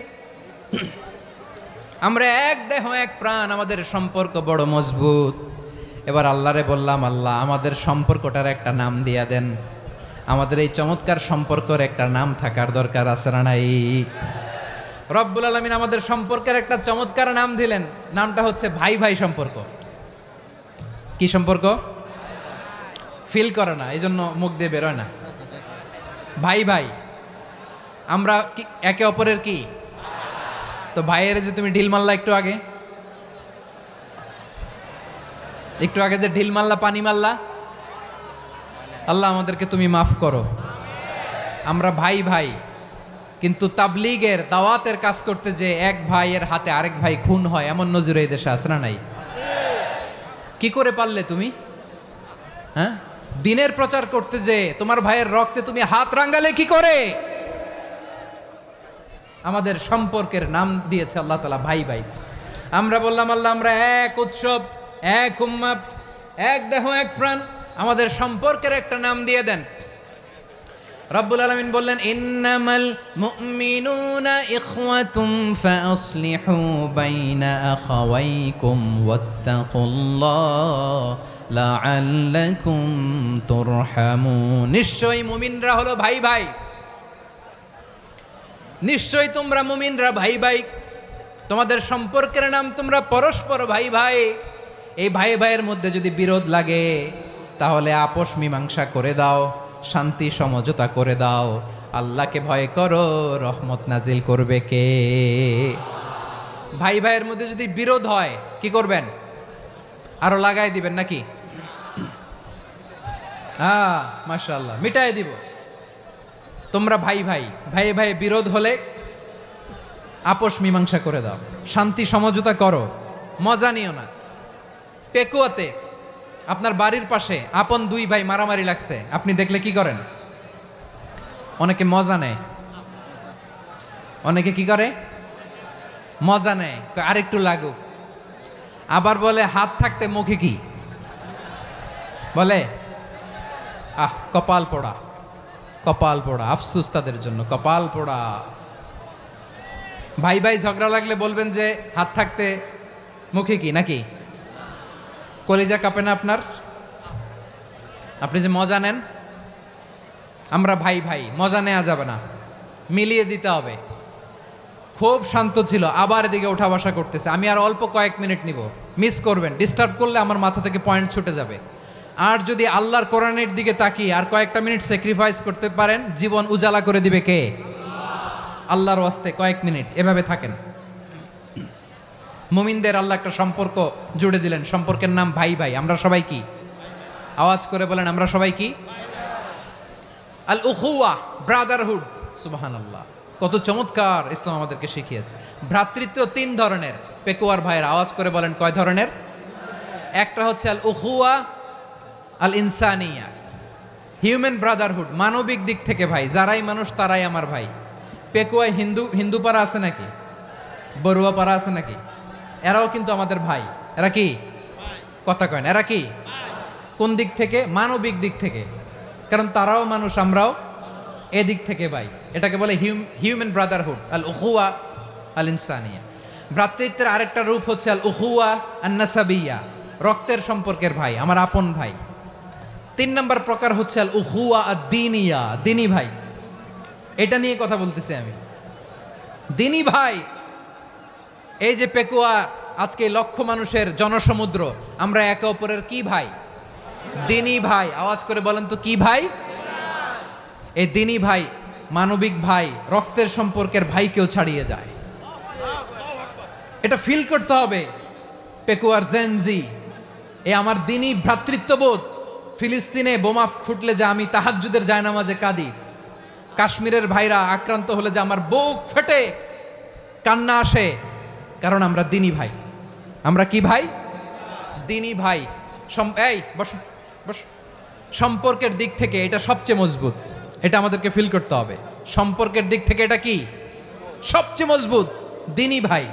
আমরা এক দেহ এক প্রাণ, আমাদের সম্পর্ক বড় মজবুত। এবার আল্লাহরে বললাম, আল্লাহ আমাদের সম্পর্কটার একটা নাম দিয়া দেন। আমাদের এই চমৎকার সম্পর্কের একটা নাম থাকার দরকার আছে না নাই? রব্বুল আলামিন আমাদের সম্পর্কের একটা চমৎকার নাম দিলেন। নামটা হচ্ছে ভাই ভাই সম্পর্ক। কি সম্পর্ক? ফিল করে না, এই জন্য মুখ দিয়ে বেরোয় না। ভাই ভাই, আমরা একে অপরের কি? তো ভাইয়ের যে তুমি ঢিল মারলা একটু আগে, যে ঢিল মারলা, পানি মারলা, আল্লাহ আমাদেরকে তুমি মাফ করো। আমরা ভাই ভাই, কিন্তু তাবলীগের দাওয়াতের কাজ করতে যে এক ভাইয়ের হাতে আরেক ভাই খুন হয়, এমন নজির এই দেশে আছে না নাই? কি করে পারলে তুমি? হ্যাঁ, দিনের প্রচার করতে যে তোমার ভাইয়ের রক্তে তুমি হাত রাঙ্গালে কি করে? আমাদের সম্পর্কের নাম দিয়েছে আল্লাহ তাআলা ভাই ভাই। আমরা বললাম, আল্লাহ আমরা এক উৎসব, এক উম্মাহ, এক দেহ এক প্রাণ, আমাদের সম্পর্কের একটা নাম দিয়ে দেন। রব্বুল আলামিন বললেন ইন্নামাল মুমিনুনা ইখওয়াতুম ফাআসলিহু বাইনা আখাওয়াইকুম ওয়াত্তাকুল্লাহ লাআল্লাকুম তুরহামুন। নিশ্চয়ই মুমিনরা হলো ভাই ভাই, নিশ্চয়ই তোমরা মুমিনরা ভাই ভাই, তোমাদের সম্পর্কের নাম তোমরা পরস্পর ভাই ভাই। এই ভাই ভাইয়ের মধ্যে যদি বিরোধ লাগে তাহলে আপোষ মীমাংসা করে দাও, শান্তি সমঝোতা করে দাও। আল্লাহকে ভয় করো, রহমত নাজিল করবে কে? ভাই ভাইয়ের মধ্যে যদি বিরোধ হয় কি করবেন? আরো লাগাই দিবেন নাকি? মাশাআল্লাহ, মিটাই দিব। তোমরা ভাই ভাই, ভাই ভাই বিরোধ হলে আপোষ মীমাংসা করে দাও, শান্তি সমঝোতা করো, মজা নিও না। পেকুয়াতে আপনার বাড়ির পাশে আপন দুই ভাই মারামারি লাগছে, আপনি দেখলে কি করেন? অনেকে মজা নেয়, অনেকে কি করে? মজা নেয়, আরেকটু লাগুক। আবার বলে হাত থাকতে মুখে কি বলে? কপাল পোড়া, কপাল পোড়া, আফসুস তাদের জন্য, কপাল পোড়া। ভাই ভাই ঝগড়া লাগলে বলবেন যে হাত থাকতে মুখে কি, নাকি? কলিজা কাঁপে না আপনার? আপনি যে মজা নেন। আমরা ভাই ভাই, মজা নেওয়া যাবে না, মিলিয়ে দিতে হবে। খুব শান্ত ছিল, আবার এদিকে ওঠা বসা করতেছে। আমি আর অল্প কয়েক মিনিট নিব, মিস করবেন। ডিস্টার্ব করলে আমার মাথা থেকে পয়েন্ট ছুটে যাবে। আর যদি আল্লাহর কোরআনের দিকে তাকিয়ে আর কয়েকটা মিনিট স্যাক্রিফাইস করতে পারেন, জীবন উজালা করে দিবে কে? আল্লাহর ওয়াস্তে কয়েক মিনিট এভাবে থাকেন। মুমিনদের আল্লাহ একটা সম্পর্ক জুড়ে দিলেন, সম্পর্কের নাম ভাই ভাই। আমরা সবাই কি? আওয়াজ করে বলেন, আমরা সবাই কি? আল উখুয়া, ব্রাদারহুড। সুবহানাল্লাহ, কত চমৎকার ইসলাম আমাদেরকে শিখিয়েছে। ভ্রাতৃত্ব তিন ধরনের। পেকুয়ার ভাইয়ের আওয়াজ করে বলেন, কয় ধরনের? একটা হচ্ছে আল উখুয়া আল ইনসানিয়া, হিউম্যান ব্রাদারহুড, মানবিক দিক থেকে ভাই, যারাই মানুষ তারাই আমার ভাই। পেকুয়ায় হিন্দু পাড়া আছে নাকি? বড়ুয়া পাড়া আছে নাকি? এরাও কিন্তু আমাদের ভাই। এরা কি? কথা কয় না, এরা কি? কোন দিক থেকে? মানবিক দিক থেকে। কারণ তারাও মানুষ, আমরাও এদিক থেকে ভাই। এটাকে বলে হিউম্যান ব্রাদারহুড, আল উখুয়া আল ইনসানিয়া। ভ্রাতৃত্বের আরেকটা রূপ হচ্ছে আল উখুয়া আন নাসাবিয়া, রক্তের সম্পর্কের ভাই, আমার আপন ভাই। 3 নম্বর প্রকার হচ্ছে আল উখুয়া আদ দ্বীনিয়া, দ্বীনি ভাই। এটা নিয়ে কথা বলতেছি আমি। দ্বীনি ভাই, এই যে পেকুয়া, আজকে লক্ষ মানুষের জনসমুদ্র, আমরা একে অপরের কি ভাই? দ্বীনি ভাই। আওয়াজ করে বলেন তো, কি ভাই? এই দ্বীনি ভাই, মানবিক ভাই, রক্তের সম্পর্কের ভাইকেও ছাড়িয়ে যায়। এটা ফিল করতে হবে। পেকুয়ার জেনজি, এ আমার দ্বীনি ভ্রাতৃত্ববোধ। ফিলিস্তিনে বোমা ফুটলে যে আমি তাহাজ্জুদের জায়নামাজে কাঁদি, কাশ্মীরের ভাইরা আক্রান্ত হলে যে আমার বুক ফেটে কান্না আসে, কারণ আমরা দ্বীনি ভাই। আমরা কি ভাই? দ্বীনি ভাই। এই বসো বসো। সম্পর্কের দিক থেকে এটা সবচেয়ে মজবুত, এটা আমাদেরকে ফিল করতে হবে। সম্পর্কের দিক থেকে এটা কি? সবচেয়ে মজবুত, দ্বীনি ভাই।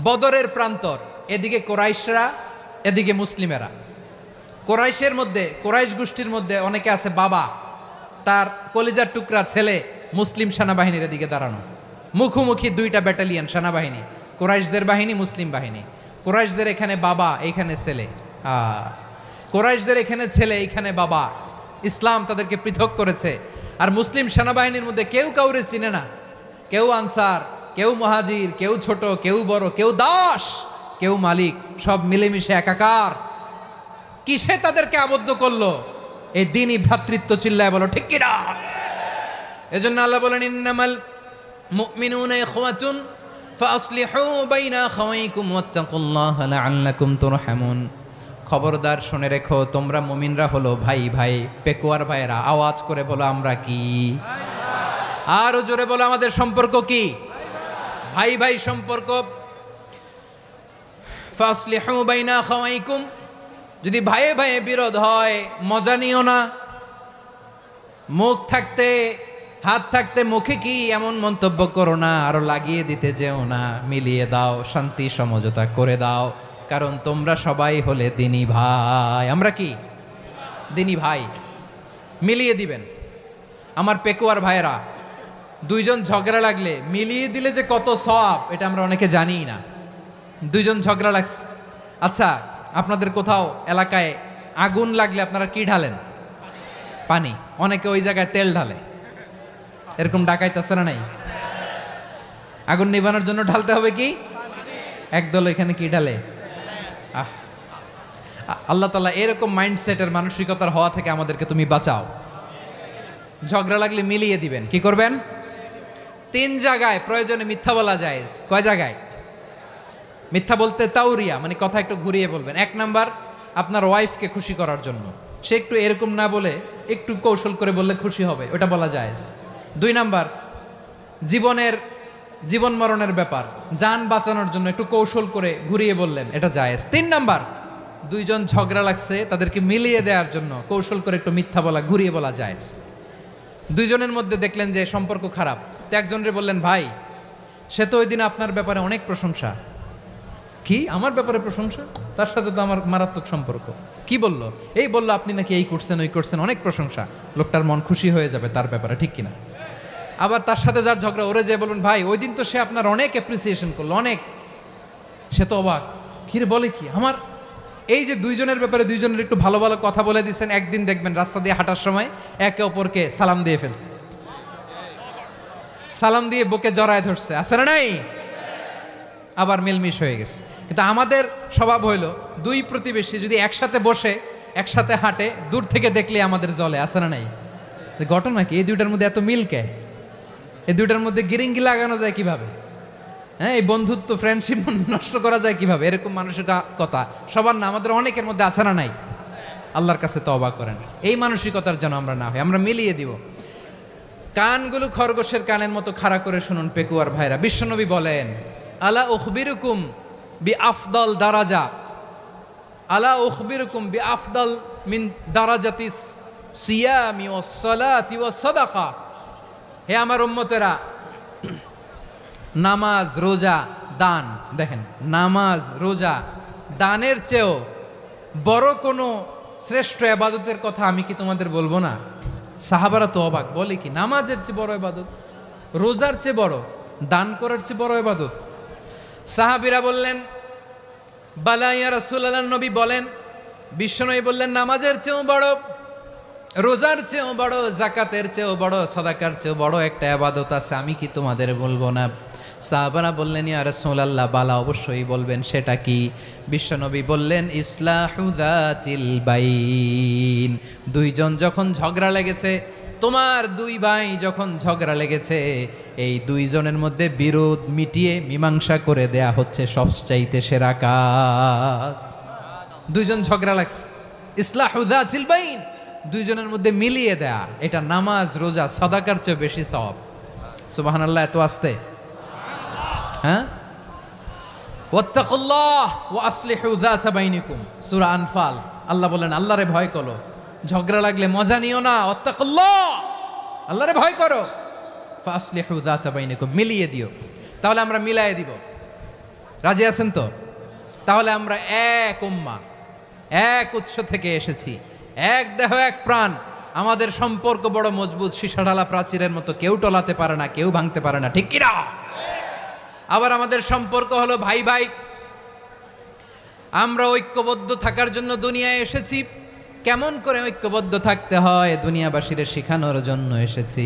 বদরের প্রান্তর, এদিকে কোরাইশরা, এদিকে মুসলিমেরা। কোরাইশের মধ্যে, কোরাইশ গোষ্ঠীর মধ্যে অনেকে আছে বাবা, তার কলিজার টুকরা ছেলে মুসলিম সেনাবাহিনীর এদিকে দাঁড়ানো, মুখোমুখি দুইটা ব্যাটালিয়ন সেনাবাহিনী, কোরাইশদের বাহিনী, মুসলিম বাহিনী। কোরাইশদের এখানে বাবা, এইখানে ছেলে। কোরাইশদের এখানে ছেলে, এইখানে বাবা। ইসলাম তাদেরকে পৃথক করেছে। আর মুসলিম সেনাবাহিনীর মধ্যে কেউ কাউরে চিনে না, কেউ আনসার, কেউ মুহাজির, কেউ ছোট, কেউ বড়, কেউ দাস, কেউ মালিক, সব মিলেমিশে একাকার। কিসে তাদেরকে আবদ্ধ করলো? এই দ্বীনি ভ্রাতৃত্ব। চিল্লায় বলো ঠিক কিনা? এজন্য আল্লাহ বলেন, ইন্নামাল মুমিনুনা ইখওয়াতুন ফাআসলিহু বাইনা আখাওয়াইকুম ওয়াত্তাকুল্লাহা লাআল্লাকুম তুরহামুন। খবরদার শুনে রেখো, তোমরা মুমিনরা হলো ভাই ভাই। পেকুয়ার ভাইয়েরা আওয়াজ করে বলো, আমরা কি? আরো জোরে বলো, আমাদের সম্পর্ক কি? ভাই ভাই সম্পর্ক। ফাআসলিহু বাইনা আখাওয়াইকুম, যদি ভাইয়ে ভাইয়ে বিরোধ হয় মজা নিও না। মুখ থাকতে, হাত থাকতে মুখে কি এমন মন্তব্য করো না, আরো লাগিয়ে দিতে যেও না। মিলিয়ে দাও, শান্তি সমঝোতা করে দাও, কারণ তোমরা সবাই হলে দ্বীনি ভাই। আমরা কি? দ্বীনি ভাই। মিলিয়ে দিবেন। আমার পেকুয়ার ভাইয়েরা, দুইজন ঝগড়া লাগলে মিলিয়ে দিলে যে কত সওয়াব এটা আমরা অনেকে জানিই না। দুইজন ঝগড়া লাগছে, আচ্ছা আপনাদের কোথাও এলাকায় আগুন লাগলে আপনারা কি ঢালেন? পানি। অনেকে ওই জায়গায় তেল ঢালে, এরকম ডাকাইতেছে না নাই? আগুন নিভানোর জন্য ঢালতে হবে কি? একদল এখানে কি ঢালে? আল্লাহ তাআলা এরকম মাইন্ডসেটের মানসিকতার হওয়া থেকে আমাদেরকে তুমি বাঁচাও। ঝগড়া লাগলে মিলিয়ে দিবেন। কি করবেন? 3 জায়গায় প্রয়োজনে মিথ্যা বলা যায়। কয় জায়গায় মিথ্যা বলতে? তাওরিয়া, মানে কথা একটু ঘুরিয়ে বলবেন। 1 নাম্বার, আপনার ওয়াইফকে খুশি করার জন্য, সে একটু এরকম না বলে একটু কৌশল করে বললে খুশি হবে, ওটা বলা যায়। 2 নাম্বার, জীবন মরণের ব্যাপার, জান বাঁচানোর জন্য একটু কৌশল করে ঘুরিয়ে বললেন, এটা জায়েজ। 3 নাম্বার, দুইজন ঝগড়া লাগছে তাদেরকে মিলিয়ে দেওয়ার জন্য কৌশল করে একটু মিথ্যা বলা, ঘুরিয়ে বলা জায়েজ। দুইজনের মধ্যে দেখলেন যে সম্পর্ক খারাপ, তো একজনরে বললেন, ভাই সে তো ওই দিন আপনার ব্যাপারে অনেক প্রশংসা। কি আমার ব্যাপারে প্রশংসা? তার সাথে তো আমার মারাত্মক সম্পর্ক। কি বললো? এই বললো আপনি নাকি এই করছেন ওই করছেন, অনেক প্রশংসা। লোকটার মন খুশি হয়ে যাবে তার ব্যাপারে, ঠিক কিনা? আবার তার সাথে যার ঝগড়া, ওরে যে বলবেন, ভাই ওই দিন তো সে আপনার অনেক অ্যাপ্রিসিয়েশন করলো, অনেক। সে তো অবাক, কিরে বলে কি আমার? এই যে দুইজনের ব্যাপারে দুইজনের একটু ভালো ভালো কথা বলে দিচ্ছেন, একদিন দেখবেন রাস্তা দিয়ে হাঁটার সময় একে অপরকে সালাম দিয়ে ফেলছে, সালাম দিয়ে বুকে জড়ায় ধরছে, আছে না নাই? আবার মিলমিশ হয়ে গেছে। কিন্তু আমাদের স্বভাব হইল, দুই প্রতিবেশী যদি একসাথে বসে একসাথে হাঁটে, দূর থেকে দেখলে আমাদের জলে, আছে না নাই? ঘটনা কি? এই দুইটার মধ্যে এত মিল কে? এই দুইটার মধ্যে গিরিঙ্গি লাগানো যায় কিভাবে? হ্যাঁ, এই বন্ধুত্ব ফ্রেন্ডশিপ নষ্ট করা যায় কিভাবে? এরকম মানসিকতা সবার না, আমাদের অনেকের মধ্যে আছে না নাই? আল্লাহর কাছে তওবা করেন এই মানসিকতার যেন আমরা না হই, আমরা মিলিয়ে দিব। কানগুলো খরগোশের কানের মতো খাড়া করে শুনুন পেকুয়ার ভাইরা। বিশ্বনবী বলেন, আলা উখবিরুকুম বি আফদল দারাজা, আলা উখবিরুকুম বি আফদল মিন দারাজাতিস সিয়ামি ওয়াস সালাতি ওয়াস সাদাকা। হে আমার উম্মতেরা, নামাজ, রোজা, দান, দেখেন নামাজ, রোজা, দানের চেয়েও বড় কোনো শ্রেষ্ঠ ইবাদতের কথা আমি কি তোমাদের বলবো না? সাহাবারা তো অবাক, বলে কি নামাজের চেয়ে বড় ইবাদত, রোজার চেয়ে বড়, দান করার চেয়ে বড় ইবাদত? সাহাবীরা বললেন, বালা ইয়া রাসূলুল্লাহ, নবী বলেন। বিশ্বনবী বললেন, নামাজের চেয়েও বড়, রোজার চেয়েও বড়, জাকাতের চেয়েও বড়, সাদাকার চেয়েও বড় একটা ইবাদত আছে, আমি কি তোমাদের বলবো না? সাহাবারা বললেন, ইয়া রাসূলুল্লাহ, বালা, অবশ্যই বলবেন, সেটা কি? বিশ্বনবী বললেন, ইসলাহু যাতিল বাইন। দুইজন যখন ঝগড়া লেগেছে, তোমার দুই ভাই যখন ঝগড়া লেগেছে, এই দুইজনের মধ্যে বিরোধ মিটিয়ে মীমাংসা করে দেয়া হচ্ছে সবচাইতে সেরা কাজ। দুইজন ঝগড়া লাগছে, ইসলাহু যাতিল বাইন, দুইজনের মধ্যে মিলিয়ে দেয়া, এটা নামাজ, রোজা, সাদাকার চেয়ে বেশি সওয়াব। সুবহানাল্লাহ, এত আসতে। হ্যাঁ, ওয়াত্তাকুল্লাহ ওয়া আসলিহু যাতা বাইনিকুম, সূরা আনফাল। আল্লাহ বলেন, আল্লাহরে ভয় করো, ঝগড়া লাগলে মজা নিও না, ওয়াত্তাকুল্লাহ, আল্লাহরে ভয় করো, ফাসলিহু যাতা বাইনিকুম, মিলিয়ে দিও। তাহলে আমরা মিলায়ে দিব, রাজি আছেন তো? তাহলে আমরা এক উম্মাহ, এক উৎস থেকে এসেছি, এক দেহ এক প্রাণ, আমাদের সম্পর্ক বড় মজবুত, সীসাঢালা প্রাচীরের মতো, কেউ টলাতে পারে না, কেউ ভাঙতে পারে না, ঠিক কিনা? আবার আমাদের সম্পর্ক হলো ভাই ভাই, আমরা ঐক্যবদ্ধ থাকার জন্য দুনিয়ায় এসেছি। কেমন করে ঐক্যবদ্ধ থাকতে হয় দুনিয়াবাসীর শেখানোর জন্য এসেছি।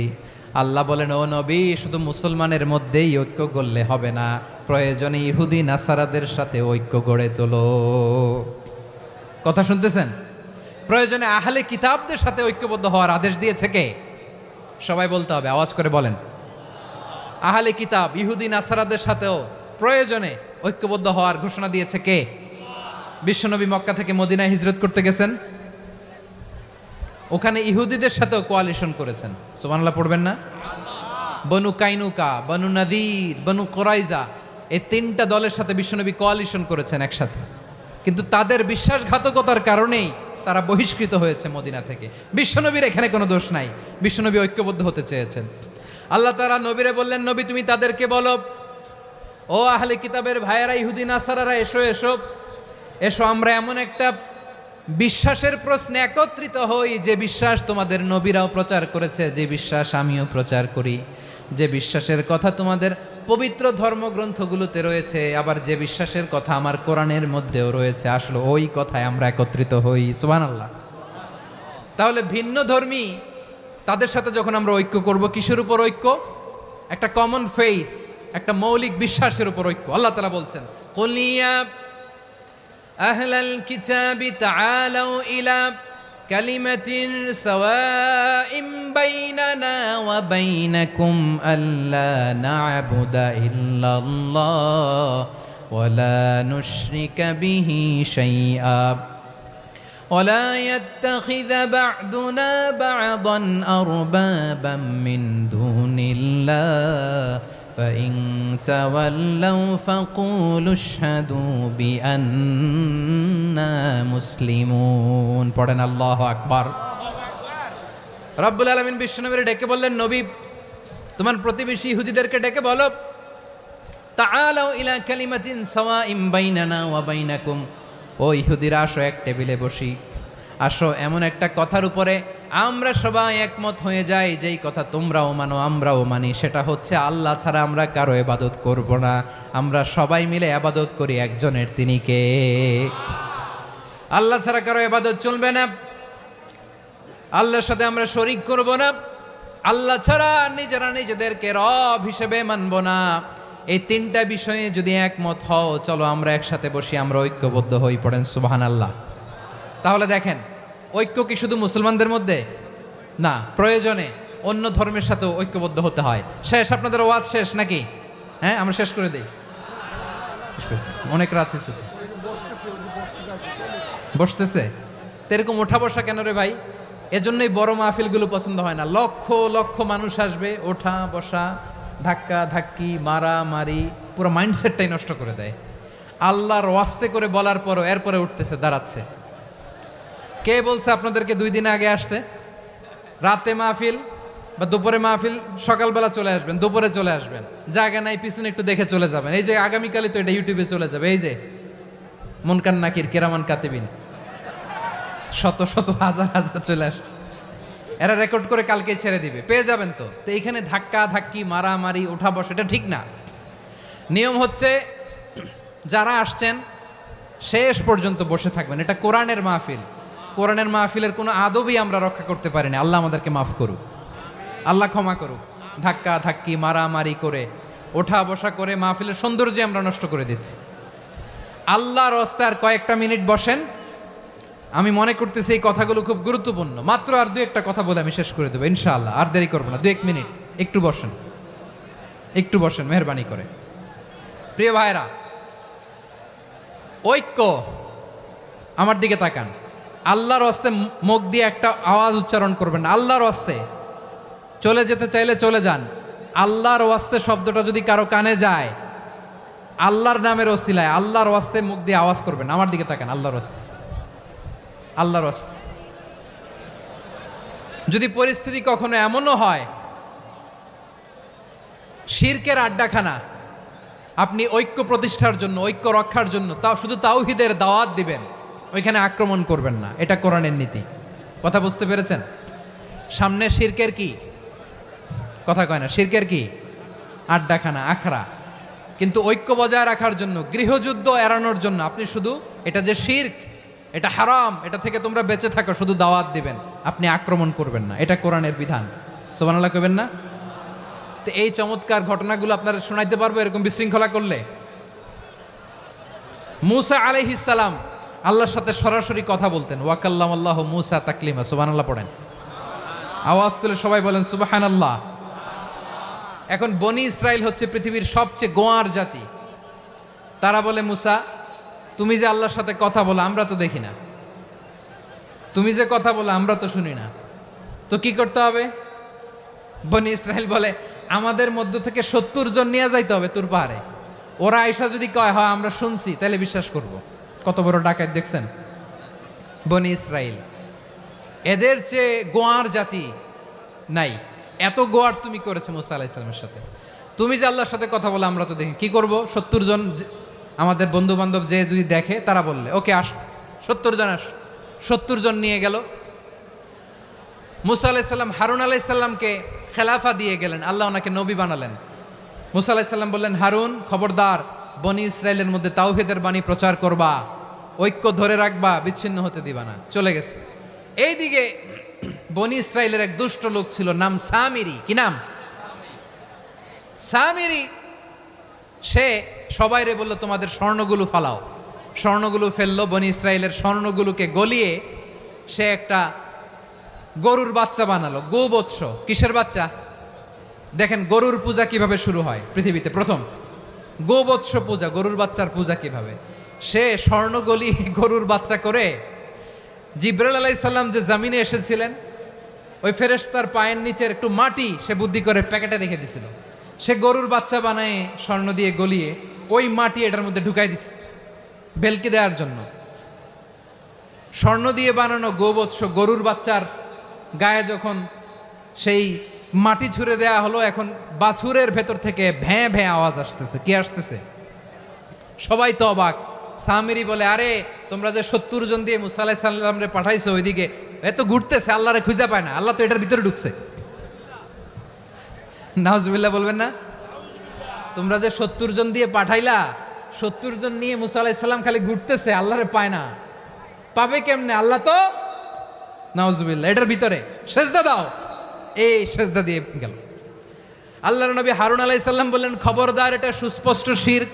আল্লাহ বলেন, ও নবী, শুধু মুসলমানের মধ্যেই ঐক্য গড়লে হবে না, প্রয়োজনে ইহুদি নাসারাদের সাথে ঐক্য গড়ে তোলো। কথা শুনতেছেন? প্রয়োজনে আহলে কিতাবদের সাথে ঐক্যবদ্ধ হওয়ার আদেশ দিয়েছে কে? সবাই বলতে হবে, আওয়াজ করে বলেন। আহলে কিতাব ইহুদি নাসারাদের সাথেও প্রয়োজনে ঐক্যবদ্ধ হওয়ার ঘোষণা দিয়েছে কে? বিশ্বনবী মক্কা থেকে মদিনায় হিজরত করতে গেছেন, ওখানে ইহুদিদের সাথেও কোয়ালিশন করেছেন। সুবহানাল্লাহ পড়বেন না? বনু কাইনুকা, বনু নাদির, বনু কুরাইজা, এই 3টা দলের সাথে বিশ্বনবী কোয়ালিশন করেছেন একসাথে। কিন্তু তাদের বিশ্বাসঘাতকতার কারণেই তারা বহিষ্কৃত হয়েছে মদিনা থেকে। বিশ্বনবীর এখানে কোনো দোষ নাই, বিশ্বনবী ঐক্যবদ্ধ হতে চেয়েছেন। আল্লাহ তাআলা নবীরে বললেন, নবী তুমি তাদেরকে বলো, ও আহলে কিতাবের ভাইয়েরা, ইহুদি নাসারারা, এসো এসো এসো, আমরা এমন একটা বিশ্বাসের প্রশ্নে একত্রিত হই, যে বিশ্বাস তোমাদের নবীরাও প্রচার করেছে, যে বিশ্বাস আমিও প্রচার করি, যে বিশ্বাসের কথা তোমাদের পবিত্র ধর্মগ্রন্থগুলোতে রয়েছে, আবার যে বিশ্বাসের কথা আমার কোরআনের মধ্যেও রয়েছে, আসলে ওই কথায় আমরা একত্রিত হই। সুবহানাল্লাহ। তাহলে ভিন্ন ধর্মী তাদের সাথে যখন আমরা ঐক্য করব, কিসের উপর ঐক্য? একটা কমন ফেইথ, একটা মৌলিক বিশ্বাসের উপর ঐক্য। আল্লাহ তাআলা বলছেন, কুল ইয়া আহলাল কিতাবি তাআলাউ ইলা কালিমাতিন সাওয়াইম বাইনানা ওয়া বাইনাকুম আল্লা না'বুদা ইল্লাল্লাহ ওয়া লা নুশরিকা বিহি শাইআ ولا يتخذ بعضنا بعضا أربابا من دون الله فإن تولوا فقولوا اشهدوا بأننا مسلمون পড়েন আল্লাহু আকবার। রব্বুল আলামিন বিশ্বনবীর ডেকে বললেন, নবী তোমার প্রতিবেশী ইহুদিদেরকে ডেকে বলো, তাআলাউ ইলা কালিমাতিন সাওয়াইম বাইনানা ওয়া বাইনাকুম, ও ইহুদিরা আসো এক টেবিলে বসি, আসো এমন একটা কথার উপরে আমরা সবাই একমত হয়ে যাই, যেই কথা তোমরাও মানো আমরাও মানি, সেটা হচ্ছে আল্লাহ ছাড়া আমরা কারো ইবাদত করব না, আমরা সবাই মিলে ইবাদত করি একজনের, তিনি কে? আল্লাহ ছাড়া কারো ইবাদত চলবে না, আল্লাহর সাথে আমরা শরীক করব না, আল্লাহ ছাড়া নিজেরা নিজেদেরকে রব হিসেবে মানব না। এই তিনটা বিষয়ে যদি একমত হও, চলো আমরা একসাথে বসি, আমরা ঐক্যবদ্ধ হই। পড়েন সুবহানাল্লাহ। তাহলে দেখেন, ঐক্য কি শুধু মুসলমানদের মধ্যে না, প্রয়োজনে অন্য ধর্মের সাথেও ঐক্যবদ্ধ হতে হয়। শেষ, আপনাদের ওয়াজ শেষ নাকি? হ্যাঁ, আমরা শেষ করে দেই, অনেক রাত হয়েছে তো। বসতেছে তো, এরকম ওঠা বসা কেন রে ভাই? এজন্যই বড় মাহফিলগুলো পছন্দ হয় না। লক্ষ লক্ষ মানুষ আসবে, ওঠা বসা, ধাক্কা ধাক্কি, মারা মারি, পুরো মাইন্ডসেটটাই নষ্ট করে দেয়। আল্লাহর ওয়াস্তে করে বলার পরও এরপরে উঠতেছে, দাঁড়াচ্ছে। কে বলছে আপনাদেরকে 2 দিন আগে আসতে? রাতে মাহফিল বা দুপুরে মাহফিল, সকালবেলা চলে আসবেন, দুপুরে চলে আসবেন, জায়গা নাই পিছনে একটু দেখে চলে যাবেন। এই যে আগামীকালই তো এটা ইউটিউবে চলে যাবে, এই যে মুনকার নাকির কেরামান কাতিবিন, শত শত হাজার হাজার চলে আসছে, এরা রেকর্ড করে কালকে ছেড়ে দিবে, পেয়ে যাবেন তো। তো এইখানে ধাক্কা ধাক্কি, মারামারি, ওঠা বসা, এটা ঠিক না। নিয়ম হচ্ছে যারা আসছেন শেষ পর্যন্ত বসে থাকবেন। এটা কোরআনের মাহফিল, কোরআনের মাহফিলের কোনো আদবই আমরা রক্ষা করতে পারিনি। আল্লাহ আমাদেরকে মাফ করুক, আল্লাহ ক্ষমা করুক। ধাক্কা ধাক্কি, মারামারি করে, ওঠা বসা করে মাহফিলের সৌন্দর্য আমরা নষ্ট করে দিচ্ছি। আল্লাহর রাস্তায় আর কয়েকটা মিনিট বসেন। আমি মনে করতেছি এই কথাগুলো খুব গুরুত্বপূর্ণ। মাত্র আর 2-1টা কথা বলে আমি শেষ করে দেবো ইনশাআল্লাহ, আর দেরি করবো না। 2-1 মিনিট একটু বসেন, একটু বসেন মেহরবানি করে। প্রিয় ভাইরা, ঐক্য, আমার দিকে তাকান। আল্লাহর রাস্তে মুখ দিয়ে একটা আওয়াজ উচ্চারণ করবেন না। আল্লাহর রাস্তে চলে যেতে চাইলে চলে যান। আল্লাহর ওয়াস্তে শব্দটা যদি কারো কানে যায়, আল্লাহর নামের ওসিলায় আল্লাহর ওয়াস্তে মুখ দিয়ে আওয়াজ করবেন। আমার দিকে তাকান, আল্লাহর ওয়াস্তে, আল্লাহর ওয়াস্তে। যদি পরিস্থিতি কখনো এমনও হয় শিরকের আড্ডাখানা, আপনি ঐক্য প্রতিষ্ঠার জন্য, ঐক্য রক্ষার জন্য তাও শুধু তাওহীদের দাওয়াত দিবেন, ওইখানে আক্রমণ করবেন না। এটা কোরআনের নীতি। কথা বুঝতে পেরেছেন? সামনে শিরকের কি কথা কয় না, শিরকের কি আড্ডাখানা, আখড়া। কিন্তু ঐক্য বজায় রাখার জন্য, গৃহযুদ্ধ এড়ানোর জন্য আপনি শুধু এটা যে শিরক, এটা হারাম, এটা থেকে তোমরা বেঁচে থাকো, শুধু দাওয়াত দিবেন, আপনি আক্রমণ করবেন না। এটা কোরআনের বিধান। সুবহানাল্লাহ কইবেন না? তো এই চমৎকার ঘটনাগুলো আপনারা শোনাইতে পারবো এরকম বিশৃঙ্খলা করলে। মূসা আলাইহিস সালাম আল্লাহর সাথে সরাসরি কথা বলতেন। ওয়াকাল্লামাল্লাহু মূসা তাকলিমা। সুবহানাল্লাহ পড়েন, আওয়াজ তুলে সবাই বলেন সুবহানাল্লাহ। এখন বনি ইসরাইল হচ্ছে পৃথিবীর সবচেয়ে গোয়ার জাতি। তারা বলে, মূসা তুমি যে আল্লাহর সাথে কথা বলো আমরা তো দেখি না, তুমি যে কথা বলো আমরা তো শুনি না, তো কি করতে হবে? বনি ইসরাইল বলে, আমাদের মধ্য থেকে 70 জন নিয়ে যাইতে হবে তুর পাহাড়ে। ওরা আয়েশা যদি কয় হয় আমরা শুনছি, তাহলে বিশ্বাস করব। কত বড় ডাকাত দেখছেন বনি ইসরাইল। এদের চেয়ে গোয়ার জাতি নাই। এত গোয়ার তুমি করেছে মুসা আলাইহিস সালামের সাথে। তুমি যে আল্লাহর সাথে কথা বলে আমরা তো দেখি, কি করব? 70 জন আমাদের বন্ধু বান্ধব যে যদি দেখে, তারা বললে ওকে আস, 70 জন আস, 70 জন নিয়ে গেল। মুসা আলাইহিসসালাম হারুন আলাইহিসসালামকে খেলাফা দিয়ে গেলেন, আল্লাহ ওনাকে নবী বানালেন। মুসা আলাইহিসসালাম বললেন, হারুন খবরদার, বনি ইসরায়েলের মধ্যে তাওহীদের বাণী প্রচার করবা, ঐক্য ধরে রাখবা, বিচ্ছিন্ন হতে দিবা না। চলে গেছে। এইদিকে বনি ইসরায়েলের এক দুষ্ট লোক ছিল, নাম সামিরি। কি নাম? সামিরি। সে সবাইরে বলল, তোমাদের স্বর্ণগুলো ফালাও। স্বর্ণগুলো ফেললো, বনি ইসরায়েলের স্বর্ণগুলোকে গলিয়ে সে একটা গরুর বাচ্চা বানালো, গোবৎস। কিসের বাচ্চা? দেখেন গরুর পূজা কিভাবে শুরু হয় পৃথিবীতে প্রথম, গোবৎস পূজা, গরুর বাচ্চার পূজা কিভাবে। সে স্বর্ণ গলি গরুর বাচ্চা করে জিবরাইল আলাইহিস সালাম যে জমিনে এসেছিলেন, ওই ফেরেশতার পায়ের নিচের একটু মাটি সে বুদ্ধি করে প্যাকেটে রেখে দিছিল। সে গরুর বাচ্চা বানায় স্বর্ণ দিয়ে গলিয়ে ওই মাটি এটার মধ্যে ঢুকাই দিছে ভেলকি দেওয়ার জন্য। স্বর্ণ দিয়ে বানানো গোবৎস গরুর বাচ্চার গায়ে যখন সেই মাটি ছুঁড়ে দেয়া হলো, এখন বাছুরের ভেতর থেকে ভ্যাঁ ভ্যাঁ আওয়াজ আসতেছে। কি আসতেছে? সবাই তো অবাক। সামিরি বলে, আরে তোমরা যে 70 জন দিয়ে মুসা আলাইহিস সালাম রে পাঠাইছো, ওইদিকে এত ঘুরতেছে, আল্লাহরে খুঁজে পায় না, আল্লাহ তো এটার ভিতরে ঢুকছে। নাউজুবিল্লাহ বলবেন না? তোমরা যে 70 জন দিয়ে পাঠাইলা, 70 জন নিয়ে মুসা আলাইহিস সালাম খালি ঘুরতেছে, আল্লাহরে পায় না। পাবে কেমনে? আল্লাহ তো, নাউজুবিল্লাহ, এটার ভিতরে সেজদা দাও। এই সেজদা দিয়ে গেল। আল্লাহর নবী হারুন আলাইহিস সালাম বললেন, খবরদার, এটা সুস্পষ্ট শিরক।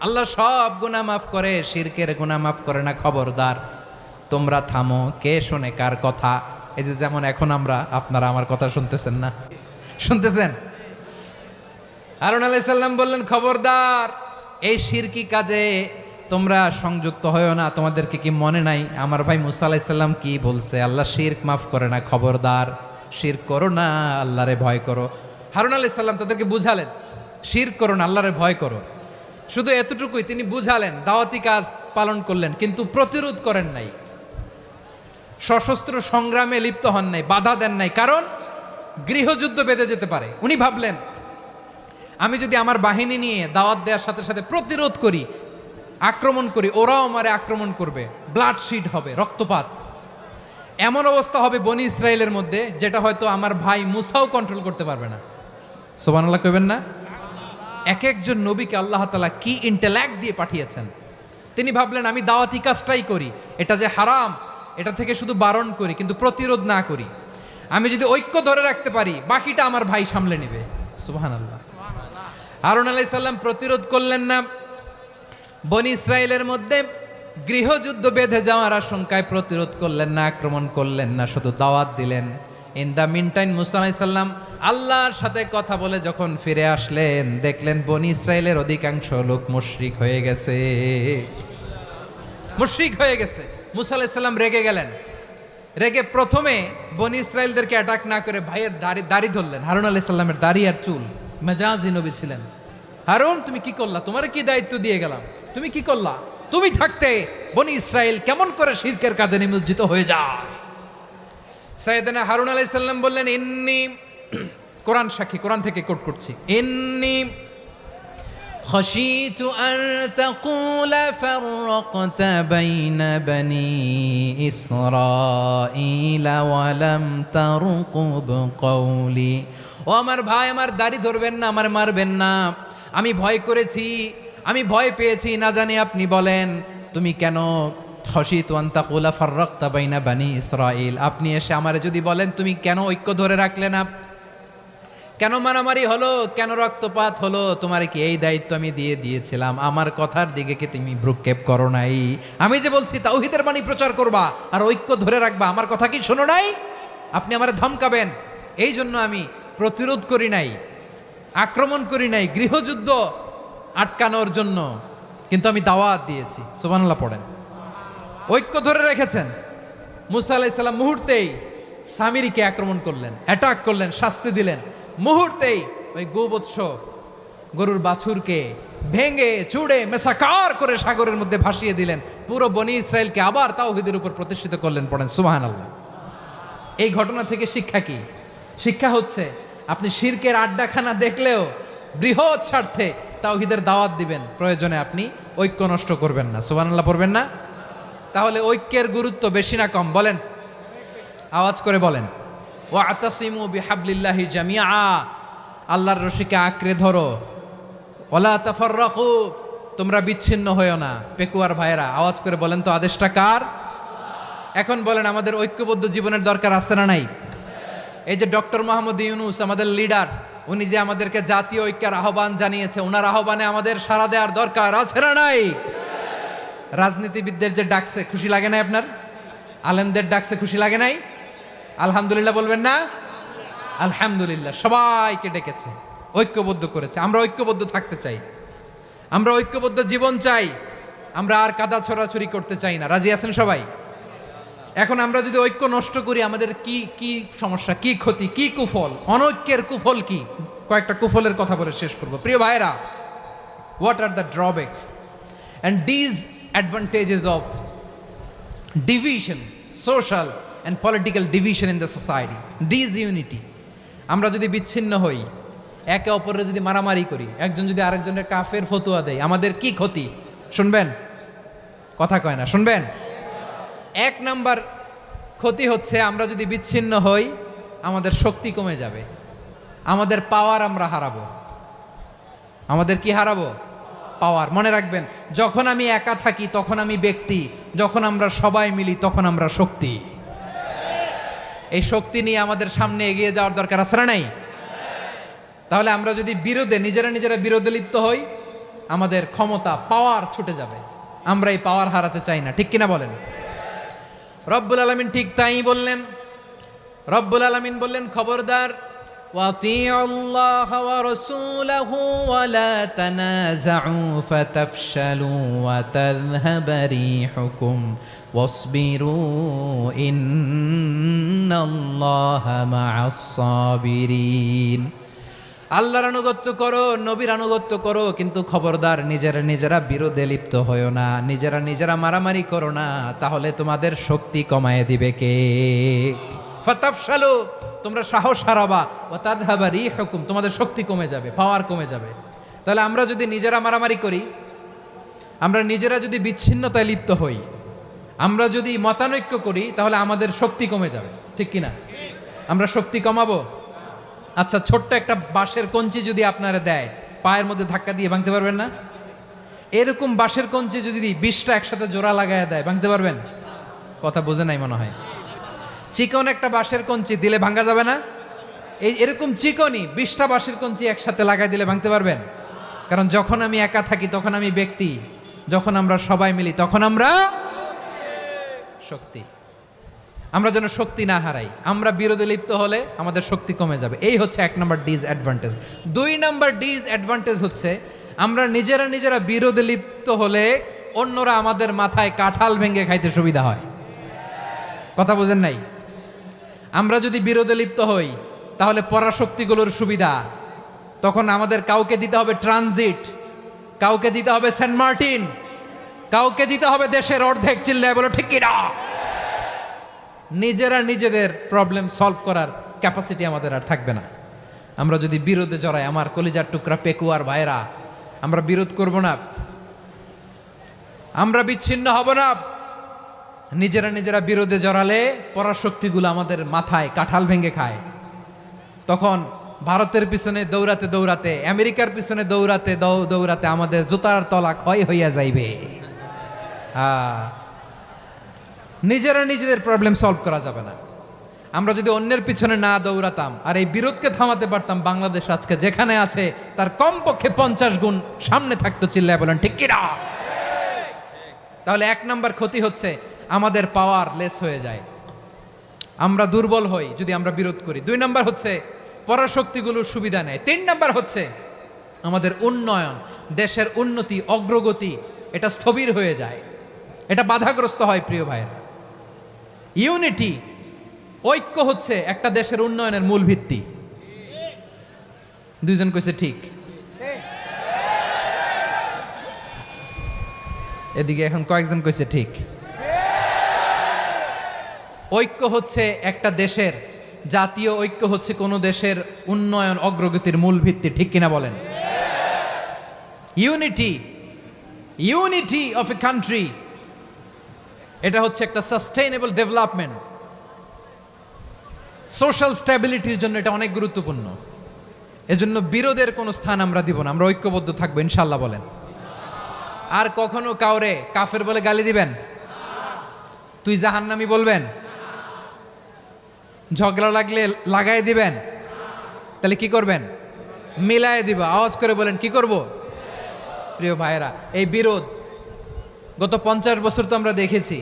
আল্লাহ সব গুনাহ মাফ করে, শিরকের গুনাহ মাফ করে না, খবরদার তোমরা থামো। কে শোনে কার কথা? এই যে যেমন এখন আপনারা আমার কথা শুনতেছেন না? শুনতেছেন? হারুন আলাইহিস সালাম বললেন, খবরদার, এই শিরকি কাজে তোমরা সংযুক্ত হয়েও না। তোমাদেরকে কি মনে নাই আমার ভাই মুসা আলাইহিস সালাম কি বলছে? আল্লাহ শিরক মাফ করে না, খবরদার শিরক করো না, আল্লাহরে ভয় করো। হারুন আলাইহিস সালাম তাদেরকে বুঝালেন, শিরক করো না, আল্লাহরে ভয় করো। শুধু এতটুকুই তিনি বুঝালেন, দাওয়াতি কাজ পালন করলেন, কিন্তু প্রতিরোধ করেন নাই, সশস্ত্র সংগ্রামে লিপ্ত হন নাই, বাধা দেন নাই, কারণ গৃহযুদ্ধ বেঁধে যেতে পারে। উনি ভাবলেন, আমি যদি আমার বাহিনী নিয়ে দাওয়াত দেওয়ার সাথে সাথে প্রতিরোধ করি, আক্রমণ করি, ওরাও আমারে আক্রমণ করবে, ব্লাডশিড হবে, রক্তপাত। এমন অবস্থা হবে বনি ইসরায়েলের মধ্যে, যেটা হয়তো আমার ভাই মুসাও কন্ট্রোল করতে পারবে না। সুবহানাল্লাহ কইবেন না? এক একজন নবীকে আল্লাহ তাআলা কি ইন্টেলেক্ট দিয়ে পাঠিয়েছেন। তিনি ভাবলেন, আমি দাওয়াতি কাজটাই করি, এটা যে হারাম এটা থেকে শুধু বারণ করি, কিন্তু প্রতিরোধ না করি। আমি যদি ঐক্য ধরে রাখতে পারি, বাকিটা আমার ভাই সামলে নেবে। সুবহানাল্লাহ। হারুন আলাইহিস সালাম প্রতিরোধ করলেন না। বনি ইসরায়েলের মধ্যে গৃহযুদ্ধ বেঁধে যাওয়ার আশঙ্কায় প্রতিরোধ করলেন না, আক্রমণ করলেন না, শুধু দাওয়াত দিলেন। ইন দ্য মিন টাইম মুসা আলাইহিস সালাম আল্লাহর সাথে কথা বলে যখন ফিরে আসলেন, দেখলেন বনি ইসরায়েলের অধিকাংশ লোক মুশরিক হয়ে গেছে। মুশরিক হয়ে গেছে। মুসা আলাইহিস সালাম রেগে গেলেন। রেগে প্রথমে বনি ইসরায়েলদেরকে অ্যাটাক না করে ভাইয়ের দাড়ি ধরলেন। হারুন আলাইহিস সালামের দাড়ি আর চুল, মেজাজি নবী ছিলেন। হারুন, তুমি কি করলা? তোমার কি দায়িত্ব দিয়ে গেলাম, তুমি কি করলা? তুমি থাকতে বনি ইসরায়েল কেমন করে শিরকের কাজে নিমজ্জিত হয়ে যায়? সাইয়েদনা হারুন আলাইহিস সালাম বললেন, ইন্নী, কোরআন সাক্ষী, কোরআন থেকে কোট করছি, ইন্নী خشيت أن تقول فرقت بين بني إسرائيل ولم ترقب قولي। ও আমার ভাই, আমার দাড়ি ধরবেন না, আমার মারবেন না। আমি ভয় করেছি, আমি ভয় পেয়েছি, না জানি আপনি বলেন তুমি কেন খশিতু আন তাকুলা ফাররাকতা বাইনা বানি ইসরাইল। আপনি এসে আমারে যদি বলেন তুমি কেন ঐক্য ধরে রাখলে না, কেন মারামারি হলো, কেন রক্তপাত হলো, তোমার কি এই দায়িত্ব আমি দিয়ে দিয়েছিলাম? আমার কথার দিকে কি তুমি ভ্রুক্ষেপ করো নাই? আমি যে বলছি তাওহীদের বাণী প্রচার করবা আর ঐক্য ধরে রাখবা, আমার কথা কি শোনো নাই? আপনি আমারে ধমকাবেন, এই জন্য আমি প্রতিরোধ করি নাই, আক্রমণ করি নাই, গৃহযুদ্ধ আটকানোর জন্য, কিন্তু আমি দাওয়াত দিয়েছি। সুবহানাল্লাহ পড়েন। ঐক্য ধরে রেখেছেন। মুসা আলাইহিস সালাম মুহূর্তেই সামিরিকে আক্রমণ করলেন, অ্যাটাক করলেন, শাস্তি দিলেন। মুহূর্তেই ওই গোবৎস গরুর বাছুরকে ভেঙে চুড়ে মেসাকার করে সাগরের মধ্যে ভাসিয়ে দিলেন। পুরো বনি ইসরায়েলকে আবার তাওহীদের উপর প্রতিষ্ঠিত করলেন। পড়েন সুবহানাল্লাহ। এই ঘটনা থেকে শিক্ষা কি? শিক্ষা হচ্ছে, আপনি শিরকের আড্ডাখানা দেখলেও বৃহৎ স্বার্থে তাওহীদের দাওয়াত দিবেন, প্রয়োজনে আপনি ঐক্য নষ্ট করবেন না। সুবহানাল্লাহ পড়বেন না? তাহলে ঐক্যের গুরুত্ব বেশি না কম বলেন? আওয়াজ করে বলেন। ওয়াতাসিমু বিহাবলিল্লাহি জামিআ, আল্লাহর রশিকে আঁকড়ে ধরো। ওয়ালা তাফাররাকু, তোমরা বিচ্ছিন্ন হয়েও না। পেকুয়ার ভাইরা আওয়াজ করে বলেন তো আদেশটা কার? এখন বলেন আমাদের ঐক্যবদ্ধ জীবনের দরকার আছে না নাই? এই যে ডক্টর মোহাম্মদ ইউনূস আমাদের লিডার, উনি যে আমাদেরকে জাতীয় ঐক্যের আহ্বান জানিয়েছে, ওনার আহ্বানে আমাদের সাড়া দেওয়ার দরকার আছে না নাই? রাজনীতিবিদদের যে ডাকছে খুশি লাগে নাই আপনার? আলেমদের ডাকছে খুশি লাগে নাই? আলহামদুলিল্লাহ বলবেন না? আলহামদুলিল্লাহ, সবাইকে ডেকেছে, ঐক্যবদ্ধ করেছে। আমরা ঐক্যবদ্ধ থাকতে চাই, আমরা ঐক্যবদ্ধ জীবন চাই, আমরা আর কাদা ছড়াছড়ি করতে চাই না। রাজি আছেন সবাই? এখন আমরা যদি ঐক্য নষ্ট করি আমাদের কি কি সমস্যা, কি ক্ষতি, কি কুফল? অনৈক্যের কুফল কি? কয়েকটা কুফলের কথা বলে শেষ করব। প্রিয় ভাইরা, what are the drawbacks and disadvantages of division, social and political division in the society, disunity. আমরা যদি বিচ্ছিন্ন হই, একে অপরের যদি মারামারি করি, একজন যদি আরেকজনের কাফের ফতুয়া দেয়, আমাদের কি ক্ষতি? শুনবেন? কথা কয় না, শুনবেন? এক নাম্বার ক্ষতি হচ্ছে আমরা যদি বিচ্ছিন্ন হই, আমাদের শক্তি কমে যাবে, আমাদের পাওয়ার আমরা হারাবো। আমাদের কি হারাবো? পাওয়ার। মনে রাখবেন, যখন আমি একা থাকি তখন আমি ব্যক্তি, যখন আমরা সবাই মিলি তখন আমরা শক্তি। এই শক্তি নিয়ে আমাদের সামনে এগিয়ে যাওয়ার দরকার আছে না নাই? তাহলে আমরা যদি নিজেরা বিরোধে লিপ্ত হই, আমাদের ক্ষমতা, পাওয়ার ছুটে যাবে। আমরা এই পাওয়ার হারাতে চাই না, ঠিক কিনা বলেন? রব্বুল আলামিন ঠিক তাই বললেন। রব্বুল আলামিন বললেন, খবরদার, ওয়াতিউল্লাহ ওয়া রাসূলাহু ওয়া লা তানাযাউ ফাতাফশালু ওয়া তাযহাবা রিহুকুম ওয়াসবিরু ইন্নাল্লাহা মা'আস সাবিরিন। আল্লাহর আনুগত্য করো, নবীর আনুগত্য করো, কিন্তু খবরদার নিজেরা বিরোধে লিপ্ত হয়েও না, নিজেরা মারামারি করো না, তাহলে তোমাদের শক্তি কমায় দিবে কে? ফাতাফশালু, তোমরা সাহস হারাবা, ওয়া তাযহাবা রিহুকুম, তোমাদের শক্তি কমে যাবে, পাওয়ার কমে যাবে। তাহলে আমরা যদি নিজেরা মারামারি করি, আমরা নিজেরা যদি বিচ্ছিন্নতায় লিপ্ত হই, আমরা যদি মতানৈক্য করি, তাহলে আমাদের শক্তি কমে যাবে, ঠিক কিনা? আমরা শক্তি কমাবো। আচ্ছা, ছোট্ট একটা বাঁশের কঞ্চি যদি আপনারা দেয়, পায়ের মধ্যে ধাক্কা দিয়ে ভাঙতে পারবেন না? এরকম বাঁশের কঞ্চি যদি 20টা একসাথে জোড়া লাগায় দেয়, ভাঙতে পারবেন? কথা বোঝে নাই মনে হয়। চিকন একটা বাঁশের কঞ্চি দিলে ভাঙা যাবে না? এরকম চিকনই 20টা বাঁশের কঞ্চি একসাথে লাগাই দিলে ভাঙতে পারবেন? কারণ যখন আমি একা থাকি তখন আমি ব্যক্তি, যখন আমরা সবাই মিলি তখন আমরা শক্তি। আমরা যেন শক্তি না হারাই। আমরা বিরোধে লিপ্ত হলে আমাদের শক্তি কমে যাবে। এই হচ্ছে 1 নম্বর ডিসঅ্যাডভান্টেজ। 2 নম্বর ডিসঅ্যাডভান্টেজ হচ্ছে আমরা নিজেরা বিরোধে লিপ্ত হলে অন্যরা আমাদের মাথায় কাঁঠাল ভেঙে খাইতে সুবিধা হয়। কথা বোঝেন নাই? আমরা যদি বিরোধে লিপ্ত হই তাহলে পরাশক্তিগুলোর সুবিধা, তখন আমাদের কাউকে দিতে হবে ট্রানজিট, কাউকে দিতে হবে সেন্ট মার্টিন, কাউকে দিতে হবে দেশের অর্ধেক। চিল্লায় বলো ঠিক কিনা? নিজেদের প্রবলেম সলভ করার ক্যাপাসিটি আমাদের আর থাকবে না। আমরা যদি বিরোধে জড়াই, আমার কলিজার টুকরা পেকুয়ার ভাইরা, আমরা বিরোধ করব না, আমরা বিচ্ছিন্ন হব না। নিজেরা বিরোধে জড়ালে পরাশক্তিগুলো আমাদের মাথায় কাঁঠাল ভেঙে খায়। তখন ভারতের পিছনে দৌড়াতে, আমেরিকার পিছনে দৌড়াতে আমাদের জুতার তলা ক্ষয় হইয়া যাইবে। নিজেদের প্রবলেম সলভ করা যাবে না। আমরা যদি অন্যের পিছনে না দৌড়াতাম আর এই বিরোধকে থামাতে পারতাম, বাংলাদেশ আজকে যেখানে আছে তার কমপক্ষে 50 গুণ সামনে থাকতো। চিল্লায় বলেন ঠিক কিনা? তাহলে 1 নম্বর ক্ষতি হচ্ছে আমাদের পাওয়ার লেস হয়ে যায়, আমরা দুর্বল হই যদি আমরা বিরোধ করি। 2 নম্বর হচ্ছে পরাশক্তিগুলোর সুবিধা নেয়। 3 নম্বর হচ্ছে আমাদের উন্নয়ন, দেশের উন্নতি, অগ্রগতি, এটা স্থবির হয়ে যায়, এটা বাধাগ্রস্ত হয়। প্রিয় ভাইয়েরা, ইউনিটি, ঐক্য হচ্ছে একটা দেশের উন্নয়নের মূল ভিত্তি। 2 জন কইছে ঠিক। এদিকে এখন কয়েকজন কইছে ঠিক। ঐক্য হচ্ছে একটা দেশের, জাতীয় ঐক্য হচ্ছে কোন দেশের উন্নয়ন, অগ্রগতির মূল ভিত্তি, ঠিক কিনা বলেন? ইউনিটি অফ এ কান্ট্রি এটা হচ্ছে একটা সাস্টেইনেবল ডেভেলপমেন্ট, সোশ্যাল স্ট্যাবিলিটির জন্য এটা অনেক গুরুত্বপূর্ণ। এজন্য বিরোধের কোনো স্থান আমরা দিব না, আমরা ঐক্যবদ্ধ থাকবো ইনশাল্লাহ বলেন। আর কখনো কাউরে কাফের বলে গালি দিবেন? তুই জাহান্নামী বলবেন? ঝগড়া লাগলে লাগাই দিবেন? তাহলে কি করবেন? মিলায় দিব। আওয়াজ করে বলেন কি করব? প্রিয় ভাইয়েরা, এই বিরোধ গত 50 বছর তো আমরা দেখেছি,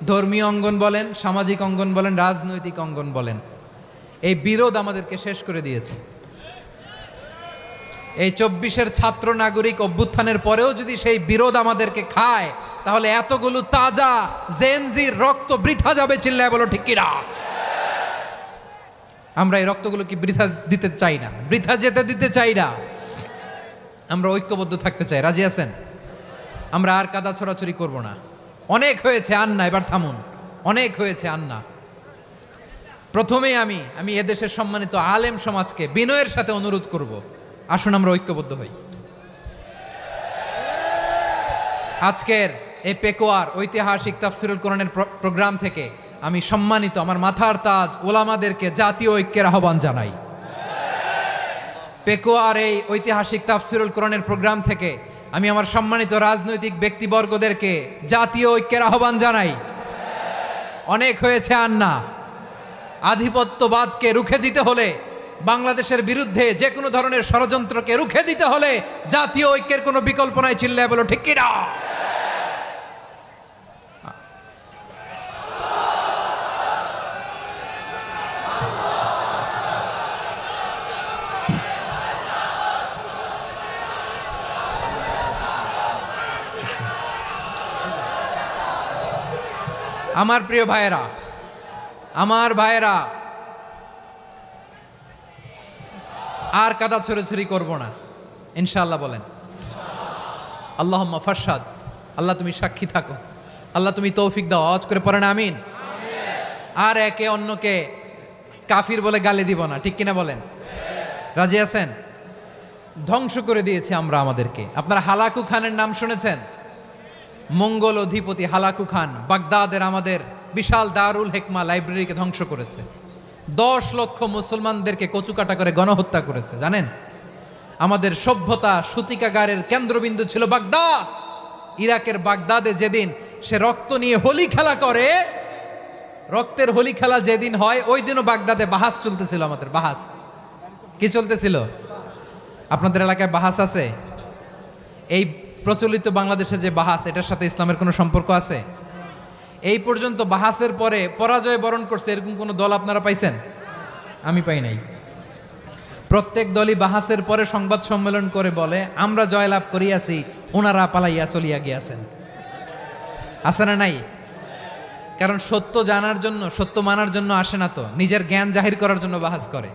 ধর্মীয় অঙ্গন বলেন, সামাজিক অঙ্গন বলেন, রাজনৈতিক অঙ্গন বলেন, এই বিরোধ আমাদেরকে শেষ করে দিয়েছে। এই 24-এর ছাত্র নাগরিক অভ্যুত্থানের পরেও যদি সেই বিরোধ আমাদেরকে খায়, তাহলে এতগুলো তাজা জেনজির রক্ত বৃথা যাবে। চিল্লায় বলো ঠিক কিনা? আমরা এই রক্তগুলো কি বৃথা দিতে চাই না, বৃথা যেতে দিতে চাই না। আমরা ঐক্যবদ্ধ থাকতে চাই। রাজি আছেন? আমরা আর কাদা ছড়াছড়ি করব না। অনেক হয়েছে, আন্না এবার থামুন। অনেক হয়েছে, আন্না। প্রথমেই আমি এদেশের সম্মানিত আলেম সমাজকে বিনয়ের সাথে অনুরোধ করব, আসুন আমরা ঐক্যবদ্ধ হই। আজকের এই পেকুয়ার ঐতিহাসিক তাফসিরুল কোরআনের প্রোগ্রাম থেকে আমি সম্মানিত আমার মাথার তাজ ওলামাদেরকে জাতীয় ঐক্যের আহ্বান জানাই। পেকুয়ার এই ঐতিহাসিক তাফসিরুল কোরআনের প্রোগ্রাম থেকে আমি আমার সম্মানিত রাজনৈতিক ব্যক্তিবর্গদেরকে জাতীয় ঐক্যের আহ্বান জানাই। অনেক হয়েছে, আন্না। আধিপত্যবাদকে রুখে দিতে হলে, বাংলাদেশের বিরুদ্ধে যে কোনো ধরনের ষড়যন্ত্রকে রুখে দিতে হলে জাতীয় ঐক্যের কোনো বিকল্প নাই। চিল্লায় বলো ঠিক কিনা? আমার প্রিয় ভাইয়েরা, আমার ভাইয়েরা, আর কাদা ছড়াছড়ি করব না ইনশাআল্লাহ বলেন। আল্লাহুম্মা ফারশাদ। আল্লাহ তুমি সাক্ষী থাকো, আল্লাহ তুমি তৌফিক দাও। আওয়াজ করে পড়েন আমিন। আর একে অন্যকে কাফির বলে গালি দিব না, ঠিক কিনা বলেন? রাজি আছেন? ধ্বংস করে দিয়েছে আমরা আমাদেরকে। আপনারা হালাকু খানের নাম শুনেছেন? মঙ্গল অধিপতি হালাকু খান বাগদাদের আমাদের বিশাল দারুল হেকমা লাইব্রেরিকে ধ্বংস করেছে। 10 লক্ষ মুসলমানদেরকে কচুকাটা করে গণহত্যা করেছে। জানেন, আমাদের সভ্যতা সূতিকাগারের কেন্দ্রবিন্দু ছিল বাগদাদ। ইরাকের বাগদাদে যেদিন সে রক্ত নিয়ে হোলি খেলা করে, রক্তের হোলি খেলা যেদিন হয়, ওই দিনও বাগদাদে বাহাস চলতেছিল। আমাদের বাহাস কি চলতেছিল? আপনাদের এলাকায় বাহাস আছে? এই প্রচলিত বাংলাদেশে যে বাহাস, এটার সাথে ইসলামের কোনো সম্পর্ক আছে? এই পর্যন্ত বাহাসের পরে পরাজয় বরণ করছে এরকম কোন দল আপনারা পাইছেন? আমি পাই নাই। প্রত্যেক দলই বাহাসের পরে সংবাদ সম্মেলন করে বলে আমরা জয়লাভ করিয়াছি, ওনারা পালাইয়া চলিয়া গিয়াছেন। আছে না নাই? কারণ সত্য জানার জন্য, সত্য মানার জন্য আসে না তো, নিজের জ্ঞান জাহির করার জন্য বাহাস করে।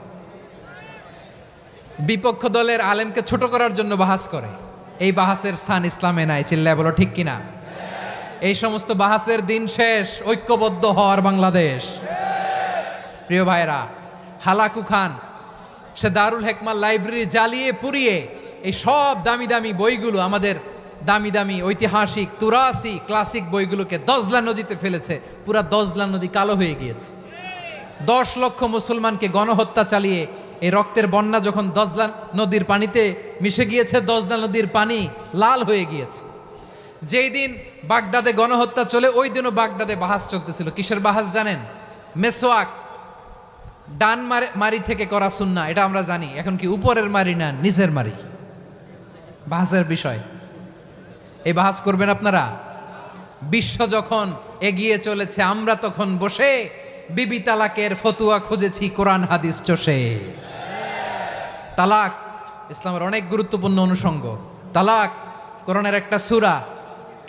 বিপক্ষ দলের আলেমকে ছোট করার জন্য বাহাস করে। এই বাহাসের স্থান ইসলামে নাই। চিল্লায় বলো ঠিক কিনা? এই সমস্ত বাহাসের দিন শেষ। ঐক্যবদ্ধ হওয়ার বাংলাদেশ। প্রিয় ভাইরা, হালাকু খান সে দারুল হেকমা লাইব্রেরি জ্বালিয়ে পুড়িয়ে এই সব দামি দামি বইগুলো, আমাদের দামি দামি ঐতিহাসিক তুরাসি ক্লাসিক বইগুলোকে দজলা নদীতে ফেলেছে। পুরা দজলা নদী কালো হয়ে গিয়েছে। 10 লক্ষ মুসলমানকে গণহত্যা চালিয়ে এই রক্তের বন্যা যখন দজলা নদীর পানিতে মিশে গিয়েছে, দজলা নদীর পানি লাল হয়ে গিয়েছে। যেই দিন বাগদাদে গণহত্যা চলে, ওই দিনও বাগদাদে বাহাস চলতেছিল। কিসের বাহাস জানেন? মেসওয়াক, ডান মারি থেকে করা সুন্নাহ, এটা আমরা জানি। এখন কি উপরের মারি না নিচের মারি? বাহাসের বিষয়। এই বাহাস করবেন আপনারা? বিশ্ব যখন এগিয়ে চলেছে, আমরা তখন বসে বিবি তালাকের ফতুয়া খুঁজেছি কোরআন হাদিস চষে। তালাক ইসলামের অনেক গুরুত্বপূর্ণ অনুষঙ্গ। তালাক কোরআনের একটা সূরা।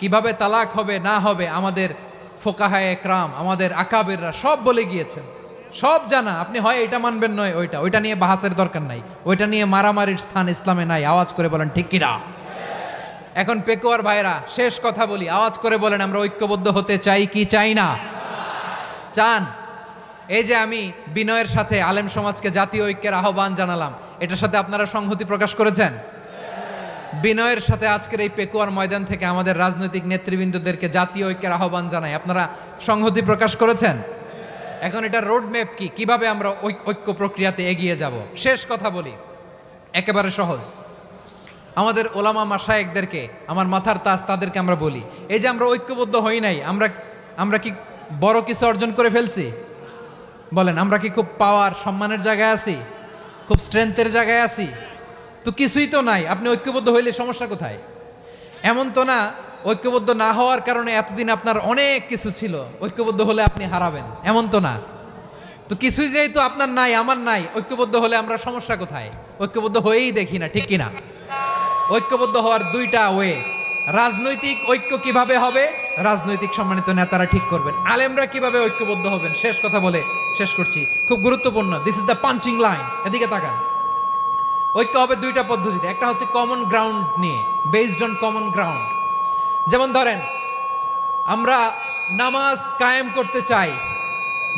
কিভাবে তালাক হবে না হবে আমাদের ফোকাহায়ে একরাম, আমাদের আকাবেররা সব বলে গিয়েছেন, সব জানা। আপনি হয় এটা মানবেন, নয় ওইটা। ওইটা নিয়ে বাহাসের দরকার নাই, ওইটা নিয়ে মারামারির স্থান ইসলামে নাই। আওয়াজ করে বলেন ঠিক কিনা? এখন পেকুয়ার ভাইরা, শেষ কথা বলি, আওয়াজ করে বলেন আমরা ঐক্যবদ্ধ হতে চাই কি চাই না? চান? এই যে আমি বিনয়ের সাথে আলেম সমাজকে জাতীয় ঐক্যের আহ্বান জানালাম, এটার সাথে আপনারা সংহতি প্রকাশ করেছেন? বিনয়ের সাথে আজকের এই পেকুয়ার ময়দান থেকে আমাদের রাজনৈতিক নেতৃবৃন্দদেরকে জাতীয় ঐক্যের আহ্বান জানাই। আপনারা সংহতি প্রকাশ করেছেন। এখন এটা রোড ম্যাপ কি, কিভাবে আমরা ঐক্য প্রক্রিয়াতে এগিয়ে যাব। শেষ কথা বলি, একেবারে সহজ। আমাদের ওলামা মাশায়েখদেরকে, আমার মাথার তাজ, তাদেরকে আমরা বলি, এই যে আমরা ঐক্যবদ্ধ হই নাই, আমরা কি বড় কিছু অর্জন করে ফেলছি? বলেন, আমরা কি খুব পাওয়ার সম্মানের জায়গায় আছি? খুব স্ট্রেংথের জায়গায় আছি? তো কিছুই তো নাই। আপনি ঐক্যবদ্ধ হইলে সমস্যা কোথায়? এমন তো না ঐক্যবদ্ধ না হওয়ার কারণে এতদিন আপনার অনেক কিছু ছিল, ঐক্যবদ্ধ হলে আপনি হারাবেন, এমন তো না। তো কিছুই যেহেতু আপনার নাই, আমার নাই, ঐক্যবদ্ধ হলে আমরা সমস্যা কোথায়? ঐক্যবদ্ধ হয়েই দেখি না, ঠিক কিনা? ঐক্যবদ্ধ হওয়ার দুইটা ওয়ে। রাজনৈতিক ঐক্য কিভাবে হবে, রাজনৈতিক সম্মানিত নেতারা ঠিক করবেন। আলেমরা কিভাবে ঐক্যবদ্ধ হবেন, শেষ কথা বলে শেষ করছি, খুব গুরুত্বপূর্ণ। This is the punching line. এদিকে তাকান। ঐক্য হবে দুইটা পদ্ধতিতে। একটা হচ্ছে কমন গ্রাউন্ড নিয়ে, বেসড অন কমন গ্রাউন্ড। যেমন ধরেন, আমরা নামাজ কায়েম করতে চাই,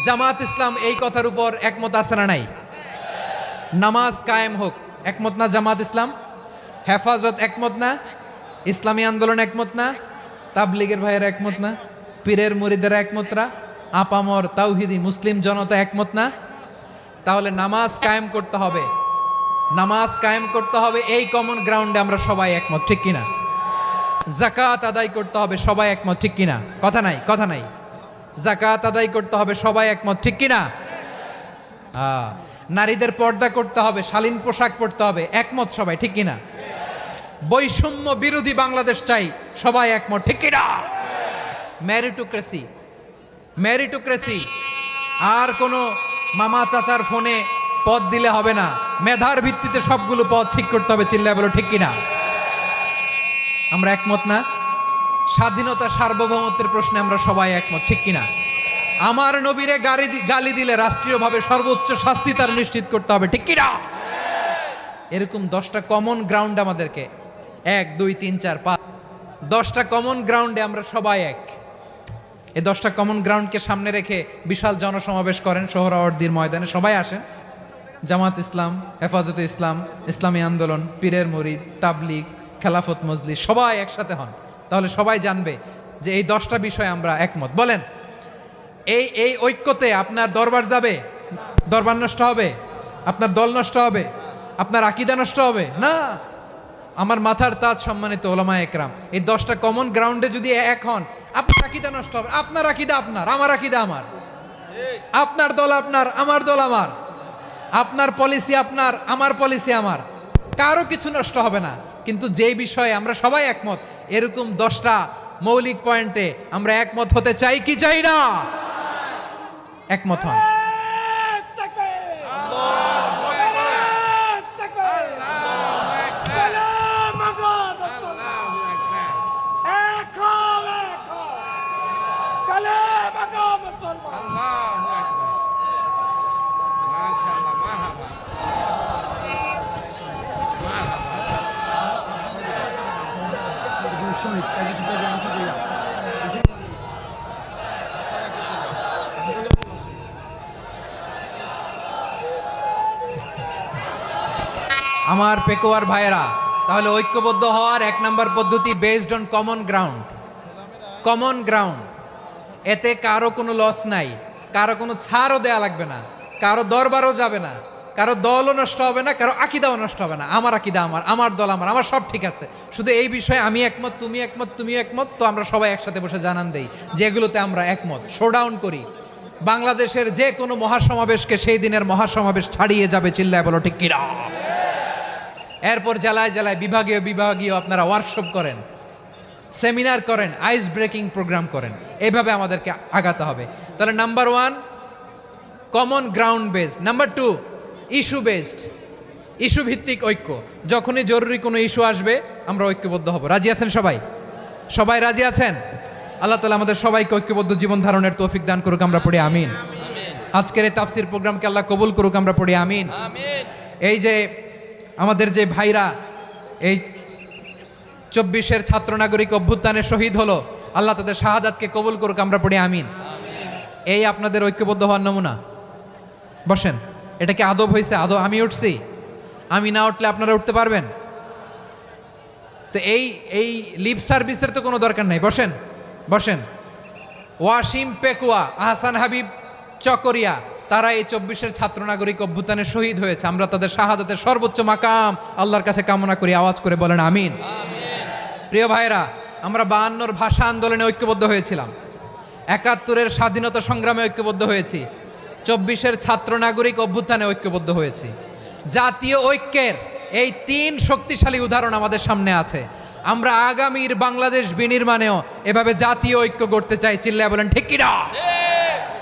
জামাত ইসলাম এই কথার উপর একমত আছে না নাই? নামাজ কায়েম হোক, একমত না জামাত ইসলাম? হেফাজত একমত না? ইসলামী আন্দোলন একমত না? তাবলিগের ভাইয়েরা একমত না? পীরের মুরিদেরা একমত না? আপামর তাওহিদি মুসলিম জনতা একমত না? তাহলে নামাজ কায়েম করতে হবে, নামাজ কায়েম করতে হবে এই কমন গ্রাউন্ডে আমরা সবাই একমত, ঠিক কিনা? যাকাত আদায় করতে হবে, সবাই একমত, ঠিক কিনা? কথা নাই, কথা নাই। যাকাত আদায় করতে হবে, সবাই একমত, ঠিক কিনা? নারীদের পর্দা করতে হবে, শালীন পোশাক পরতে হবে, একমত সবাই, ঠিক কিনা? বৈষম্য বিরোধী বাংলাদেশ চাই, সবাই একমত, ঠিক কিনা? মেরিটোক্রেসি, মেরিটোক্রেসি, আর কোনো মামা চাচার ফোনে পদ দিলে হবে না, মেধার ভিত্তিতে সবগুলো পদ ঠিক করতে হবে, চিল্লায় বলো ঠিক কিনা? আমরা একমত না? স্বাধীনতা সার্বভৌমত্বের প্রশ্নে আমরা সবাই একমত, ঠিক কিনা? আমার নবীরে গালি দিলে রাষ্ট্রীয়ভাবে সর্বোচ্চ শাস্তি তার নিশ্চিত করতে হবে, ঠিক কিনা? এরকম 10টা কমন গ্রাউন্ড আমাদেরকে, 1 2 3 4 5, 10টা কমন গ্রাউন্ডে আমরা সবাই এক। এই 10টা কমন গ্রাউন্ডকে সামনে রেখে বিশাল জনসমাবেশ করেন সোহরাওয়ার্দীর ময়দানে, সবাই আসেন। জামাত ইসলাম, হেফাজতে ইসলাম, ইসলামী আন্দোলন, পীরের মুরিদ, তাবলিগ, খেলাফত মজলিস, সবাই একসাথে হন। তাহলে সবাই জানবে যে এই 10টা বিষয়ে আমরা একমত। বলেন, এই ঐক্যতে আপনার দরবার যাবে? দরবার নষ্ট হবে? আপনার দল নষ্ট হবে? আপনার আকীদা নষ্ট হবে না? আমার মাথার তাজ সম্মানিত ওলামায়ে একরাম, এই 10টা কমন গ্রাউন্ডে যদি এক হন, আপনার আকীদা নষ্ট হবে। আপনার আকীদা আপনার, আমার আকীদা আমার, আপনার দল আপনার, আমার দল আমার, আপনার পলিসি আপনার, আমার পলিসি আমার, কারো কিছু নষ্ট হবে না। কিন্তু যে বিষয়ে আমরা সবাই একমত, এরকম 10টা মৌলিক পয়েন্টে আমরা একমত হতে চাই কি চাই না? একমত হন। আমার পেকুয়ার ভাইয়েরা, তাহলে ঐক্যবদ্ধ হওয়ার 1 নম্বর পদ্ধতি based on common ground. Common ground, এতে কারো কোনো লস নাই, কারো কোনো ছাড়ও দেয়া লাগবে না, কারো দরবারও যাবে না, কারো দলও নষ্ট হবে না, কারো আকীদাও নষ্ট হবে না। আমার আকীদা আমার, আমার দল আমার, আমার সব ঠিক আছে। শুধু এই বিষয়ে আমি একমত, তুমি একমত, তুমি একমত, তো আমরা সবাই একসাথে বসে জানান দেই যেগুলোতে আমরা একমত, শোডাউন করি। বাংলাদেশের যে কোনো মহাসমাবেশকে সেই দিনের মহাসমাবেশ ছাড়িয়ে যাবে, চিল্লায় বলো ঠিক কিনা? এরপর জেলায় জেলায় বিভাগীয় বিভাগীয় আপনারা ওয়ার্কশপ করেন, সেমিনার করেন, আইস ব্রেকিং প্রোগ্রাম করেন। এইভাবে আমাদেরকে আগাতে হবে। তাহলে number 1 common ground based. Number 2 issue based, issue ভিত্তিক ঐক্য। যখনই জরুরি কোনো ইস্যু আসবে আমরা ঐক্যবদ্ধ হব। রাজি আছেন সবাই? সবাই রাজি আছেন? আল্লাহ তাআলা আমাদের সবাইকে ঐক্যবদ্ধ জীবন ধারণের তৌফিক দান করুক, আমরা পড়ি আমিন। আজকের এই তাফসীর প্রোগ্রামকে আল্লাহ কবুল করুক, আমরা পড়ি আমিন। এই যে আমাদের যে ভাইরা এই 24-এর ছাত্র নাগরিক অভ্যুত্থানে শহীদ হলো, আল্লাহ তাদের শাহাদাতকে কবুল করুক, আমরা পড়ি আমিন। এই আপনাদের ঐক্যবদ্ধ হওয়ার নমুনা। বসেন, এটা কি আদব হয়েছে? আদব আমি উঠছি, আমি না উঠলে আপনারা উঠতে পারবেন? তো এই লিপ সার্ভিসের তো কোনো দরকার নাই, বসেন বসেন। ওয়াসিম পেকুয়া, আহসান হাবিব চকরিয়া, তারা এই 24-এর ছাত্র নাগরিক অভ্যুত্থানে শহীদ হয়েছে। আমরা তাদের শাহাদাতের সর্বোচ্চ মাকাম আল্লাহর কাছে কামনা করি, আওয়াজ করে বলেন আমিন। প্রিয় ভাইরা, আমরা 52-র ভাষা আন্দোলনে ঐক্যবদ্ধ হয়েছিলাম, 71-এর স্বাধীনতা সংগ্রামে ঐক্যবদ্ধ হয়েছি, 24-এর ছাত্র নাগরিক অভ্যুত্থানে ঐক্যবদ্ধ হয়েছি। জাতীয় ঐক্যের এই 3 শক্তিশালী উদাহরণ আমাদের সামনে আছে। আমরা আগামীর বাংলাদেশ বিনির্মাণেও এভাবে জাতীয় ঐক্য গড়তে চাই। চিল্লায় বলেন ঠিক কিনা?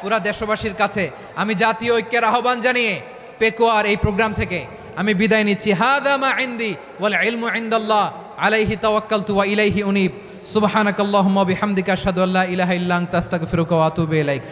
পুরা দেশবাসীর কাছে আমি জাতীয় ঐক্যের আহ্বান জানিয়ে পেকুয়ার এই প্রোগ্রাম থেকে আমি বিদায় নিচ্ছি। হাদা মা ইনদি ওয়াল ইলমু ইনদাল্লাহ আলাইহি তাওয়াক্কালতু ওয়া ইলাইহি উনীব। সুবহানাকাল্লাহুম্মা বিহামদিকা আশহাদু আল্লা ইলাহা ইল্লা আনতা আস্তাগফিরুকা ওয়া আতুবু ইলাইক।